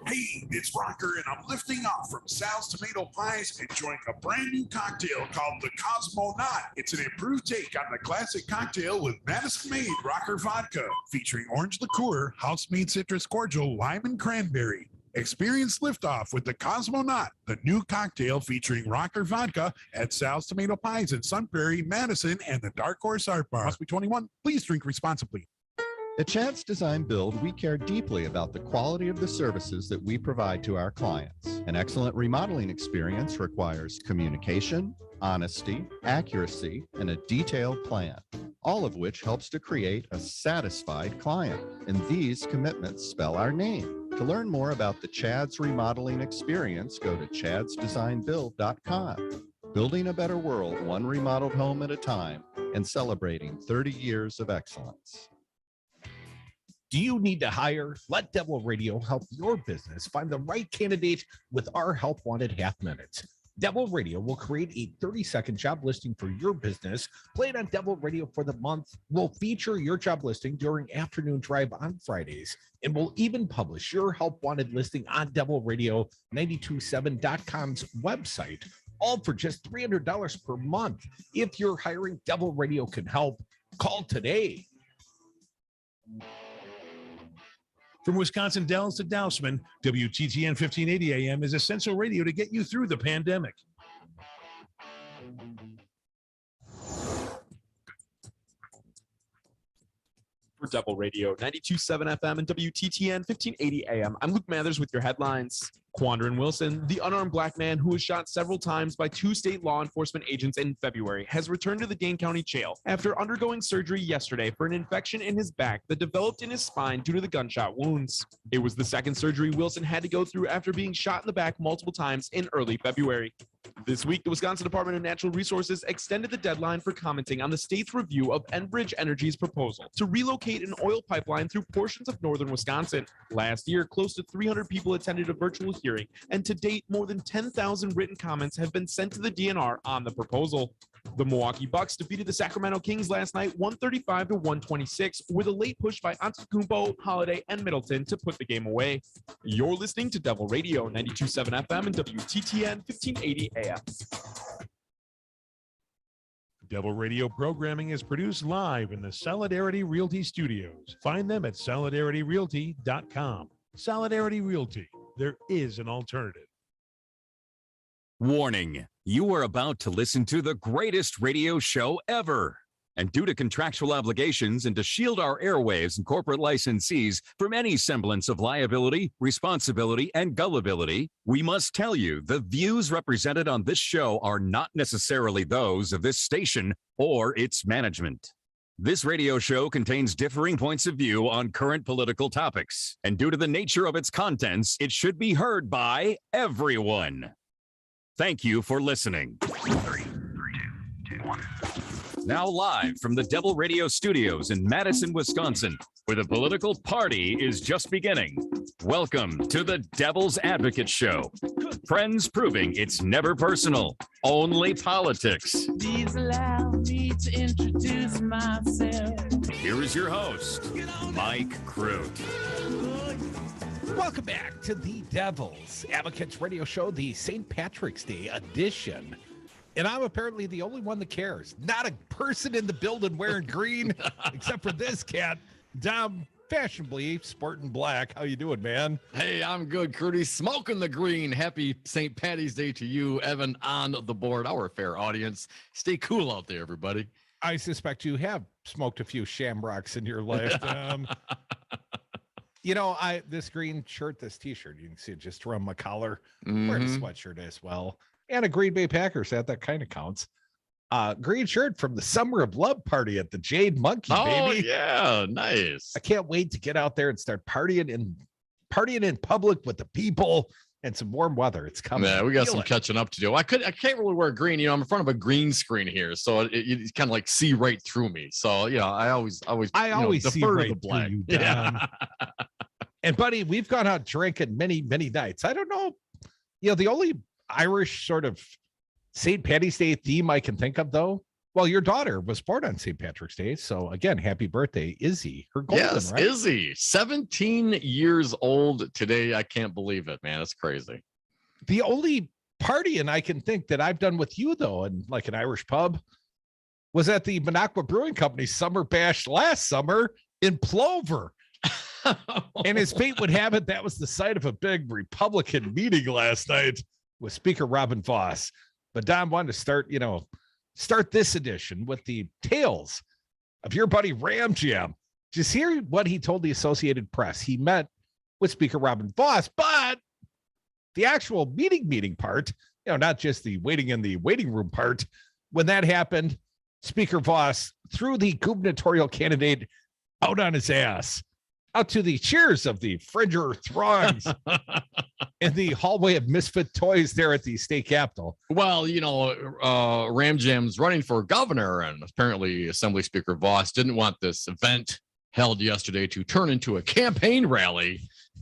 Hey, it's Rocker, and I'm lifting off from Sal's Tomato Pies, enjoying a brand new cocktail called the Cosmonaut. It's an improved take on the classic cocktail with Madison-made Rocker vodka, featuring orange liqueur, house-made citrus cordial, lime, and cranberry. Experience liftoff with the Cosmonaut, the new cocktail featuring Rocker vodka at Sal's Tomato Pies in Sun Prairie, Madison, and the Dark Horse Art Bar. Must be 21. Please drink responsibly. At Chad's Design Build, we care deeply about the quality of the services that we provide to our clients. An excellent remodeling experience requires communication, honesty, accuracy, and a detailed plan, all of which helps to create a satisfied client. And these commitments spell our name. To learn more about the Chad's remodeling experience, go to chadsdesignbuild.com. Building a better world, one remodeled home at a time, and celebrating 30 years of excellence. Do you need to hire? Let Devil Radio help your business find the right candidate with our Help Wanted half minutes. Devil Radio will create a 30-second job listing for your business. Play it on Devil Radio for the month. We'll feature your job listing during Afternoon Drive on Fridays, and we'll even publish your help wanted listing on devilradio927.com's website, all for just $300 per month. If you're hiring, Devil Radio can help. Call today. From Wisconsin Dells to Dousman, WTTN 1580 AM is essential radio to get you through the pandemic. For Devil Radio 92.7 FM and WTTN 1580 AM, I'm Luke Mathers with your headlines. Quandran Wilson, the unarmed black man who was shot several times by 2 state law enforcement agents in February, has returned to the Dane County Jail after undergoing surgery yesterday for an infection in his back that developed in his spine due to the gunshot wounds. It was the second surgery Wilson had to go through after being shot in the back multiple times in early February. This week, the Wisconsin Department of Natural Resources extended the deadline for commenting on the state's review of Enbridge Energy's proposal to relocate an oil pipeline through portions of northern Wisconsin. Last year, close to 300 people attended a virtual hearing, and to date, more than 10,000 written comments have been sent to the DNR on the proposal. The Milwaukee Bucks defeated the Sacramento Kings last night 135-126 with a late push by Antetokounmpo, Holiday, and Middleton to put the game away. You're listening to Devil Radio 92.7 FM and WTTN 1580 AM. Devil Radio programming is produced live in the Solidarity Realty Studios. Find them at solidarityrealty.com. Solidarity Realty. There is an alternative. Warning, you are about to listen to the greatest radio show ever. And due to contractual obligations and to shield our airwaves and corporate licensees from any semblance of liability, responsibility, and gullibility, we must tell you the views represented on this show are not necessarily those of this station or its management. This radio show contains differing points of view on current political topics, and due to the nature of its contents, it should be heard by everyone. Thank you for listening. 3, 2, 1. Now live from the Devil Radio Studios in Madison, Wisconsin, where the political party is just beginning. Welcome to the Devil's Advocate Show. Friends proving it's never personal, only politics. Please allow me to introduce myself. Here is your host, Mike Crute. Welcome back to the Devil's Advocates Radio Show, the St. Patrick's Day edition. And I'm apparently the only one that cares. Not a person in the building wearing green, except for this cat, Dom, fashionably sporting black. How you doing, man? Hey, I'm good, Curdy. Smoking the green. Happy St. Patty's Day to you, Evan, on the board, our fair audience. Stay cool out there, everybody. I suspect you have smoked a few shamrocks in your life. You know, this green shirt, this T-shirt, you can see it just around my collar. Wearing a sweatshirt as well. And a Green Bay Packers hat, that kind of counts. Green shirt from the Summer of Love party at the Jade Monkey, baby. Oh, yeah, nice. I can't wait to get out there and start partying in public with the people and some warm weather. It's coming. Yeah, we got some catching up to do. I can't really wear green. You know, I'm in front of a green screen here, so you kind of like see right through me. So, you know, I always see defer right to the black. through you, yeah. And buddy, we've gone out drinking many, many nights. I don't know. You know, the only Irish sort of St. Patty's Day theme I can think of, though. Well, your daughter was born on St. Patrick's Day. So again, happy birthday, Izzy. Her golden, yes, right? Izzy, 17 years old today. I can't believe it, man. It's crazy. The only partying I can think that I've done with you, though, in like an Irish pub, was at the Minocqua Brewing Company Summer Bash last summer in Plover. And as fate would have it, that was the site of a big Republican meeting last night with Speaker Robin Voss. But Don wanted to start this edition with the tales of your buddy RamJam. Just hear what he told the Associated Press. He met with Speaker Robin Voss, but the actual meeting part, not just the waiting in the waiting room part. When that happened, Speaker Voss threw the gubernatorial candidate out on his ass, out to the cheers of the fringer throngs in the hallway of misfit toys there at the state capitol. Well, RamJam's running for governor, and apparently Assembly Speaker Voss didn't want this event held yesterday to turn into a campaign rally.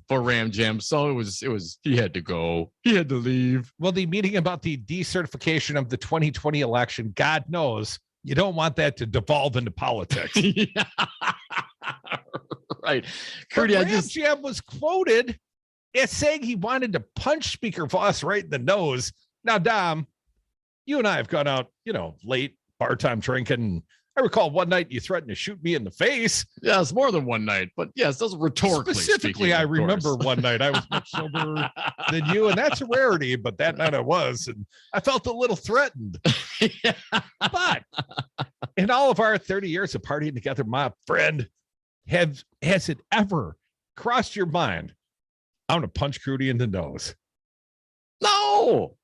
for RamJam. So it was he had to go. He had to leave. Well, the meeting about the decertification of the 2020 election, God knows you don't want that to devolve into politics. Yeah. Right. Curdy, RamJam was quoted as saying he wanted to punch Speaker Voss right in the nose. Now, Dom, you and I have gone out, late, bar time drinking. I recall one night you threatened to shoot me in the face. Yeah, it's more than one night, but yes, those rhetorically. Specifically, I remember one night I was much sober than you, and that's a rarity, but that night I was, and I felt a little threatened. Yeah. But in all of our 30 years of partying together, my friend, has it ever crossed your mind, I'm going to punch Crudy in the nose? No.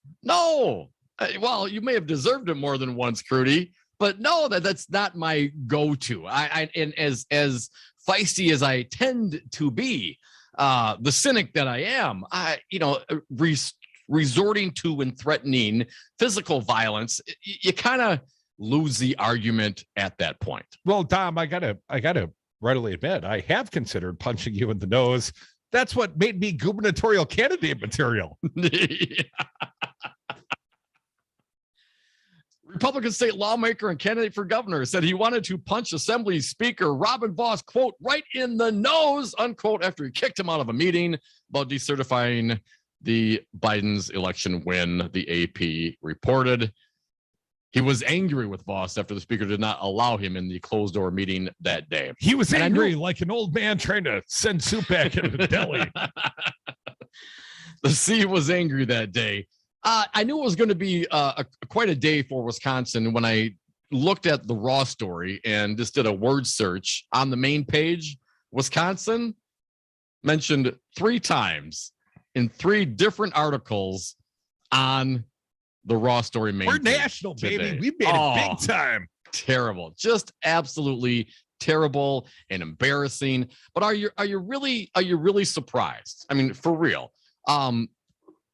Well, you may have deserved it more than once, Crudy. But no, that's not my go-to. And as feisty as I tend to be, the cynic that I am, resorting to and threatening physical violence, you kind of lose the argument at that point. Well, Dom, I gotta readily admit, I have considered punching you in the nose. That's what made me gubernatorial candidate material. Yeah. Republican state lawmaker and candidate for governor said he wanted to punch Assembly Speaker Robin Voss, quote, right in the nose, unquote, after he kicked him out of a meeting about decertifying the Biden's election win, the AP reported. He was angry with Voss after the speaker did not allow him in the closed-door meeting that day. He was angry like an old man trying to send soup back into the deli. The C was angry that day. I knew it was going to be quite a day for Wisconsin when I looked at the Raw story and just did a word search on the main page. Wisconsin mentioned 3 times in 3 different articles on the Raw story main We're page national, today. baby. We made it big time. Terrible. Just absolutely terrible and embarrassing. But are you really surprised? I mean, for real.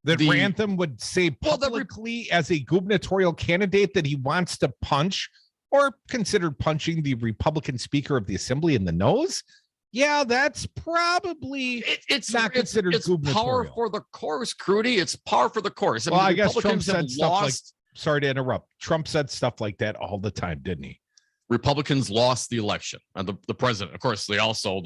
That Rantham would say publicly as a gubernatorial candidate that he wants to punch or considered punching the Republican Speaker of the Assembly in the nose? Yeah, that's probably it's not considered gubernatorial. Par for the course, Crudy. It's par for the course. Well, I guess Trump said stuff like, sorry to interrupt. Trump said stuff like that all the time, didn't he? Republicans lost the election. And the president, of course, they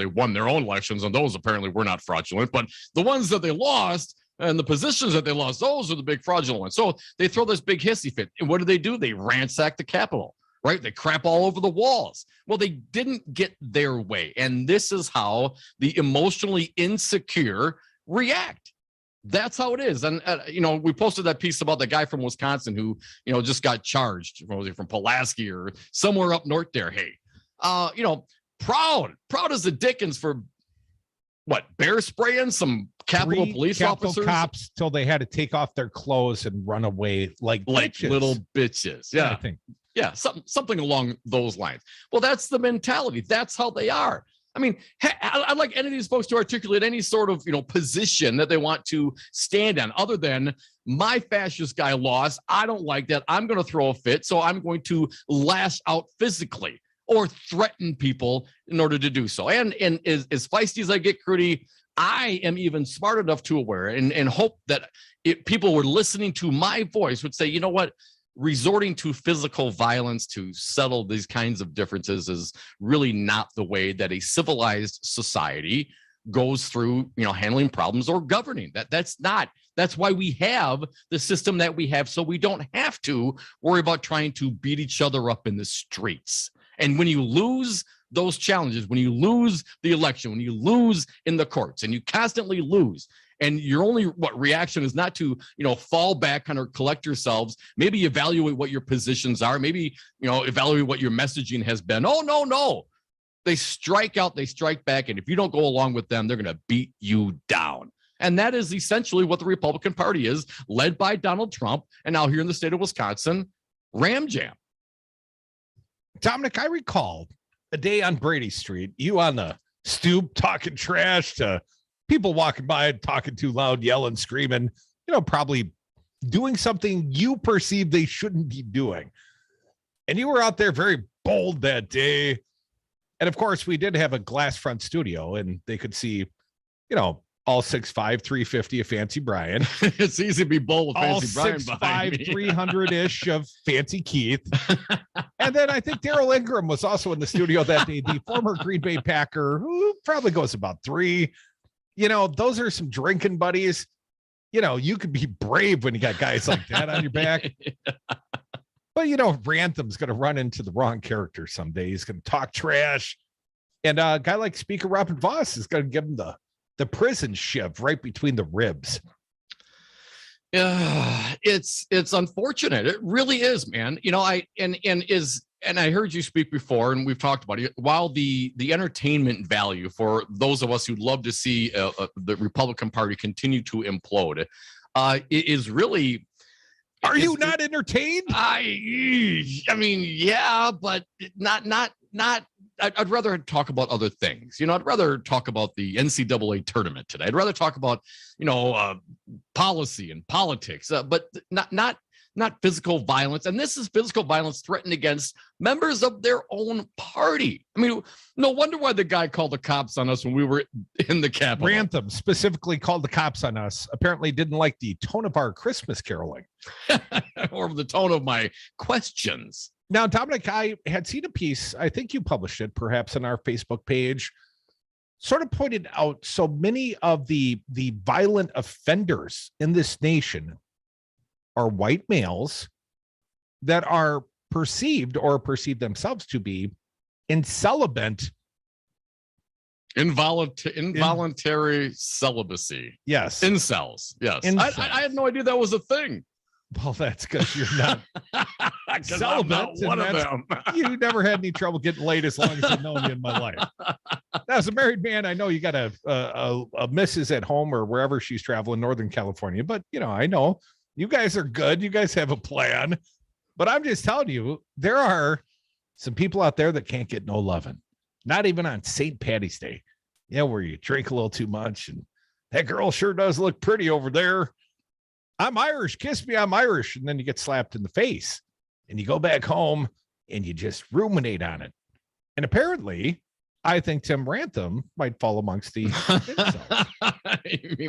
won their own elections, and those apparently were not fraudulent. But the ones that they lost and the positions that they lost, those are the big fraudulent ones. So they throw this big hissy fit. And what do? They ransack the Capitol, right? They crap all over the walls. Well, they didn't get their way. And this is how the emotionally insecure react. That's how it is. And, we posted that piece about the guy from Wisconsin who, just got charged from Pulaski or somewhere up north there. Hey, proud as the Dickens for bear spraying some Capitol Police officers, cops, till they had to take off their clothes and run away like little bitches. Yeah, I think. Yeah, something along those lines. Well, that's the mentality. That's how they are. I mean, I'd like any of these folks to articulate any sort of position that they want to stand on, other than my fascist guy lost. I don't like that. I'm going to throw a fit, so I'm going to lash out physically or threaten people in order to do so. And as feisty as I get, Crudy, I am even smart enough to aware and hope that people were listening to my voice would say, you know what? Resorting to physical violence to settle these kinds of differences is really not the way that a civilized society goes through, handling problems or governing. That's why we have the system that we have, so we don't have to worry about trying to beat each other up in the streets. And when you lose those challenges, when you lose the election, when you lose in the courts, and you constantly lose, and your only reaction is not to fall back, kind of collect yourselves, maybe evaluate what your positions are, maybe evaluate what your messaging has been. Oh, no, they strike out, they strike back, and if you don't go along with them, they're going to beat you down. And that is essentially what the Republican Party is, led by Donald Trump, and now here in the state of Wisconsin, RamJam. Dominic, I recall a day on Brady Street, you on the stoop talking trash to people walking by and talking too loud, yelling, screaming, probably doing something you perceive they shouldn't be doing. And you were out there very bold that day. And of course, we did have a glass front studio, and they could see, all 6'5", 350 of Fancy Brian. It's easy to be bold with all Fancy Brian 6'5", 300-ish of Fancy Keith. And then I think Daryl Ingram was also in the studio that day, the former Green Bay Packer, who probably goes about 3. You know, those are some drinking buddies. You know, you could be brave when you got guys like that on your back. But, you know, Rantham's going to run into the wrong character someday. He's going to talk trash. And a guy like Speaker Robin Voss is going to give him the prison shiv right between the ribs. Yeah, it's unfortunate. It really is, man. You know, I heard you speak before, and we've talked about it. While the entertainment value for those of us who love to see the Republican Party continue to implode, it is really. Are you not entertained? I mean, yeah, but not. I'd rather talk about other things. You know, I'd rather talk about the NCAA tournament today. I'd rather talk about, you know, policy and politics, but not physical violence. And this is physical violence threatened against members of their own party. I mean, no wonder why the guy called the cops on us when we were in the Capitol. Rantham specifically called the cops on us. Apparently didn't like the tone of our Christmas caroling. Or the tone of my questions. Now, Dominic, I had seen a piece, I think you published it perhaps on our Facebook page, sort of pointed out so many of the violent offenders in this nation are white males that are perceived or perceive themselves to be involuntary celibacy. Yes. Incels. Yes. Incels. I had no idea that was a thing. Well, that's because you're not celibate. Not one of them. You never had any trouble getting laid as long as I've known you in my life. As a married man, I know you got a missus at home or wherever she's traveling, Northern California. But, you know, I know you guys are good. You guys have a plan. But I'm just telling you, there are some people out there that can't get no loving. Not even on St. Patty's Day. Yeah, where you drink a little too much. And that girl sure does look pretty over there. I'm Irish. Kiss me, I'm Irish. And then you get slapped in the face. And you go back home and you just ruminate on it. And apparently, I think Tim Rantham might fall amongst the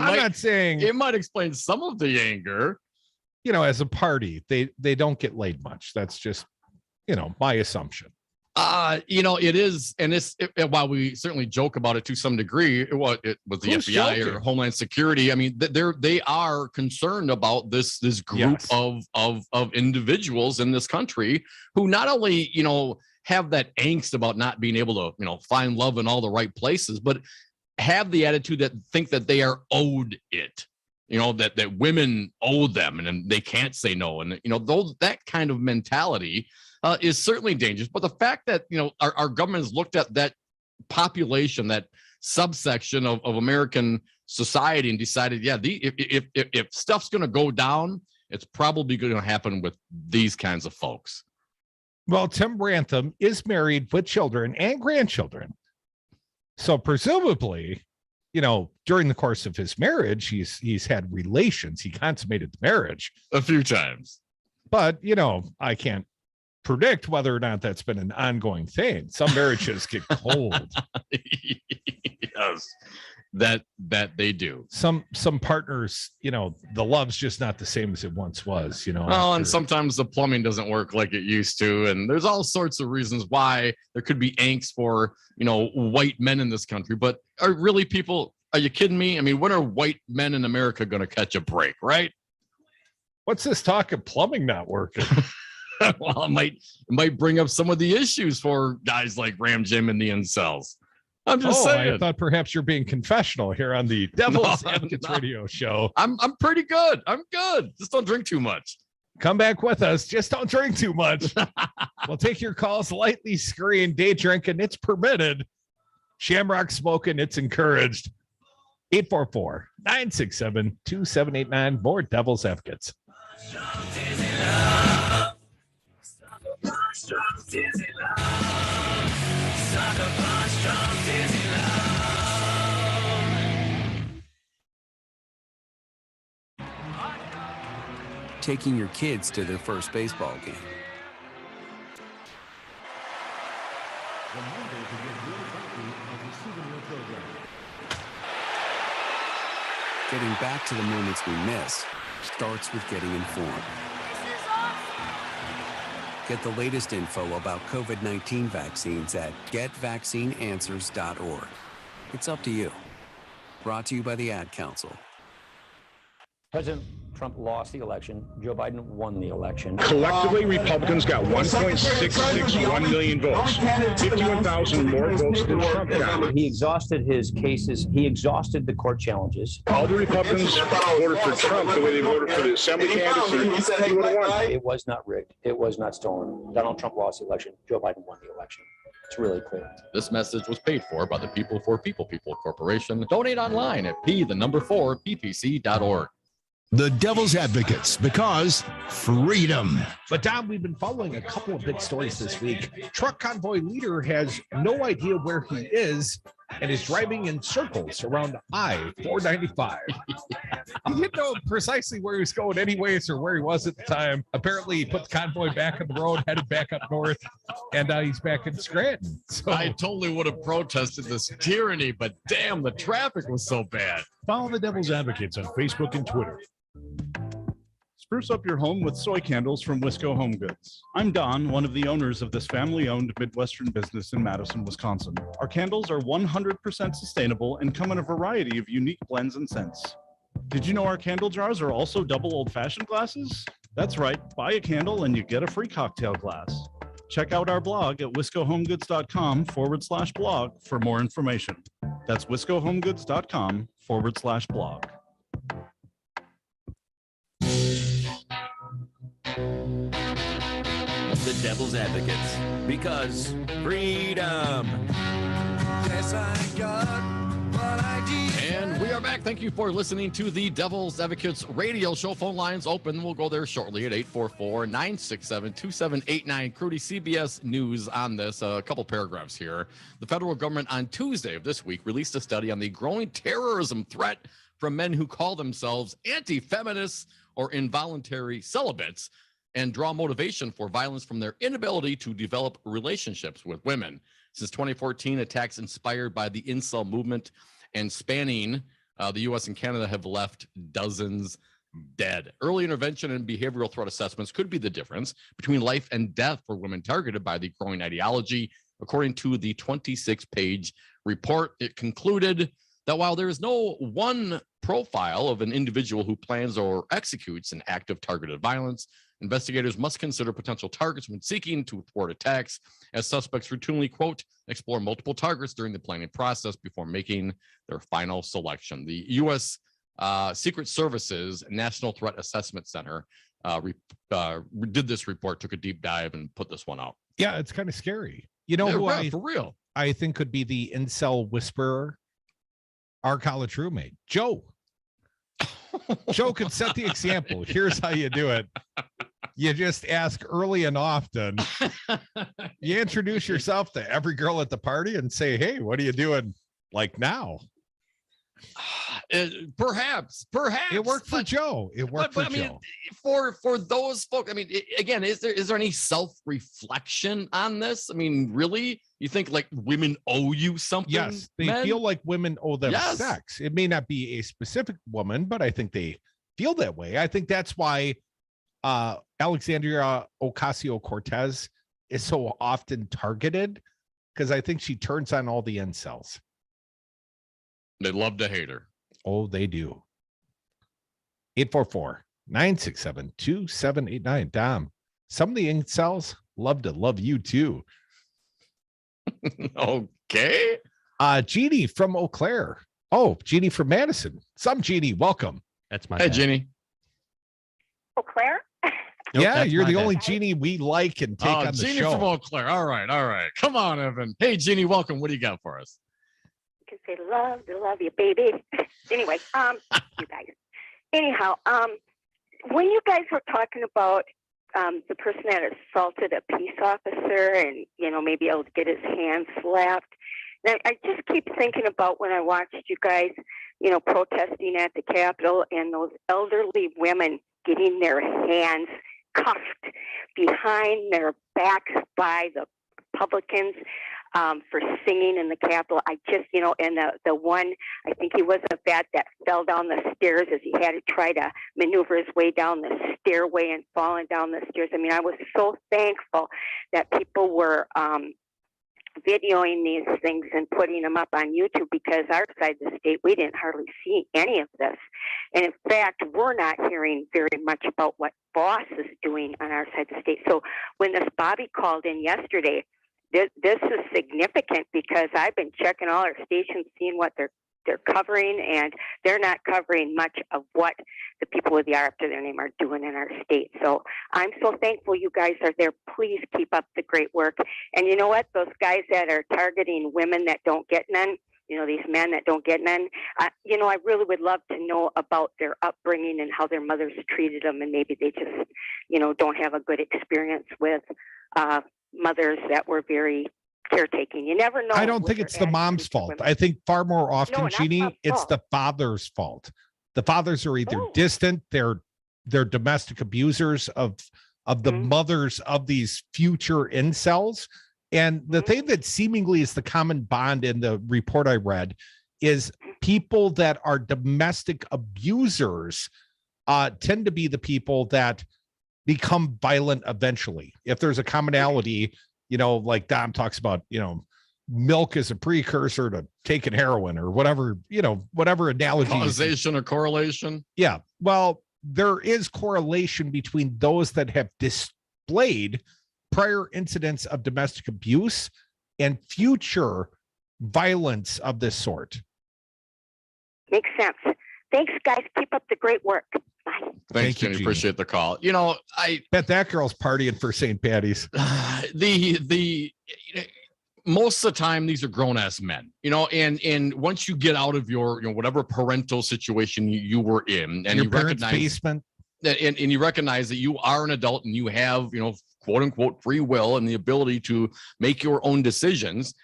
I'm not saying it might explain some of the anger. You know, as a party, they don't get laid much. That's just, you know, my assumption. You know, it is, and while we certainly joke about it to some degree, it was the Who's FBI joking? or Homeland Security. I mean, they are concerned about this group Yes. of individuals in this country who not only, you know, have that angst about not being able to, you know, find love in all the right places, but have the attitude that think that they are owed it. You know, that women owe them and then they can't say no. And, you know, that kind of mentality is certainly dangerous. But the fact that, you know, our government has looked at that population, that subsection of American society and decided, yeah, if stuff's going to go down, it's probably going to happen with these kinds of folks. Well, Tim Rantham is married with children and grandchildren. So presumably, you know, during the course of his marriage, he's had relations. He consummated the marriage a few times. But, you know, I can't predict whether or not that's been an ongoing thing. Some marriages get cold. Yes, that they do. Some partners, you know, the love's just not the same as it once was, you know. Oh, and sometimes the plumbing doesn't work like it used to. And there's all sorts of reasons why there could be angst for, you know, white men in this country. But are you kidding me? I mean, when are white men in America going to catch a break, right? What's this talk of plumbing not working? Well, it might bring up some of the issues for guys like RamJam and the incels. I'm just saying. I thought perhaps you're being confessional here on the Devil's Advocates radio show. I'm pretty good. I'm good. Just don't drink too much. Come back with us. Just don't drink too much. We'll take your calls lightly screened. Day drinking, it's permitted. Shamrock smoking, it's encouraged. 844-967-2789. More Devil's Advocates. Taking your kids to their first baseball game. Getting back to the moments we miss starts with getting informed. Get the latest info about COVID-19 vaccines at getvaccineanswers.org. It's up to you. Brought to you by the Ad Council. President Trump lost the election. Joe Biden won the election. Collectively, Republicans got 1.661 million votes, 51,000 more votes than Trump got. He exhausted his cases. He exhausted the court challenges. All the Republicans voted for Trump the way they voted for the assembly candidates. He would have won. It was not rigged. It was not stolen. Donald Trump lost the election. Joe Biden won the election. It's really clear. This message was paid for by the People for People Corporation. Donate online at p4ppc.org. The Devil's Advocates, because freedom. But Dom, we've been following a couple of big stories this week. Truck Convoy leader has no idea where he is and is driving in circles around I-495. He didn't know precisely where he was going anyways or where he was at the time. Apparently, he put the convoy back on the road, headed back up north, and now he's back in Scranton. So I totally would have protested this tyranny, but damn, the traffic was so bad. Follow the Devil's Advocates on Facebook and Twitter. Spruce up your home with soy candles from Wisco Home Goods. I'm Don, one of the owners of this family-owned Midwestern business in Madison, Wisconsin. Our candles are 100% sustainable and come in a variety of unique blends and scents. Did you know our candle jars are also double old-fashioned glasses? That's right, buy a candle and you get a free cocktail glass. Check out our blog at wiscohomegoods.com/blog for more information. That's wiscohomegoods.com/blog. The Devil's Advocates, because freedom. Yes, I got what I need. And we are back. Thank you for listening to the Devil's Advocates radio show. Phone lines open. We'll go there shortly at 844-967-2789. Crudy, CBS News on this. A couple paragraphs here. The federal government on Tuesday of this week released a study on the growing terrorism threat from men who call themselves anti-feminists or involuntary celibates and draw motivation for violence from their inability to develop relationships with women. Since 2014, attacks inspired by the incel movement and spanning the U.S. and Canada have left dozens dead. Early intervention and behavioral threat assessments could be the difference between life and death for women targeted by the growing ideology. According to the 26-page report, it concluded that while there is no one profile of an individual who plans or executes an act of targeted violence, investigators must consider potential targets when seeking to thwart attacks, as suspects routinely, quote, explore multiple targets during the planning process before making their final selection. The U.S. Secret Service's National Threat Assessment Center did this report, took a deep dive, and put this one out. yeah, it's kind of scary. You know who for real. I think could be the incel whisperer? Our college roommate, Joe. Joe could set the example. Here's how you do it. You just ask early and often. You introduce yourself to every girl at the party and say, hey, what are you doing like now? Perhaps it worked for Joe. It worked for Joe. For those folks, I mean, again, is there any self-reflection on this? I mean, really, you think like women owe you something? Yes, they feel like women owe them sex. It may not be a specific woman, but I think they feel that way. I think that's why Alexandria Ocasio-Cortez is so often targeted, because I think she turns on all the incels. They love to hate her. Oh, they do. 844-967-2789. Dom, some of the incels love to love you too. Okay. Jeannie from Eau Claire. Oh, Jeannie from Madison. Some Jeannie, welcome. That's my Hey, Jeannie. Eau Claire? Yeah, you're the only Jeannie we like and take on the Jeannie show. from Eau Claire. All right. Come on, Evan. Hey, Jeannie, welcome. What do you got for us? You can say love you, baby. Anyway, you guys. Anyhow, when you guys were talking about the person that assaulted a peace officer and, maybe able to get his hand slapped, and I just keep thinking about when I watched you guys, protesting at the Capitol and those elderly women getting their hands cuffed behind their backs by the Republicans. for singing in the Capitol. I just, and the one, I think he was a vet that fell down the stairs as he had to try to maneuver his way down the stairway and falling down the stairs. I mean, I was so thankful that people were videoing these things and putting them up on YouTube, because our side of the state, we didn't hardly see any of this. And in fact, we're not hearing very much about what Boss is doing on our side of the state. So when this Bobby called in yesterday, this is significant, because I've been checking all our stations, seeing what they're covering, and they're not covering much of what the people with the R after their name are doing in our state. So I'm so thankful you guys are there. Please keep up the great work. And you know what? Those guys that are targeting women that don't get none, these men that don't get none, I really would love to know about their upbringing and how their mothers treated them, and maybe they just, don't have a good experience with mothers that were very caretaking. You never know. I don't think it's the mom's fault. I think far more often, Jeannie, it's the father's fault. The fathers are either distant, they're domestic abusers of the mothers of these future incels. And the thing that seemingly is the common bond in the report I read is people that are domestic abusers tend to be the people that become violent eventually. If there's a commonality, like Dom talks about, milk is a precursor to taking heroin or whatever, whatever analogy. Causation or correlation. Yeah. Well, there is correlation between those that have displayed prior incidents of domestic abuse and future violence of this sort. Makes sense. Thanks, guys. Keep up the great work. Bye. Thanks, Jenny. Appreciate the call. I bet that girl's partying for St. Patty's. The most of the time, these are grown ass men, and once you get out of your, whatever parental situation you were in, and your you parents' recognize basement, and you recognize that you are an adult and you have, quote unquote, free will and the ability to make your own decisions.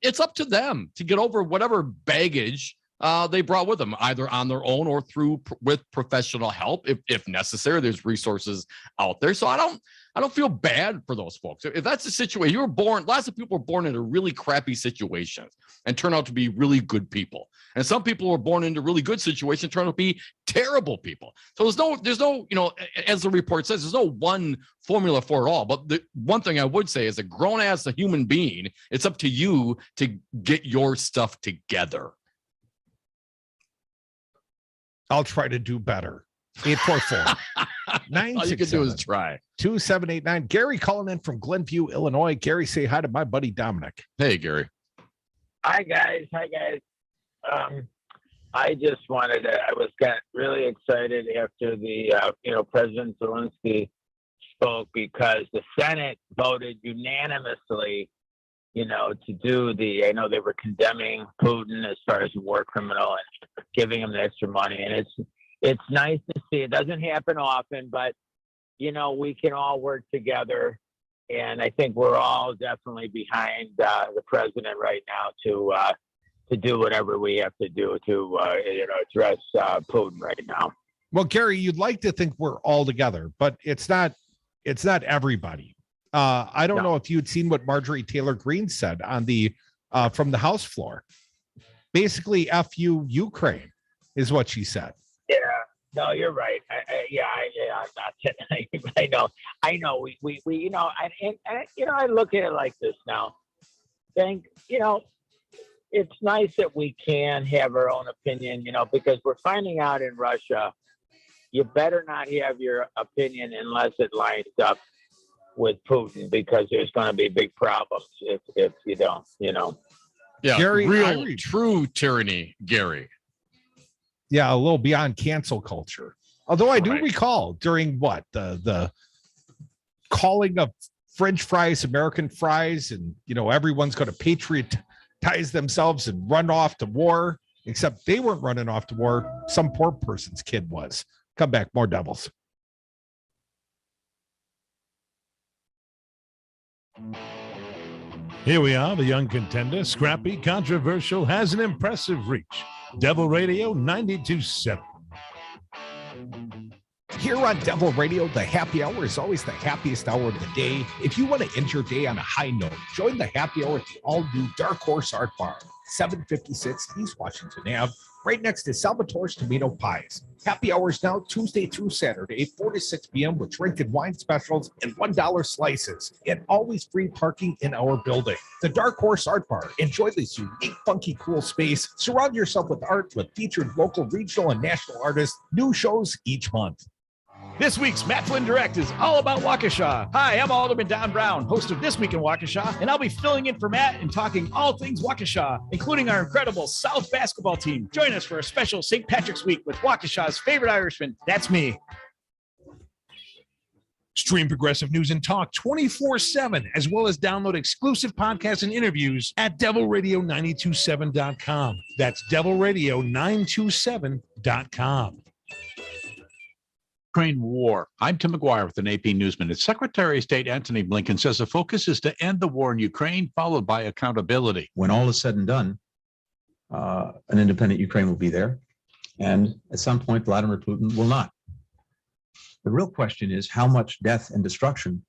It's up to them to get over whatever baggage they brought with them, either on their own or with professional help if necessary. There's resources out there. So I don't feel bad for those folks. If that's the situation, you were born, lots of people were born into really crappy situations and turn out to be really good people. And some people were born into really good situations, turn out to be terrible people. So there's no, as the report says, there's no one formula for it all. But the one thing I would say is, a grown ass, a human being, it's up to you to get your stuff together. I'll try to do better. 844 All you can do is try. 2789. Gary calling in from Glenview, Illinois. Gary, say hi to my buddy Dominic. Hey, Gary. Hi, guys. I just I was really excited after the, President Zelensky spoke, because the Senate voted unanimously, to do I know they were condemning Putin as far as a war criminal and giving him the extra money. And it's nice to see. It doesn't happen often, but, we can all work together. And I think we're all definitely behind the president right now to do whatever we have to do to, address Putin right now. Well, Gary, you'd like to think we're all together, but it's not everybody. I don't know if you'd seen what Marjorie Taylor Greene said on the from the House floor. Basically, F you, Ukraine, is what she said. Yeah, no, you're right. I'm not kidding. I know. We I look at it like this now. It's nice that we can have our own opinion, because we're finding out in Russia, you better not have your opinion unless it lines up with Putin, because there's going to be big problems if you don't, Yeah, Gary, true tyranny, Gary. Yeah, a little beyond cancel culture. Although I do recall during the calling of French fries American fries, and everyone's going to patriotize themselves and run off to war, except they weren't running off to war. Some poor person's kid was. Come back, more devils. Here we are, the young contender, scrappy, controversial, has an impressive reach. Devil Radio 92.7. Here on Devil Radio, the happy hour is always the happiest hour of the day. If you want to end your day on a high note, join the happy hour at the all-new Dark Horse Art Bar, 756 East Washington Ave, right next to Salvatore's Tomato Pies. Happy hours now Tuesday through Saturday, 4 to 6 p.m. with drink and wine specials and $1 slices, and always free parking in our building. The Dark Horse Art Bar. Enjoy this unique, funky, cool space. Surround yourself with art with featured local, regional, and national artists. New shows each month. This week's Matt Flynn Direct is all about Waukesha. Hi, I'm Alderman Don Brown, host of This Week in Waukesha, and I'll be filling in for Matt and talking all things Waukesha, including our incredible South basketball team. Join us for a special St. Patrick's Week with Waukesha's favorite Irishman. That's me. Stream progressive news and talk 24/7, as well as download exclusive podcasts and interviews at devilradio927.com. That's devilradio927.com. Ukraine war. I'm Tim McGuire with an AP Newsminute. Secretary of State Antony Blinken says the focus is to end the war in Ukraine, followed by accountability. When all is said and done, an independent Ukraine will be there. And at some point, Vladimir Putin will not. The real question is how much death and destruction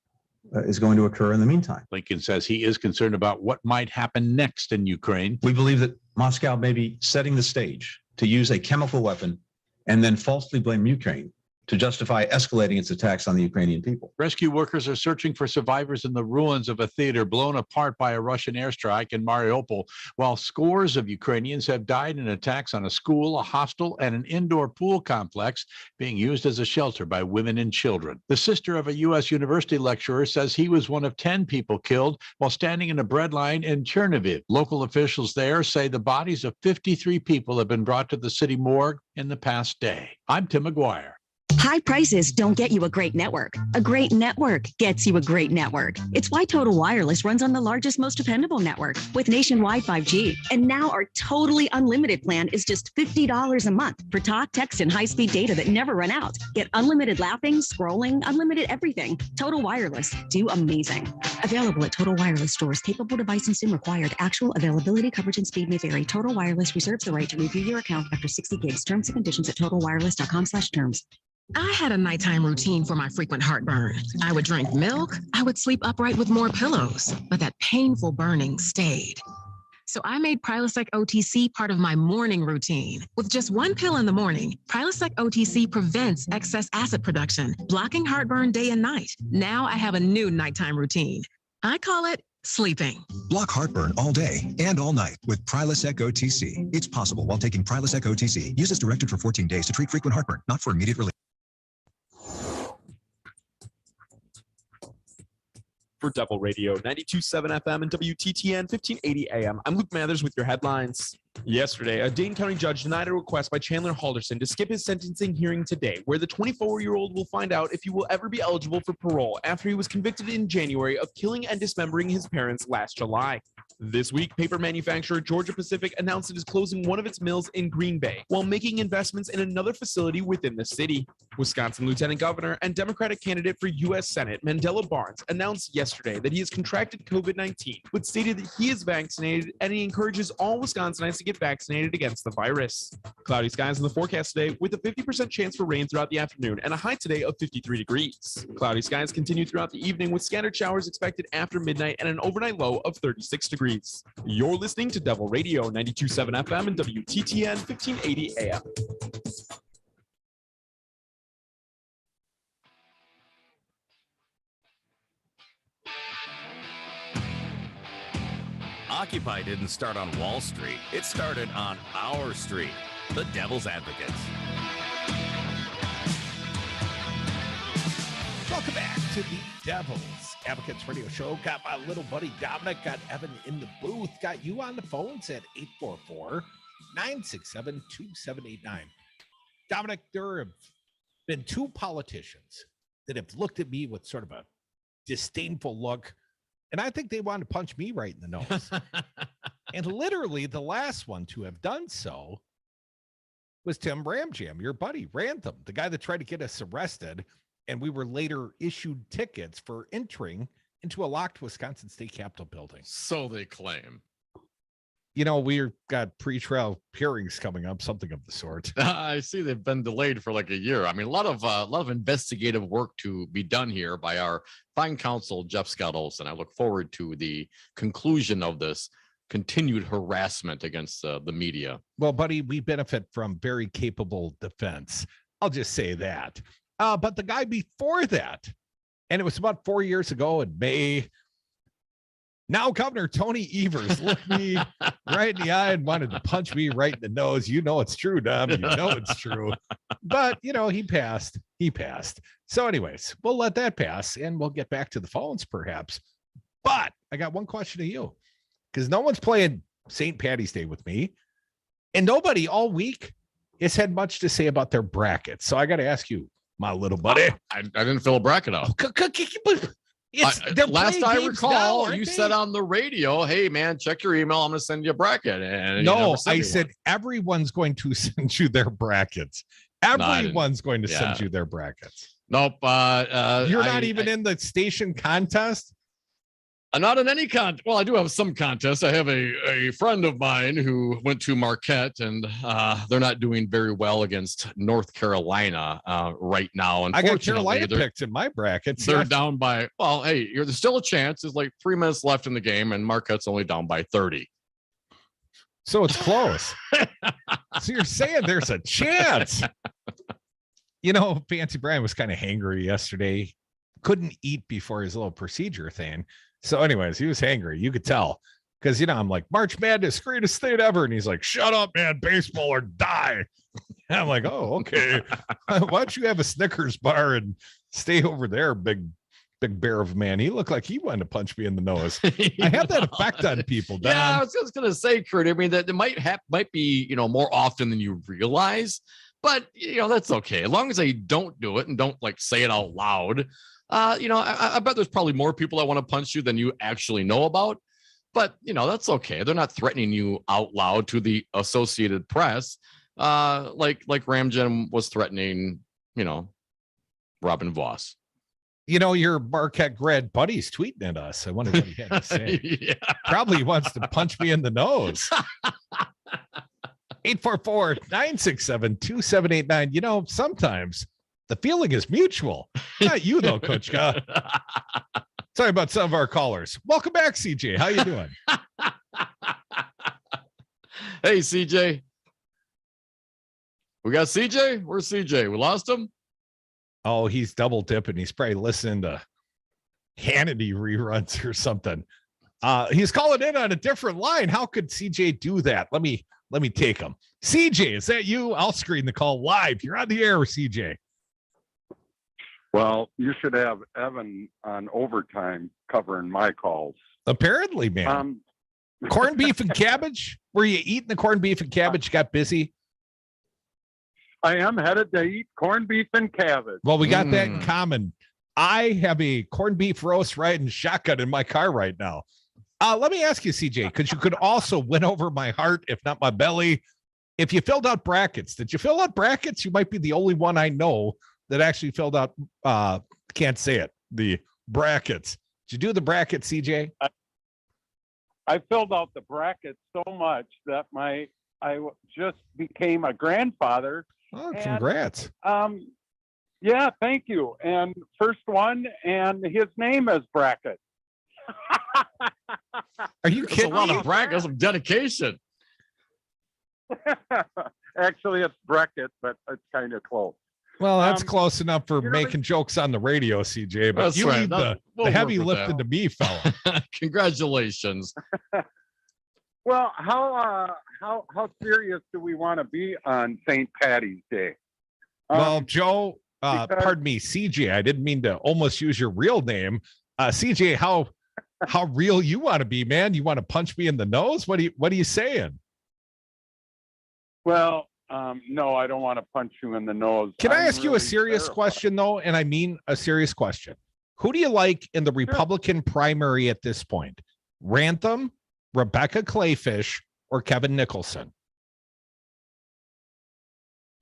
is going to occur in the meantime. Blinken says he is concerned about what might happen next in Ukraine. We believe that Moscow may be setting the stage to use a chemical weapon and then falsely blame Ukraine to justify escalating its attacks on the Ukrainian people. Rescue workers are searching for survivors in the ruins of a theater blown apart by a Russian airstrike in Mariupol, while scores of Ukrainians have died in attacks on a school, a hostel, and an indoor pool complex being used as a shelter by women and children. The sister of a U.S. university lecturer says he was one of 10 people killed while standing in a bread line in Chernihiv. Local officials there say the bodies of 53 people have been brought to the city morgue in the past day. I'm Tim McGuire. High prices don't get you a great network. A great network gets you a great network. It's why Total Wireless runs on the largest, most dependable network with nationwide 5G. And now our totally unlimited plan is just $50 a month for talk, text, and high-speed data that never run out. Get unlimited laughing, scrolling, unlimited everything. Total Wireless. Do amazing. Available at Total Wireless stores. Capable device and SIM required. Actual availability, coverage, and speed may vary. Total Wireless reserves the right to review your account after 60 gigs. Terms and conditions at totalwireless.com/terms. I had a nighttime routine for my frequent heartburn. I would drink milk. I would sleep upright with more pillows, but that painful burning stayed. So I made Prilosec OTC part of my morning routine. With just one pill in the morning, Prilosec OTC prevents excess acid production, blocking heartburn day and night. Now I have a new nighttime routine. I call it sleeping. Block heartburn all day and all night with Prilosec OTC. It's possible while taking Prilosec OTC. Use as directed for 14 days to treat frequent heartburn, not for immediate relief. For Devil Radio 92.7 FM and WTTN 1580 AM. I'm Luke Mathers with your headlines. Yesterday, a Dane County judge denied a request by Chandler Halderson to skip his sentencing hearing today, where the 24-year-old will find out if he will ever be eligible for parole after he was convicted in January of killing and dismembering his parents last July. This week, paper manufacturer Georgia Pacific announced it is closing one of its mills in Green Bay while making investments in another facility within the city. Wisconsin Lieutenant Governor and Democratic candidate for U.S. Senate Mandela Barnes announced yesterday that he has contracted COVID-19, but stated that he is vaccinated and he encourages all Wisconsinites to get vaccinated against the virus. Cloudy skies in the forecast today with a 50% chance for rain throughout the afternoon and a high today of 53 degrees. Cloudy skies continue throughout the evening with scattered showers expected after midnight and an overnight low of 36 degrees. You're listening to Devil Radio 92.7 FM and WTTN 1580 AM. Occupy didn't start on Wall Street. It started on our street, the Devil's Advocates. Welcome back to the Devil's Advocates Radio Show. Got my little buddy Dominic, got Evan in the booth, got you on the phones at 844-967-2789. Dominic, there have been two politicians that have looked at me with sort of a disdainful look, and I think they want to punch me right in the nose. And literally the last one to have done so was Tim RamJam, your buddy, Rantham, the guy that tried to get us arrested, and we were later issued tickets for entering into a locked Wisconsin State Capitol building. So they claim. we've got pre-trial hearings coming up, something of the sort. I see they've been delayed for like a year. I mean, a lot of investigative work to be done here by our fine counsel, Jeff Scott Olson. I look forward to the conclusion of this continued harassment against the media. Well, buddy, we benefit from very capable defense. I'll just say that. But the guy before that, and it was about 4 years ago in May, now Governor Tony Evers looked me right in the eye and wanted to punch me right in the nose. You know it's true, Dom. You know it's true. But, he passed. He passed. So anyways, we'll let that pass, and we'll get back to the phones perhaps. But I got one question to you, because no one's playing St. Patty's Day with me, and nobody all week has had much to say about their brackets. So I got to ask you, my little buddy. I didn't fill a bracket out. Last I recall, you said on the radio, "Hey man, check your email. I'm going to send you a bracket." And no, I said everyone's going to send you their brackets. Everyone's going to send you their brackets. Nope. You're not even in the station contest. I'm not in any contest. Well, I do have some contests. I have a friend of mine who went to Marquette, and they're not doing very well against North Carolina right now. I got Carolina picked in my brackets. They're down by, well, hey, there's still a chance. There's like 3 minutes left in the game, and Marquette's only down by 30. So it's close. So you're saying there's a chance. Fancy Brian was kind of hangry yesterday. Couldn't eat before his little procedure thing. So anyways, he was hangry. You could tell. Because, I'm like, March Madness, greatest thing ever. And he's like, shut up, man, baseball or die. And I'm like, oh, okay. Why don't you have a Snickers bar and stay over there, big bear of a man. He looked like he wanted to punch me in the nose. I have that effect on people, Don. Yeah, I was just going to say, Kurt, I mean, that it might be, more often than you realize. But, that's okay. As long as they don't do it and don't, say it out loud. I bet there's probably more people that want to punch you than you actually know about, but that's okay. They're not threatening you out loud to the Associated Press, like RamJam was threatening, Robin Voss. Your Marquette grad buddy's tweeting at us. I wonder what he had to say. Yeah. Probably wants to punch me in the nose. 844-967-2789. Sometimes the feeling is mutual. Not you, though, Kuchka. Sorry about some of our callers. Welcome back, CJ. How you doing? Hey, CJ. We got CJ? Where's CJ? We lost him? Oh, he's double dipping. He's probably listening to Hannity reruns or something. He's calling in on a different line. How could CJ do that? Let me take him. CJ, is that you? I'll screen the call live. You're on the air, CJ. Well, you should have Evan on overtime covering my calls. Apparently, man. Corned beef and cabbage? Were you eating the corned beef and cabbage? Got busy? I am headed to eat corned beef and cabbage. Well, we got that in common. I have a corned beef roast riding shotgun in my car right now. Let me ask you, CJ, because you could also win over my heart, if not my belly. If you filled out brackets, did you fill out brackets? You might be the only one I know that actually filled out, can't say it, the brackets. Did you do the brackets, CJ? I filled out the brackets so much that I just became a grandfather. Oh, congrats. Yeah, thank you. And first one, and his name is Bracket. Are you kidding? That's a lot of brackets, some dedication. Actually, it's Bracket, but it's kind of close. Well, that's close enough for making jokes on the radio, CJ. But you leave the heavy lifting to me, fella. Congratulations. Well, how serious do we want to be on St. Patty's Day? Well, Joe, pardon me, CJ. I didn't mean to almost use your real name. CJ, how real you want to be, man? You want to punch me in the nose? What are you saying? Well, no, I don't want to punch you in the nose. Can I ask you a serious question, though? And I mean a serious question. Who do you like in the Republican primary at this point? Rantham, Rebecca Clayfish, or Kevin Nicholson?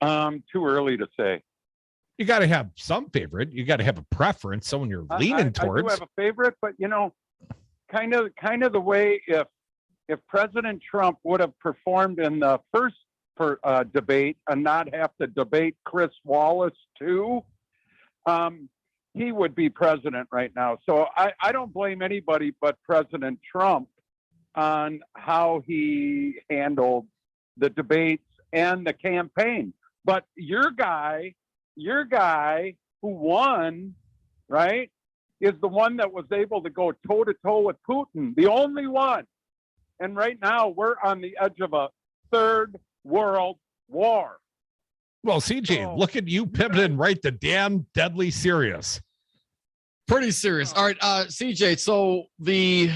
Too early to say. You got to have some favorite. You got to have a preference, someone you're leaning towards. I do have a favorite, but kind of the way if if President Trump would have performed in the first debate and not have to debate Chris Wallace too, he would be president right now. So I don't blame anybody but President Trump on how he handled the debates and the campaign. But your guy who won, right, is the one that was able to go toe to toe with Putin, the only one. And right now we're on the edge of a third world war. Well, CJ, look at you pivoting right to damn deadly serious. Pretty serious. All right, CJ. So the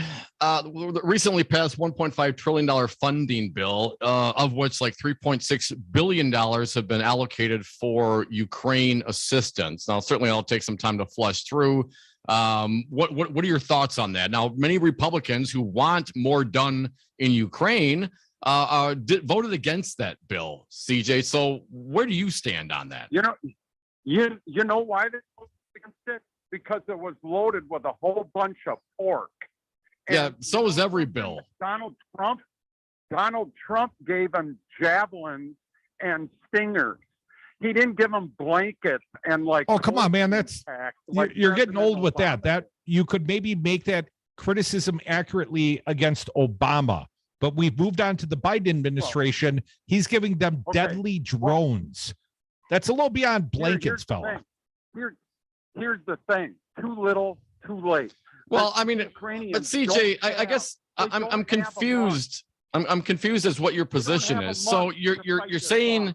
recently passed $1.5 trillion funding bill, of which like $3.6 billion have been allocated for Ukraine assistance. Now, certainly, I'll take some time to flush through. What are your thoughts on that? Now, many Republicans who want more done in Ukraine voted against that bill, CJ. So where do you stand on that? You know why they voted against it? Because it was loaded with a whole bunch of pork. Yeah, so is every bill. Donald Trump gave them javelins and stingers. He didn't give them blankets and like. Oh, come on, man! That's you're getting old with that. That you could maybe make that criticism accurately against Obama, but we've moved on to the Biden administration. He's giving them deadly drones. That's a little beyond blankets, fella. Here's the thing: too little, too late. Well, I mean, but CJ, I guess I'm confused. I'm confused as what your position is. So you're saying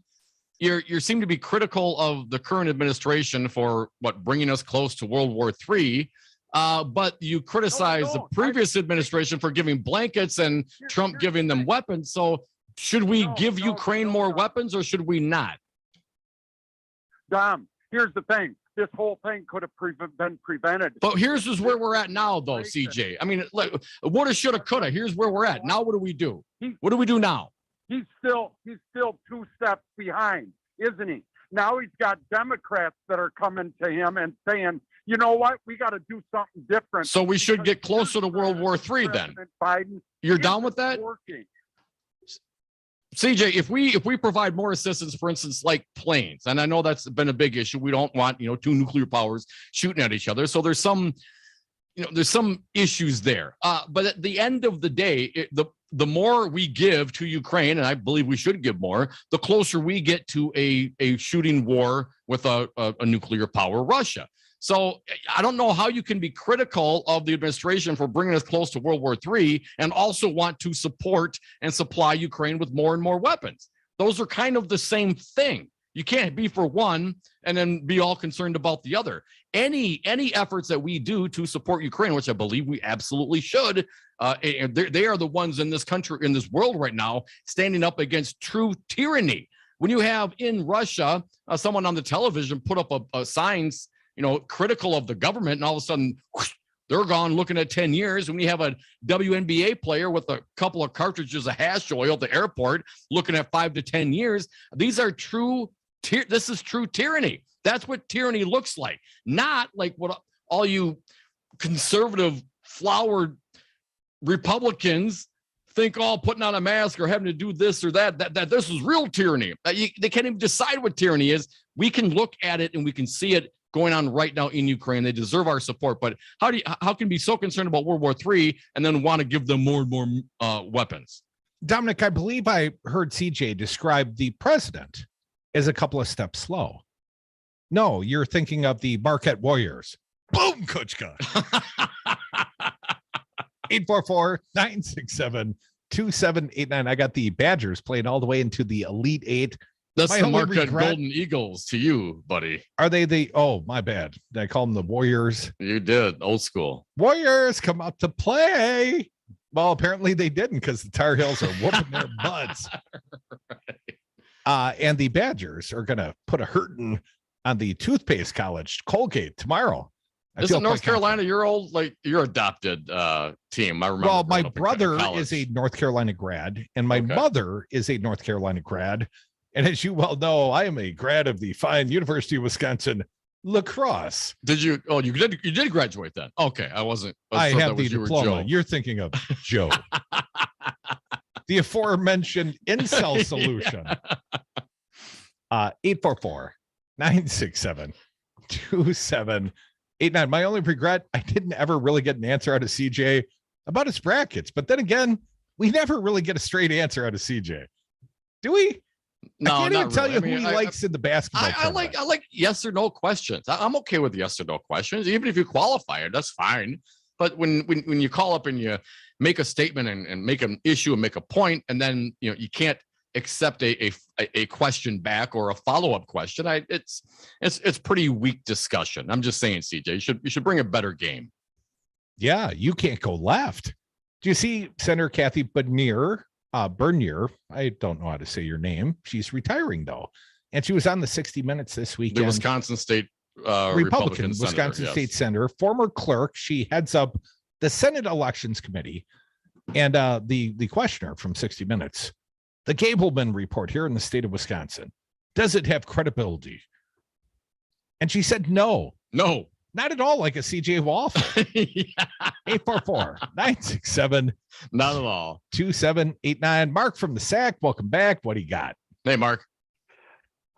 you seem to be critical of the current administration for bringing us close to World War III, but you criticize the previous administration for giving blankets and Trump giving them weapons. So should we give Ukraine more weapons or should we not? Dom, here's the thing. This whole thing could have been prevented. But here's where we're at now, though, CJ. I mean, woulda, shoulda, coulda. Here's where we're at. Now what do we do? What do we do now? He's still 2 steps behind, isn't he? Now he's got Democrats that are coming to him and saying, you know what, we got to do something different. So we should get closer to World War III then. Biden, you're down with that? Working. CJ, if we provide more assistance, for instance, like planes, and I know that's been a big issue. We don't want, two nuclear powers shooting at each other. So there's some issues there. But at the end of the day, the more we give to Ukraine, and I believe we should give more, the closer we get to a shooting war with a nuclear power, Russia. So I don't know how you can be critical of the administration for bringing us close to World War III and also want to support and supply Ukraine with more and more weapons. Those are kind of the same thing. You can't be for one and then be all concerned about the other. Any efforts that we do to support Ukraine, which I believe we absolutely should, they are the ones in this country, in this world right now, standing up against true tyranny. When you have in Russia, someone on the television put up a signs, critical of the government, and all of a sudden whoosh, they're gone looking at 10 years. When you have a WNBA player with a couple of cartridges of hash oil at the airport looking at 5 to 10 years, these are this is true tyranny. That's what tyranny looks like. Not like what all you conservative flowered Republicans think putting on a mask or having to do this or that this is real tyranny. They can't even decide what tyranny is. We can look at it and we can see it going on right now in Ukraine. They deserve our support, but how can you be so concerned about World War III and then want to give them more and more weapons? Dominic, I believe I heard CJ describe the president as a couple of steps slow. No, you're thinking of the Marquette Warriors. Boom, Kuchka. 844-967-2789. I got the Badgers playing all the way into the Elite Eight. That's the Marquette Golden Eagles to you, buddy. Are they my bad. Did I call them the Warriors? You did. Old school. Warriors come out to play. Well, apparently they didn't because the Tar Heels are whooping their butts. Right. And the Badgers are going to put a hurting on the toothpaste college, Colgate, tomorrow. Isn't North Carolina your adopted team? I remember. Well, my brother is a North Carolina grad, and my mother is a North Carolina grad. And as you well know, I am a grad of the fine University of Wisconsin lacrosse. Did you? Oh, you did graduate then? Okay, I wasn't. I have the diploma. You're thinking of Joe. the aforementioned incel solution. 844-967-2789. My only regret, I didn't ever really get an answer out of CJ about his brackets. But then again, we never really get a straight answer out of CJ. Do we? No, I can't even tell you I mean, who he likes in the basketball. I like yes or no questions. I'm okay with yes or no questions. Even if you qualify it, that's fine. But when you call up and you make a statement and make an issue and make a point, and then you can't accept a question back or a follow-up question, it's pretty weak discussion. I'm just saying, CJ, you should bring a better game. Yeah, you can't go left. Do you see Senator Kathy Bernier? I don't know how to say your name. She's retiring though, and she was on the 60 Minutes this weekend. The Wisconsin State Republican senator, Wisconsin State Senator, former clerk. She heads up the Senate Elections Committee, and the questioner from 60 Minutes, the Gableman report here in the state of Wisconsin, does it have credibility? And she said no, not at all, like a CJ Waffle. 844-967. Not at all. 2789. Mark from the SAC, welcome back. What do you got? Hey, Mark.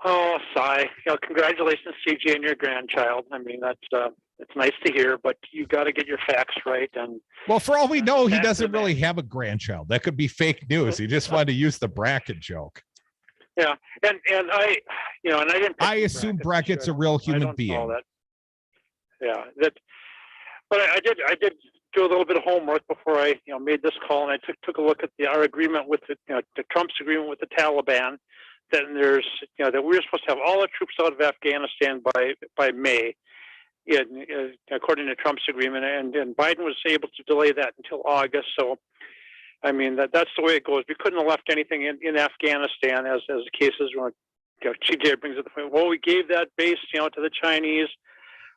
Oh, sigh. Congratulations, CJ, and your grandchild. I mean, that's it's nice to hear, but you got to get your facts right. And well, for all we know, he doesn't really have a grandchild. That could be fake news. He just wanted to use the bracket joke. Yeah, and I, and I didn't. I assume Brackett's a real human being. Yeah, but I did do a little bit of homework before I made this call, and I took a look at our agreement with the Trump's agreement with the Taliban. That there's that we were supposed to have all the troops out of Afghanistan by May, according to Trump's agreement, and Biden was able to delay that until August. So, I mean that's the way it goes. We couldn't have left anything in Afghanistan as the cases were. CJ brings up the point. Well, we gave that base to the Chinese.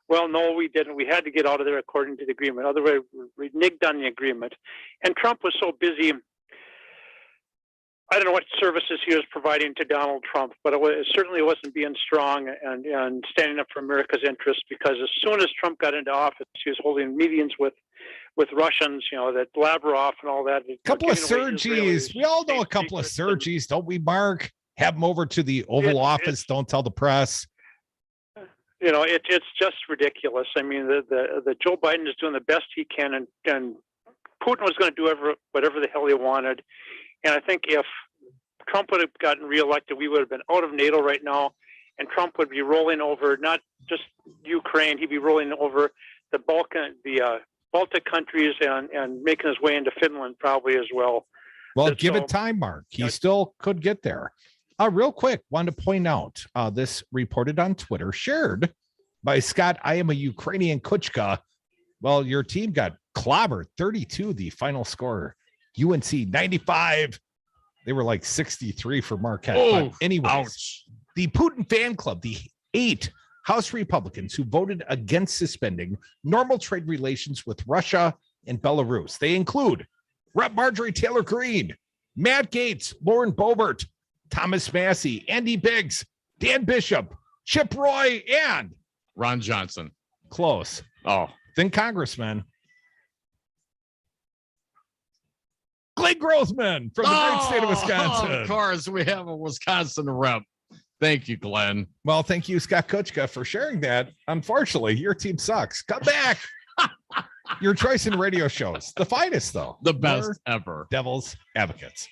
Well, no, we didn't. We had to get out of there according to the agreement. Otherwise, we reneged on the agreement. And Trump was so busy. I don't know what services he was providing to Donald Trump, but it certainly wasn't being strong and standing up for America's interests, because as soon as Trump got into office, he was holding meetings with Russians, that Lavrov and all that. A couple of Sergis. We all know a couple of Sergis, don't we, Mark? Have them over to the Oval Office. Don't tell the press. It's just ridiculous. I mean, the Joe Biden is doing the best he can, and Putin was going to do whatever the hell he wanted. And I think if Trump would have gotten reelected, we would have been out of NATO right now, and Trump would be rolling over not just Ukraine; he'd be rolling over the Baltic countries and making his way into Finland probably as well. Well, give it time, Mark. He still could get there. Real quick, wanted to point out this reported on Twitter, shared by Scott. I am a Ukrainian Kuchka. Well, your team got clobbered 32, the final score. UNC 95. They were like 63 for Marquette. Oh, but anyways, ouch. The Putin fan club, the 8 House Republicans who voted against suspending normal trade relations with Russia and Belarus. They include Rep. Marjorie Taylor Greene, Matt Gaetz, Lauren Boebert, Thomas Massey, Andy Biggs, Dan Bishop, Chip Roy, and Ron Johnson. Close. Oh, then Congressman Glenn Grothman from the great state of Wisconsin. Of course, we have a Wisconsin rep. Thank you, Glenn. Well, thank you, Scott Kuchka, for sharing that. Unfortunately, your team sucks. Come back. Your choice in radio shows. The finest, though. The best ever. Devil's Advocates.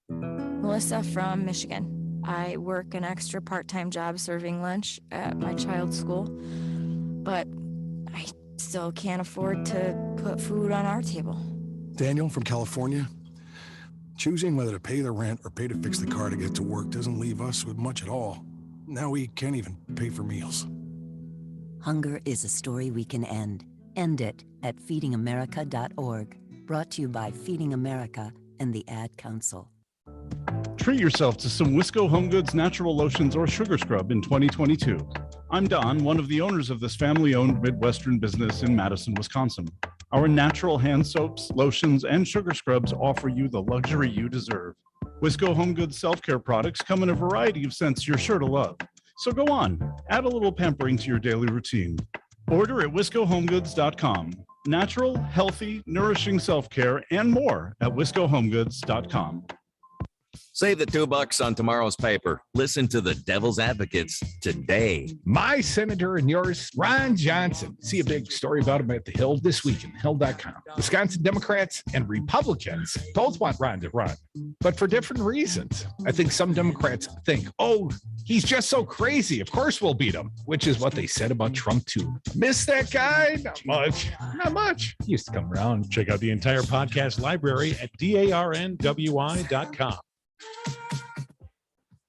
Melissa from Michigan. I work an extra part-time job serving lunch at my child's school, but I still can't afford to put food on our table. Daniel from California. Choosing whether to pay the rent or pay to fix the car to get to work doesn't leave us with much at all. Now we can't even pay for meals. Hunger is a story we can end. End it at feedingamerica.org. Brought to you by Feeding America and the Ad Council. Treat yourself to some Wisco Home Goods natural lotions or sugar scrub in 2022. I'm Don, one of the owners of this family-owned Midwestern business in Madison, Wisconsin. Our natural hand soaps, lotions, and sugar scrubs offer you the luxury you deserve. Wisco Home Goods self-care products come in a variety of scents you're sure to love. So go on, add a little pampering to your daily routine. Order at wiscohomegoods.com. Natural, healthy, nourishing self-care and more at wiscohomegoods.com. Save the $2 on tomorrow's paper. Listen to the Devil's Advocates today. My senator and yours, Ron Johnson. See a big story about him at the Hill this week in Hill.com. Wisconsin Democrats and Republicans both want Ron to run, but for different reasons. I think some Democrats think, oh, he's just so crazy. Of course we'll beat him, which is what they said about Trump too. Miss that guy? Not much. Not much. He used to come around. Check out the entire podcast library at darnwi.com.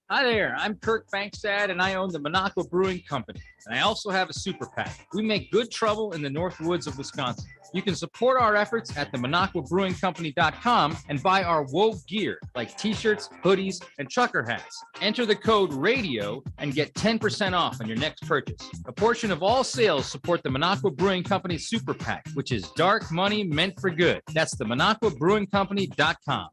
Hi there, I'm Kirk Bankstad and I own the Monaco Brewing Company. And I also have a super PAC. We make good trouble in the North Woods of Wisconsin. You can support our efforts at the MonacoBrewingCompany.com and buy our woke gear like t-shirts, hoodies, and trucker hats. Enter the code RADIO and get 10% off on your next purchase. A portion of all sales support the Monaco Brewing Company Super PAC, which is dark money meant for good. That's the MonacoBrewingCompany.com.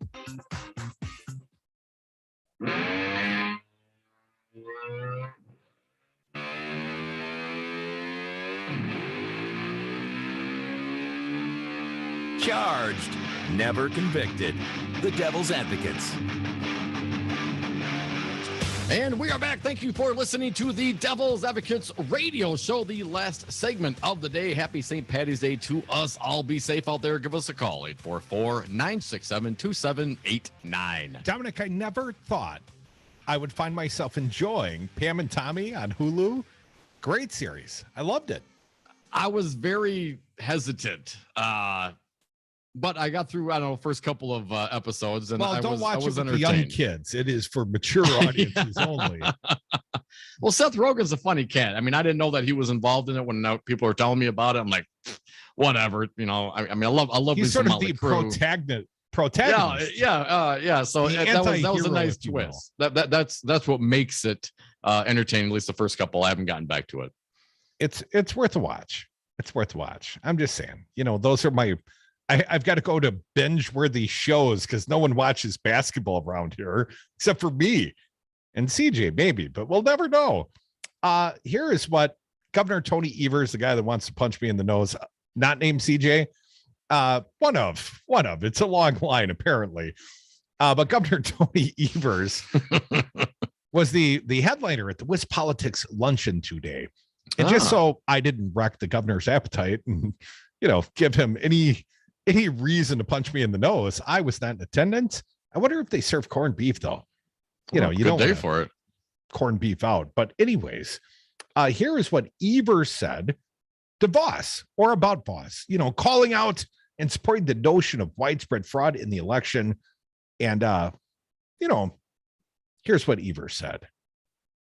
Charged, never convicted. The Devil's Advocates. And we are back. Thank you for listening to the Devil's Advocates radio show, the last segment of the day. Happy St. Patty's Day to us all. Be safe out there. Give us a call, 844-967-2789. Dominic, I never thought I would find myself enjoying Pam and Tommy on Hulu. Great series. I loved it. I was very hesitant, but I got through, I don't know, first couple of episodes. And well, don't watch it with the young kids. It is for mature audiences only. Well, Seth Rogen's a funny cat. I mean, I didn't know that he was involved in it when people were telling me about it. I'm like, whatever, you know. I mean, I love. He's sort of the protagonist. Yeah. So that was a nice twist. That's what makes it entertaining. At least the first couple. I haven't gotten back to it. It's worth a watch. It's worth a watch. I'm just saying. You know, those are my. I've got to go to binge-worthy shows because no one watches basketball around here except for me and CJ, maybe, but we'll never know. Here is what Governor Tony Evers, the guy that wants to punch me in the nose, not named CJ, one of. It's a long line, apparently. But Governor Tony Evers was the headliner at the Wisc Politics luncheon today. And just so I didn't wreck the governor's appetite and, you know, give him any reason to punch me in the nose, I was not in attendance. I wonder if they serve corned beef, though. You know, you don't day for it. Corned beef out. But anyways, here is what Evers said to Voss, or about Voss, you know, calling out and supporting the notion of widespread fraud in the election. And, you know, here's what Evers said.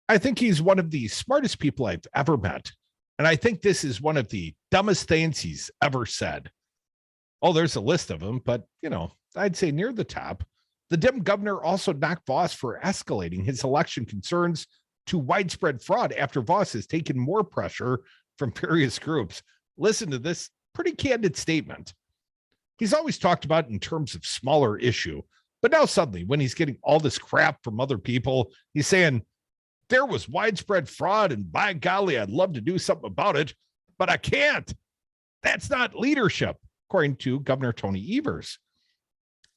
I think he's one of the smartest people I've ever met. And I think this is one of the dumbest things he's ever said. Oh, there's a list of them, but, you know, I'd say near the top. The Dem governor also knocked Voss for escalating his election concerns to widespread fraud after Voss has taken more pressure from various groups. Listen to this pretty candid statement. He's always talked about it in terms of smaller issue, but now suddenly when he's getting all this crap from other people, he's saying there was widespread fraud and by golly, I'd love to do something about it, but I can't. That's not leadership, according to Governor Tony Evers.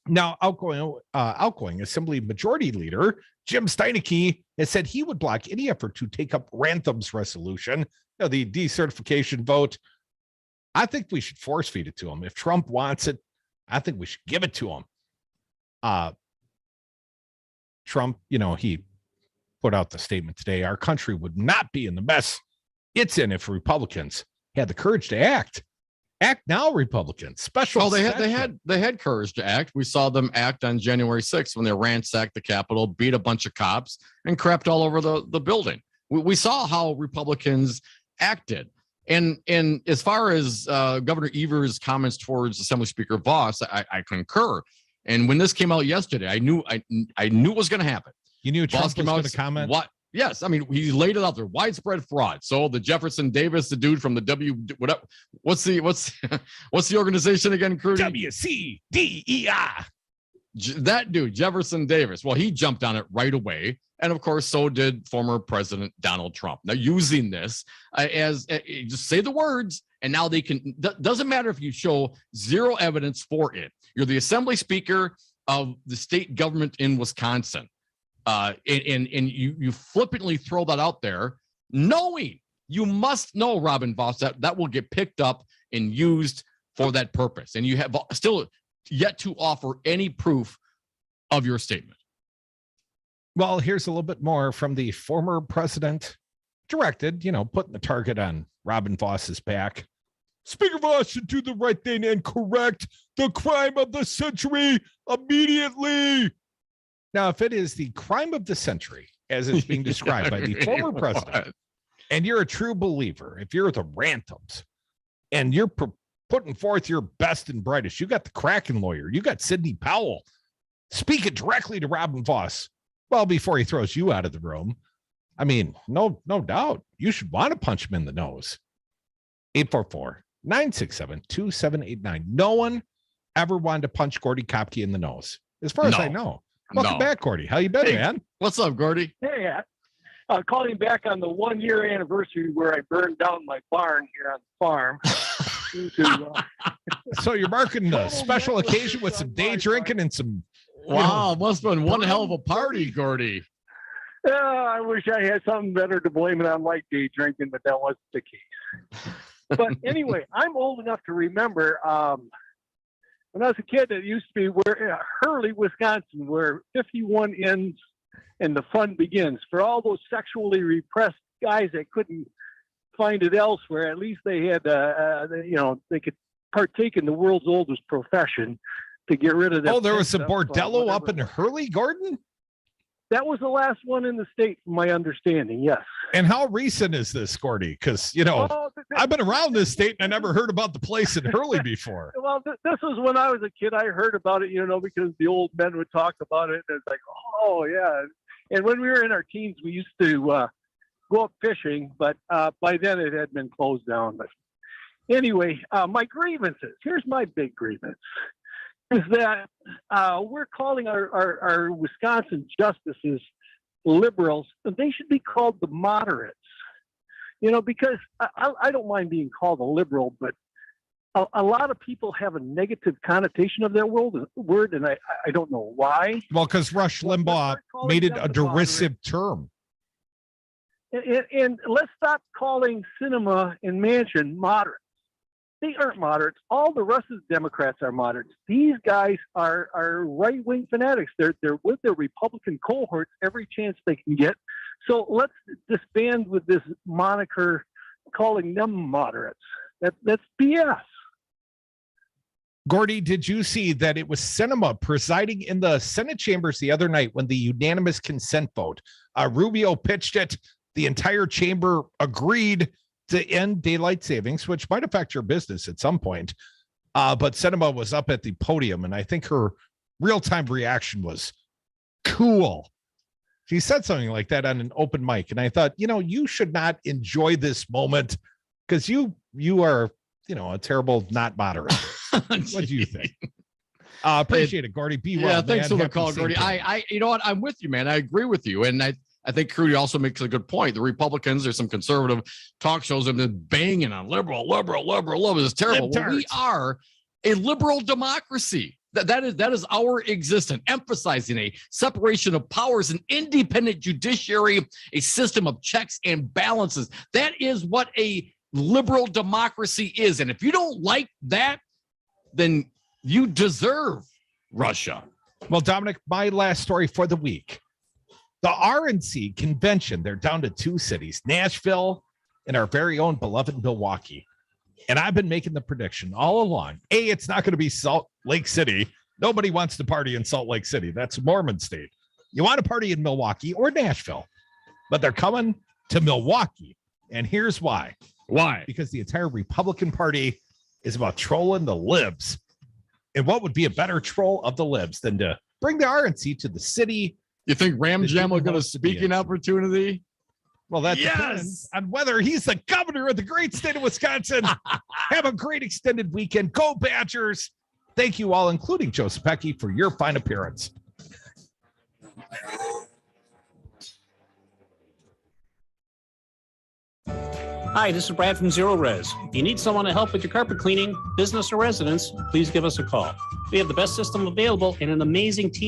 Now, outgoing Assembly Majority Leader Jim Steineke has said he would block any effort to take up Rantham's resolution, you know, the decertification vote. I think we should force feed it to him. If Trump wants it, I think we should give it to him. Trump, you know, he put out the statement today, our country would not be in the mess it's in if Republicans had the courage to act. Act now, Republicans. Special. Oh, they had courage to act. We saw them act on January 6th when they ransacked the Capitol, beat a bunch of cops, and crapped all over the building. We saw how Republicans acted. And as far as Governor Evers' comments towards Assembly Speaker Voss, I concur. And when this came out yesterday, I knew it was going to happen. You knew Trump was going to comment? What? Yes, I mean, he laid it out there. Widespread fraud. So the Jefferson Davis, the dude from the what's the organization again, Crudy? WCDEI. that dude, Jefferson Davis, well, he jumped on it right away. And of course, so did former President Donald Trump. Now, using this as just say the words, and now they can, doesn't matter if you show zero evidence for it. You're the Assembly Speaker of the state government in Wisconsin. And you flippantly throw that out there, knowing you must know, Robin Voss, that will get picked up and used for that purpose. And you have still yet to offer any proof of your statement. Well, here's a little bit more from the former president, directed, putting the target on Robin Voss's back. Speaker Voss should do the right thing and correct the crime of the century immediately. Now, if it is the crime of the century, as it's being described by the former president, and you're a true believer, if you're the Rantums, and you're putting forth your best and brightest, you got the Kraken lawyer, you got Sidney Powell, speaking directly to Robin Voss, well, before he throws you out of the room. I mean, no doubt, you should want to punch him in the nose. 844-967-2789. No one ever wanted to punch Gordy Kopke in the nose, as far as I know. Welcome back, Gordy. How you been, man? What's up, Gordy? Hey, calling back on the 1 year anniversary where I burned down my barn here on the farm. So you're marking a special occasion with some day drinking and some. Wow, must have been one hell of a party, Gordy. I wish I had something better to blame it on, like day drinking, but that wasn't the case. But anyway, I'm old enough to remember when I was a kid, it used to be Hurley, Wisconsin, where 51 ends and the fun begins. For all those sexually repressed guys that couldn't find it elsewhere, at least they had, they could partake in the world's oldest profession to get rid of that. Oh, there was a bordello up in Hurley Garden? That was the last one in the state, from my understanding, yes. And how recent is this, Gordy? Because, I've been around this state and I never heard about the place in Hurley before. Well, this was when I was a kid. I heard about it, because the old men would talk about it. And it's like, oh, yeah. And when we were in our teens, we used to go up fishing, but by then it had been closed down. But anyway, my grievances. Here's my big grievance. Is that we're calling our Wisconsin justices liberals, and they should be called the moderates. Because I don't mind being called a liberal, but a lot of people have a negative connotation of their word, and I don't know why. Well, because Rush Limbaugh made it a derisive term. And let's stop calling Sinema and Manchin moderates. They aren't moderates. All the rest of the Democrats are moderates. These guys are right-wing fanatics. They're with their Republican cohorts every chance they can get. So let's disband with this moniker calling them moderates. That's BS. Gordy, did you see that it was Sinema presiding in the Senate chambers the other night when the unanimous consent vote? Rubio pitched it. The entire chamber agreed to end daylight savings, which might affect your business at some point. But Sinema was up at the podium, and I think her real-time reaction was cool. She said something like that on an open mic, and I thought, you should not enjoy this moment because you are, a terrible not moderate. What do you think? Appreciate it, Gordy. Be well. Yeah, thanks for the Happy call, Gordy. You know what? I'm with you, man. I agree with you, and I think Crudy also makes a good point. The Republicans, there's some conservative talk shows have been banging on liberal. It's terrible. Well, we are a liberal democracy. That is our existence, emphasizing a separation of powers, an independent judiciary, a system of checks and balances. That is what a liberal democracy is. And if you don't like that, then you deserve Russia. Well, Dominic, my last story for the week. The RNC convention, they're down to 2 cities, Nashville and our very own beloved Milwaukee. And I've been making the prediction all along. It's not going to be Salt Lake City. Nobody wants to party in Salt Lake City. That's Mormon state. You want to party in Milwaukee or Nashville, but they're coming to Milwaukee. And here's why. Why? Because the entire Republican Party is about trolling the libs. And what would be a better troll of the libs than to bring the RNC to the city? You think RamJam will get a speaking opportunity? Well, that depends on whether he's the governor of the great state of Wisconsin. Have a great extended weekend. Go Badgers. Thank you all, including Joe Sapecki, for your fine appearance. Hi, this is Brad from Zero Res. If you need someone to help with your carpet cleaning, business or residence, please give us a call. We have the best system available and an amazing team.